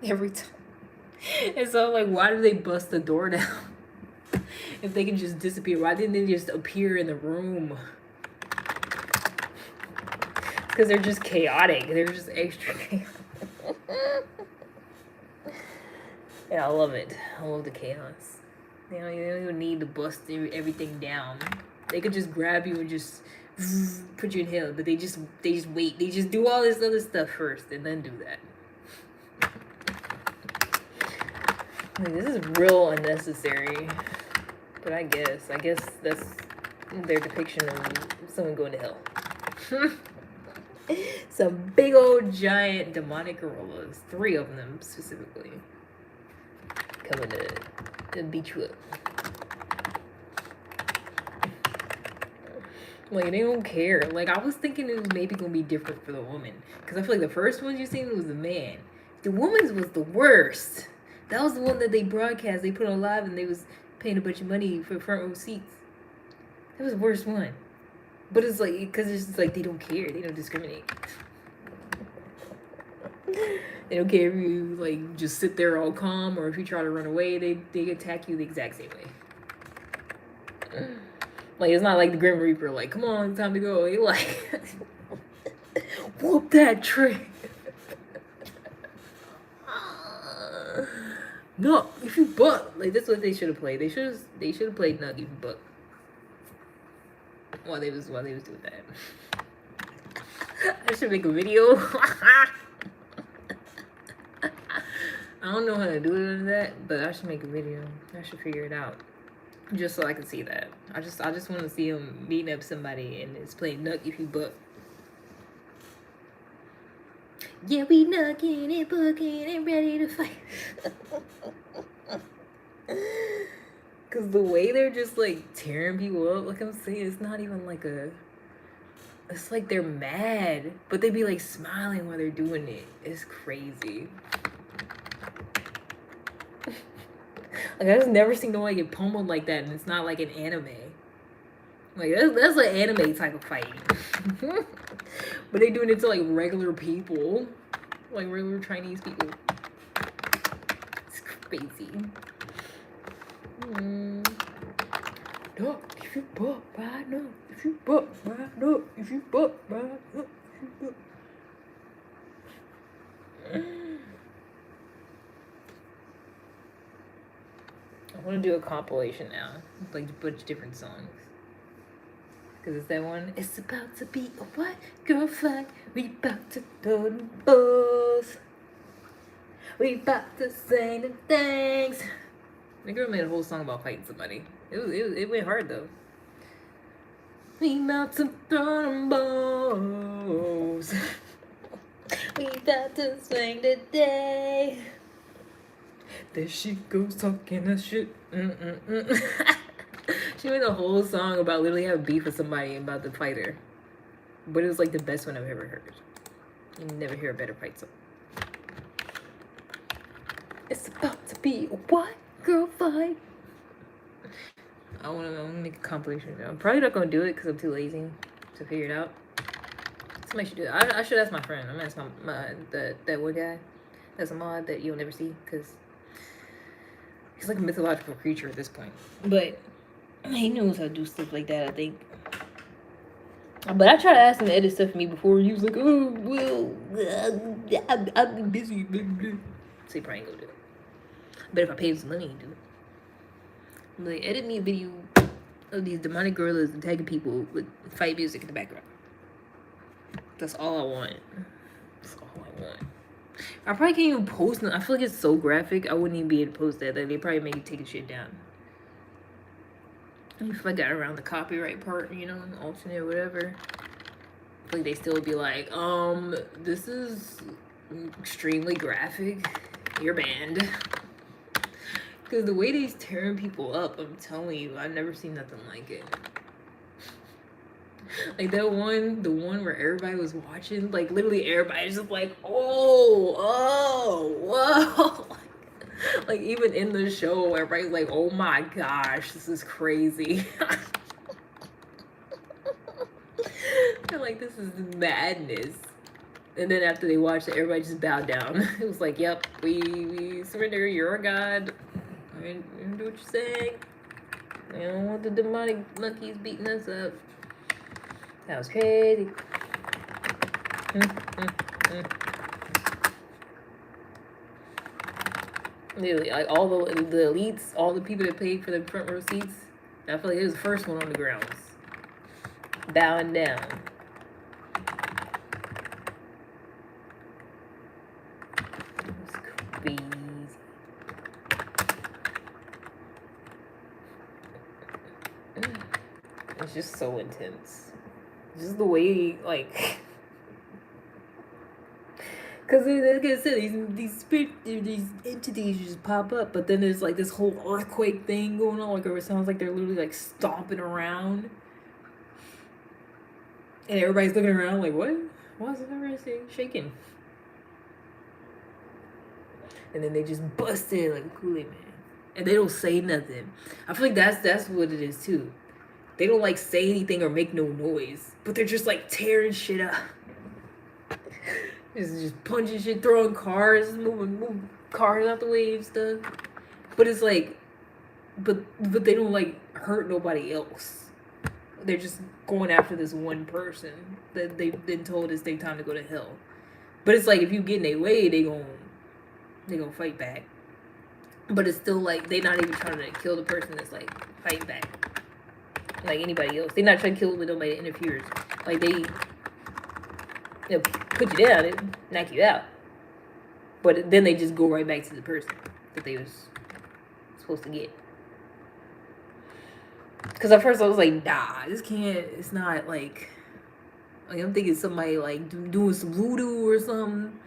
S1: every time. And so I'm like, why do they bust the door down if they can just disappear? Why didn't they just appear in the room? Because they're just chaotic. They're just extra chaotic. Yeah, I love it. I love the chaos. You don't even need to bust everything down. They could just grab you and just put you in hell. But they just wait. They just do all this other stuff first and then do that. Like, this is real unnecessary. But I guess that's their depiction of someone going to hell. Some big old giant demonic gorillas. 3 of them specifically. Coming to beat you up. Like, they don't care. Like, I was thinking it was maybe gonna be different for the woman. Because I feel like the first ones you seen was the man. The woman's was the worst. That was the one that they broadcast. They put on live and they was paying a bunch of money for front row seats. That was the worst one. But it's like, because it's just like they don't care. They don't discriminate. They don't care if you like just sit there all calm or if you try to run away. They attack you the exact same way. Like, it's not like the Grim Reaper. Like, come on, it's time to go. They like whoop that tree. No, if you buck. Like, that's what they should have played. They should have played Nug if you buck. While they was doing that. I should make a video. I don't know how to do it that, but I should make a video. I should figure it out. Just so I can see that. I just want to see him beating up somebody and it's playing Nug if you buck. Yeah, we nugging and bucking and ready to fight. Cause the way they're just like tearing people up, like I'm saying, it's not even like it's like they're mad, but they be like smiling while they're doing it. It's crazy. Like, I just never seen no one get pummeled like that, and it's not like an anime. Like, that's an anime type of fight. But they doing it to like regular people, like regular Chinese people. It's crazy. No, if you buck, right? No, if you buck, right? No, if you buck, right? No, if you buck. I want to do a compilation now, like a bunch of different songs. Cause it's that one. It's about to be a white girl fight. We about to throw them balls. We about to say the things. The girl made a whole song about fighting somebody. It went hard though. We about to throw them balls. We about to swing the day. There she goes talking that shit. She made a whole song about literally having beef with somebody about the fighter. But it was like the best one I've ever heard. You never hear a better fight song. It's about to be a white girl fight. I want to make a compilation. I'm probably not going to do it because I'm too lazy to figure it out. Somebody should do it. I should ask my friend. I'm going to ask that one guy. That's a mod that you'll never see because he's like a mythological creature at this point. But he knows how to do stuff like that, I think. But I tried to ask him to edit stuff for me before. He was like, "Oh, well, I've been busy." Blah, blah. So he probably ain't gonna do it. But if I paid him some money, he'd do it. I'm like, edit me a video of these demonic gorillas attacking people with fight music in the background. That's all I want. That's all I want. I probably can't even post it. I feel like it's so graphic. I wouldn't even be able to post that. Like, they probably make you take shit down. If I got around the copyright part, you know, alternate or whatever. I feel like they still would be like, this is extremely graphic. You're banned. Because the way they's tearing people up, I'm telling you, I've never seen nothing like it. Like that one, the one where everybody was watching, like literally everybody's just like, whoa. Like even in the show, everybody's like, oh my gosh, this is crazy. They're like, this is madness. And then after they watched it, everybody just bowed down. It was like, yep, we surrender, you're our god. You do what you're saying. We don't want the demonic monkeys beating us up. That was crazy. Literally, like all the elites, all the people that paid for the front row seats, I feel like it was the first one on the grounds. Bowing down. It was crazy. It's just so intense. Just the way, like, because like I said, these entities just pop up, but then there's like this whole earthquake thing going on, like it sounds like they're literally like stomping around, and everybody's looking around like, what? Why is everybody shaking? And then they just bust in like a Kool-Aid man, and they don't say nothing. I feel like that's what it is too. They don't like say anything or make no noise, but they're just like tearing shit up. Just punching shit, throwing cars, moving cars out the way and stuff. But it's like, but they don't like hurt nobody else. They're just going after this one person that they've been told it's their time to go to hell. But it's like if you get in their way, they gonna fight back. But it's still like they're not even trying to kill the person that's like fighting back. Like anybody else, they're not trying to kill with nobody that interferes. Like they put you down and knock you out, but then they just go right back to the person that they was supposed to get. Because at first I was like, nah, this can't. It's not like I'm thinking somebody like doing some voodoo or something.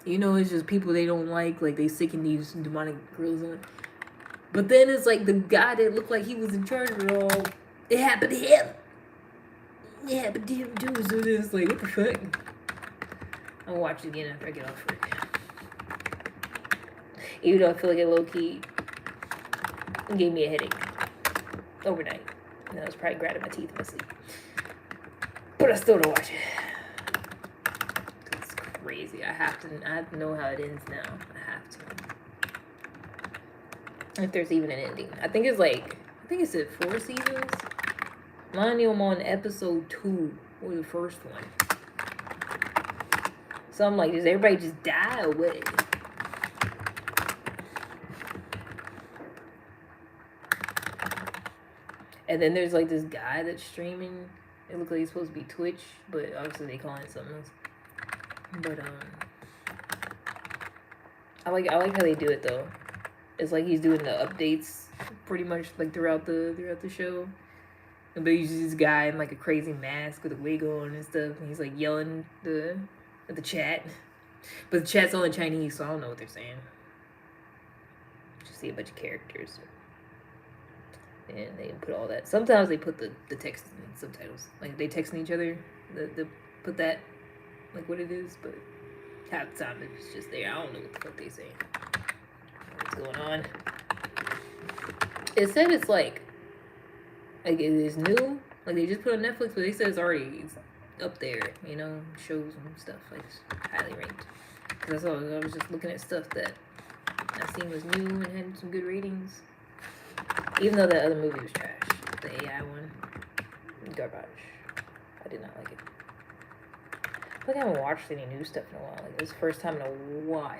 S1: You know, it's just people they don't like they sicking these demonic girls on. But then it's like the guy that looked like he was in charge of it all. It happened to him. It happened to him too. So it's like, what the fuck? I'll watch it again after I get off work. Even though I feel like it low-key gave me a headache overnight. And I was probably grinding my teeth in my sleep. But I still don't watch it. It's crazy. I have to know how it ends now. I have to. If there's even an ending. I think it's at 4 seasons. Mine, I'm on episode 2 or the first one. So I'm like, does everybody just die or what? And then there's like this guy that's streaming. It looks like he's supposed to be Twitch, but obviously they call it something else. But I like how they do it though. It's like he's doing the updates pretty much like throughout the show. But he's just this guy in like a crazy mask with a wig on and stuff, and he's like yelling at the chat. But the chat's all in Chinese, so I don't know what they're saying. Just see a bunch of characters. And they put all that. Sometimes they put the text in subtitles. Like they texting each other, they put that like what it is, but half the time it's just there. I don't know what the fuck they saying. What's going on? It said it's like it is new. Like they just put it on Netflix, but they said it's already up there, you know, shows and stuff. Like it's highly ranked. Cause I was just looking at stuff that I seen was new and had some good ratings. Even though that other movie was trash, the AI one, garbage. I did not like it. I feel like I haven't watched any new stuff in a while. Like, it was the first time in a while.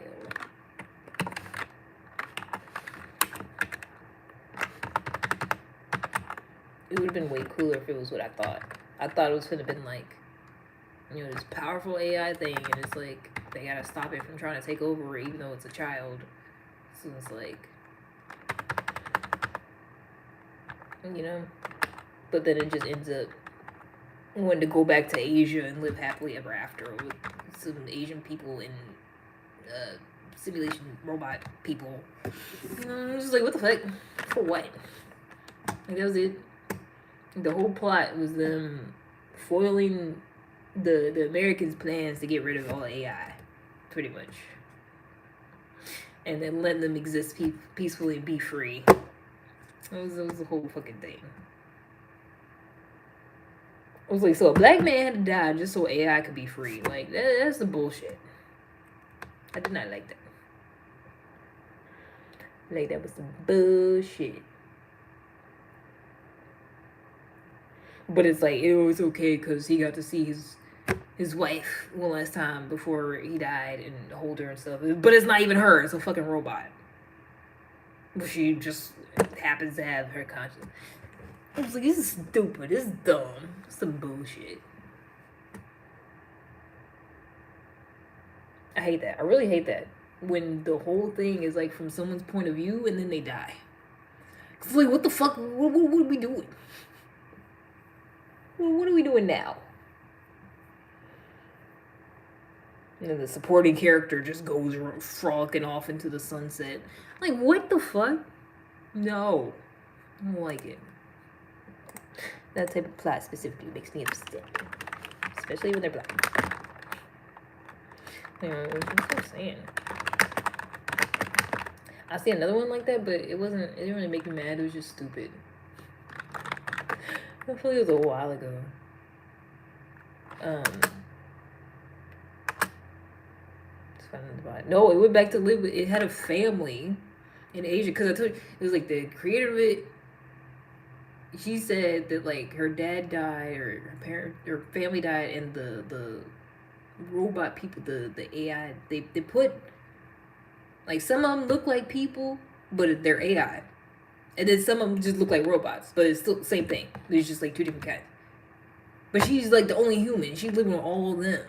S1: It would have been way cooler if it was what I thought. I thought it was gonna been like, you know, this powerful AI thing, and it's like they gotta stop it from trying to take over, even though it's a child. So it's like, you know, but then it just ends up wanting to go back to Asia and live happily ever after with some Asian people and simulation robot people. I was just like, what the fuck? For what? Like, that was it. The whole plot was them foiling the Americans' plans to get rid of all AI, pretty much, and then letting them exist peacefully and be free. That was the whole fucking thing. I was like, so a black man had to die just so AI could be free. Like, that's the bullshit. I did not like that. Like, that was some bullshit. But it's like, it was okay because he got to see his wife one last time before he died and hold her and stuff. But it's not even her. It's a fucking robot. But she just happens to have her conscience. I was like, this is stupid. This is dumb. Some bullshit. I hate that. I really hate that. When the whole thing is like from someone's point of view and then they die. It's like, what the fuck? What are we doing? What are we doing now? And then the supporting character just goes frolicking off into the sunset. Like, what the fuck? No. I don't like it. That type of plot specifically makes me upset. Especially when they're black. What's I'm saying? I see another one like that, but it didn't really make me mad. It was just stupid. I feel like it was a while ago. No, it went back to live with, it had a family in Asia, because I told you, it was like the creator of it, she said that like her dad died, or her family died, and the robot people, the AI, they put, like, some of them look like people, but they're AI. And then some of them just look like robots, but it's still the same thing. There's just like two different kinds. But she's like the only human. She's living with all of them.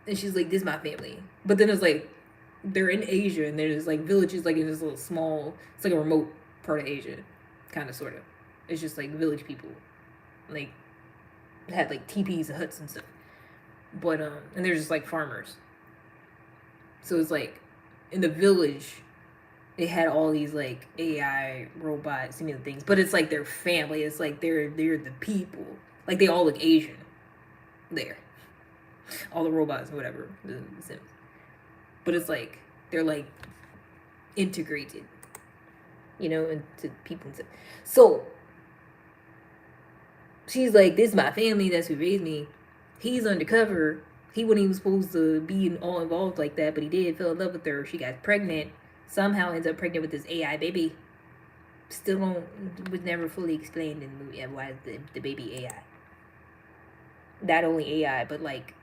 S1: And she's like, this is my family. But then it's like, they're in Asia, and there's like villages, like in this little small, it's like a remote part of Asia. Kind of, sort of. It's just like village people. Like, had like teepees and huts and stuff. But, and they're just like farmers. So it's like, in the village, they had all these like AI robot similar things, but it's like their family. It's like they're the people. Like, they all look Asian. There, all the robots or whatever, the Sims. But it's like they're like integrated, you know, into people and stuff. So she's like, "This is my family. That's who raised me." He's undercover. He wasn't even supposed to be all involved like that, but he did. Fell in love with her. She got pregnant. Somehow ends up pregnant with this AI baby. Still was never fully explained in the movie why the baby AI. Not only AI, but like,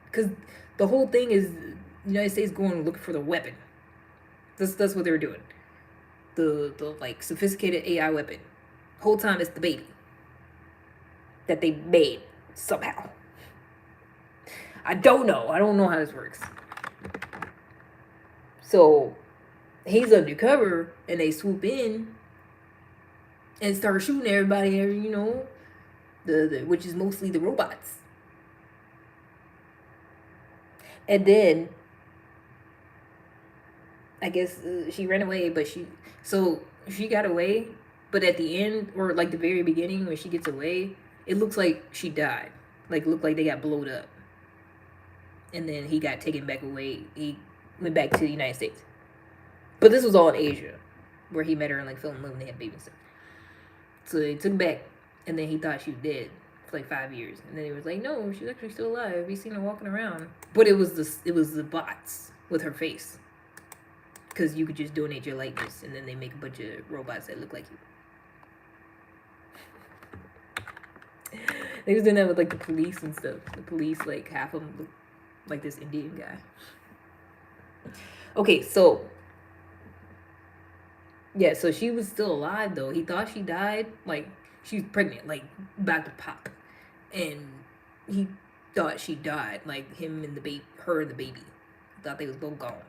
S1: because the whole thing is the United States going looking for the weapon. That's what they were doing. The like sophisticated AI weapon. Whole time it's the baby that they made somehow. I don't know. I don't know how this works. So he's undercover, and they swoop in and start shooting everybody, you know, the which is mostly the robots. And then I guess she ran away, but she got away, but at the end, or like the very beginning when she gets away, it looks like she died. Like, looked like they got blowed up. And then he got taken back away. He went back to the United States. But this was all in Asia, where he met her and like fell in love and they had babies and stuff. So they took him back, and then he thought she was dead for like 5 years. And then he was like, no, she's actually still alive. We seen her walking around. But it was the bots with her face. Because you could just donate your likeness, and then they make a bunch of robots that look like you. They was doing that with like the police and stuff. The police, like half of them look like this Indian guy. Okay, so yeah, so she was still alive though. He thought she died, like she was pregnant, like about to pop, and he thought she died, like him and the baby, her and the baby. He thought they was both gone.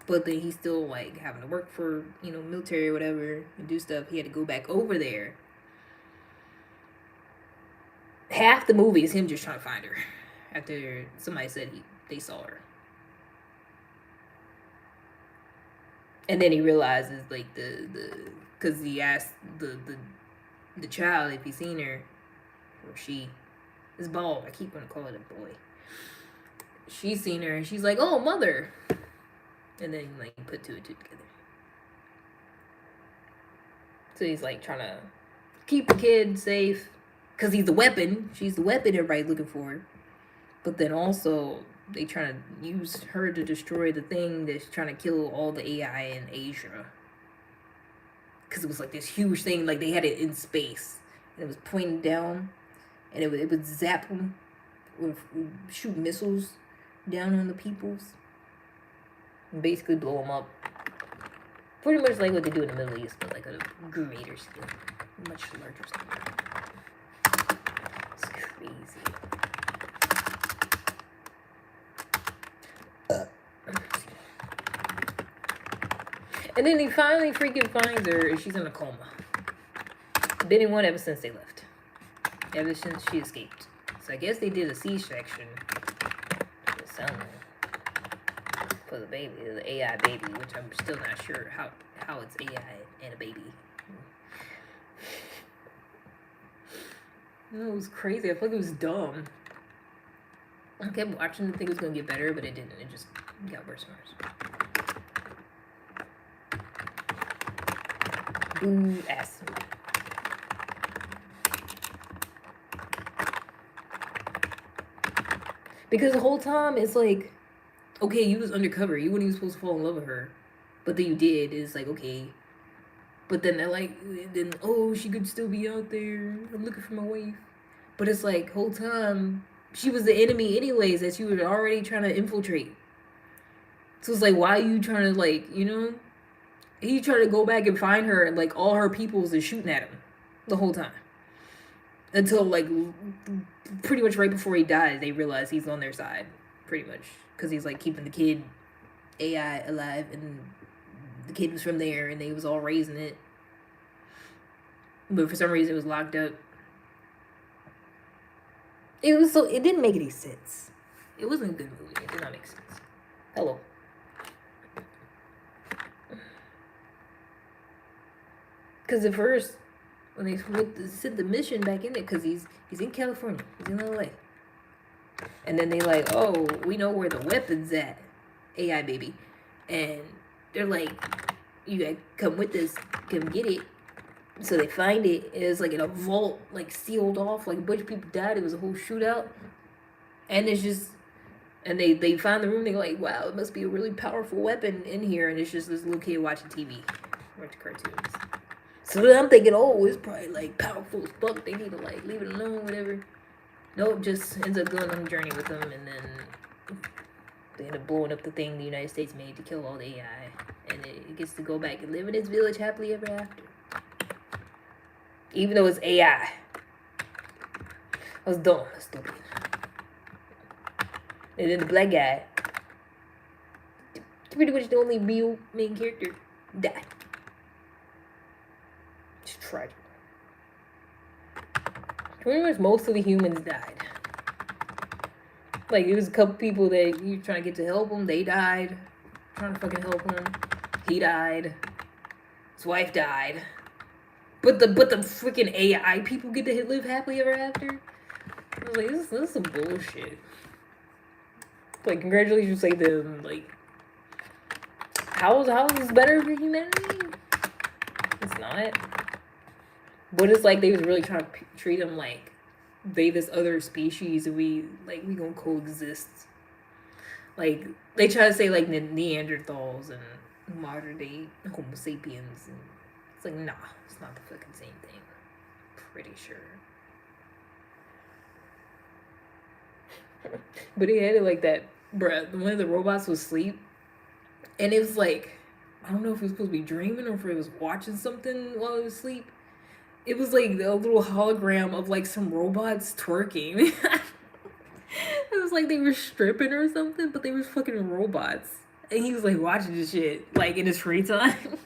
S1: But then he's still like having to work for, you know, military or whatever and do stuff. He had to go back over there. Half the movie is him just trying to find her after somebody said they saw her. And then he realizes like because he asked the child if he's seen her, or she is bald. I keep want to call it a boy. She's seen her and she's like, "Oh, mother," and then like put two and two together. So he's like trying to keep the kid safe because he's the weapon. She's the weapon everybody's looking for. But then also they trying to use her to destroy the thing that's trying to kill all the AI in Asia. Because it was like this huge thing, like they had it in space, and it was pointing down, and it would zap them, would shoot missiles down on the peoples, and basically blow them up. Pretty much like what they do in the Middle East, but like a greater scale, much larger scale. It's crazy. And then he finally freaking finds her, and she's in a coma. Been in one ever since they left. Ever since she escaped. So I guess they did a C-section for something. For the baby, the AI baby, which I'm still not sure how it's AI and a baby. No, it was crazy. I feel like it was dumb. I kept watching to think it was gonna get better, but it didn't. It just got worse and worse. Boo ass. Because the whole time it's like, okay, you was undercover. You weren't even supposed to fall in love with her, but then you did. It's like, okay. But then they're like, then oh, she could still be out there. I'm looking for my wife. But it's like, whole time she was the enemy anyways that you were already trying to infiltrate. So it's like, why are you trying to like, you know? He tried to go back and find her, and like all her peoples is shooting at him the whole time. Until like pretty much right before he died, they realize he's on their side, pretty much, because he's like keeping the kid AI alive, and the kid was from there, and they was all raising it, but for some reason it was locked up. It didn't make any sense. It wasn't a good movie. It did not make sense. Hello. Because at first, when they sent the mission back in there, because he's in California, he's in LA, and then they like, oh, we know where the weapon's at, AI baby, and they're like, you gotta come with us, come get it. So they find it. It was like in a vault, like sealed off, like a bunch of people died. It was a whole shootout, and it's just, and they find the room. They're like, wow, it must be a really powerful weapon in here, and it's just this little kid watching TV, watching cartoons. So then I'm thinking, oh, it's probably like powerful as fuck. They need to like leave it alone, whatever. Nope, just ends up going on a journey with them, and then they end up blowing up the thing the United States made to kill all the AI, and it gets to go back and live in its village happily ever after. Even though it's AI. I was dumb, stupid. And then the black guy, pretty much the only real main character, died. It's tragic. Pretty much most of the humans died. Like, there was a couple people that you were trying to get to help him. They died. Trying to fucking help him. He died. His wife died. But the freaking AI people get to live happily ever after. I was like, this is some bullshit. Like, congratulations, say them. Like, how is this better for humanity? It's not. But it's like they was really trying to treat them like they this other species, and we gonna coexist. Like, they try to say like Neanderthals and modern day Homo sapiens, and it's like, nah, it's not the fucking same thing. Pretty sure. But they had it like that, bruh. One of the robots was asleep, and it was like, I don't know if it was supposed to be dreaming or if it was watching something while it was asleep. It was like a little hologram of like some robots twerking. It was like they were stripping or something, but they were fucking robots. And he was like watching this shit like in his free time.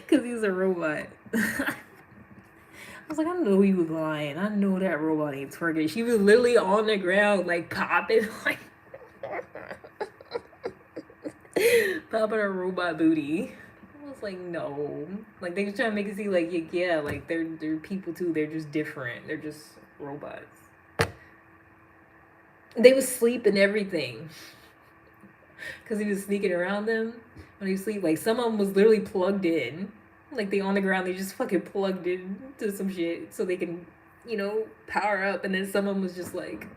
S1: Cause he's a robot. I was like, I know he was lying. I know that robot ain't twerking. She was literally on the ground, like popping, like popping her robot booty. I was like, no. Like they was trying to make it seem like yeah, like they're people too. They're just different. They're just robots. They was sleep and everything. Cause he was sneaking around them when he was asleep. Like some of them was literally plugged in. Like they on the ground, they just fucking plugged in to some shit so they can, power up. And then some of them was just like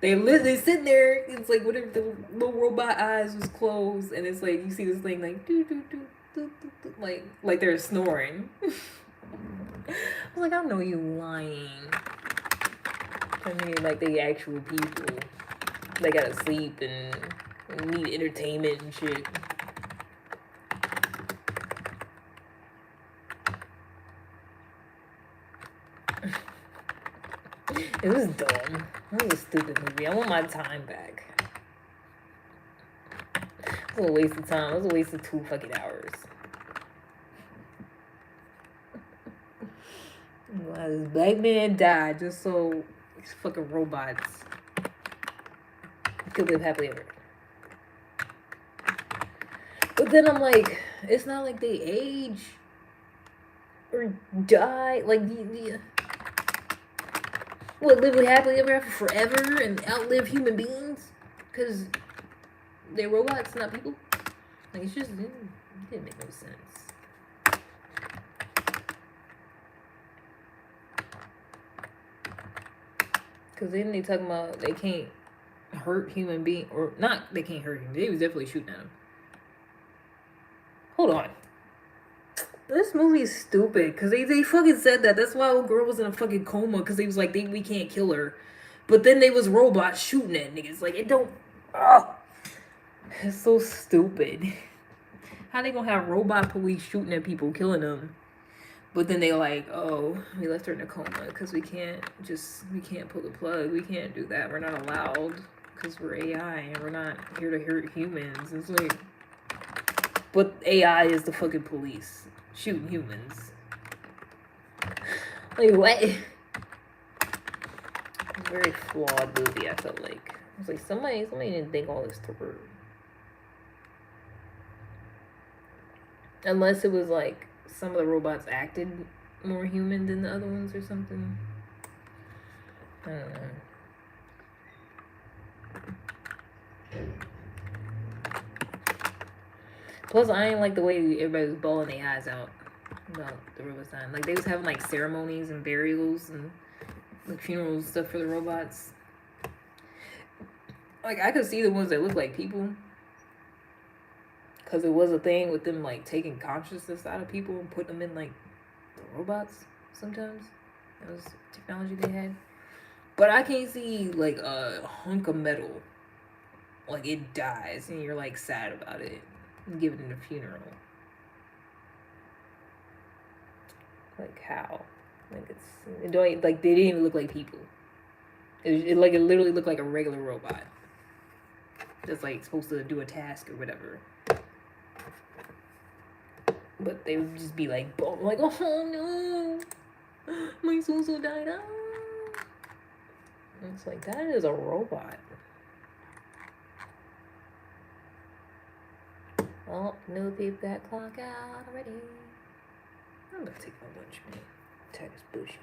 S1: they sitting there. It's like whatever the little robot eyes was closed, and it's like you see this thing like doo doo doo doo doo, doo like they're snoring. I was like, I know you lying. I mean, like they actual people. They gotta sleep and need entertainment and shit. It was dumb. It was a stupid movie. I want my time back. It was a waste of time. It was a waste of 2 fucking hours. This black man died just so these fucking robots could live happily ever. But then I'm like, it's not like they age or die. Like, what, live happily ever after forever and outlive human beings? Because they're robots, not people? Like, it didn't make no sense. Because then they talking about they can't hurt human beings. Or, not they can't hurt him. They was definitely shooting at him. Hold on. This movie is stupid because they fucking said that. That's why old girl was in a fucking coma because they was like, we can't kill her. But then they was robots shooting at niggas. Like, it don't... It's so stupid. How they gonna have robot police shooting at people, killing them? But then they like, oh, we left her in a coma because we can't pull the plug. We can't do that. We're not allowed because we're AI and we're not here to hurt humans. It's like... But AI is the fucking police. Shooting humans. Like, what? It's a very flawed movie, I felt like. I was like, somebody didn't think all this through. Unless it was like, some of the robots acted more human than the other ones or something. I don't know. Plus, I ain't like the way everybody was bawling their eyes out about the robots dying. Like, they was having, like, ceremonies and burials and, like, funerals and stuff for the robots. Like, I could see the ones that look like people. Because it was a thing with them, like, taking consciousness out of people and putting them in, like, the robots sometimes. That was technology they had. But I can't see, like, a hunk of metal. Like, it dies and you're, like, sad about it. Give it in a funeral. Like how? Like it don't like they didn't even look like people. It literally looked like a regular robot. That's like supposed to do a task or whatever. But they would just be like, oh no, my so died. Ah. It's like that is a robot. Oh, no, they've got clock out already. I'm gonna take my lunch, man. Tired as bullshit.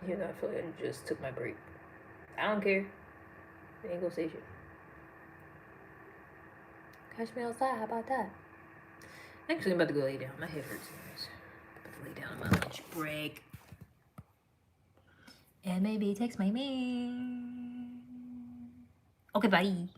S1: You know, I feel like I just took my break. I don't care. I ain't gonna say shit. Catch me outside, how about that? Actually, I'm about to go lay down. My head hurts. I'm about to lay down on my lunch break. And maybe text my man. Okay, bye.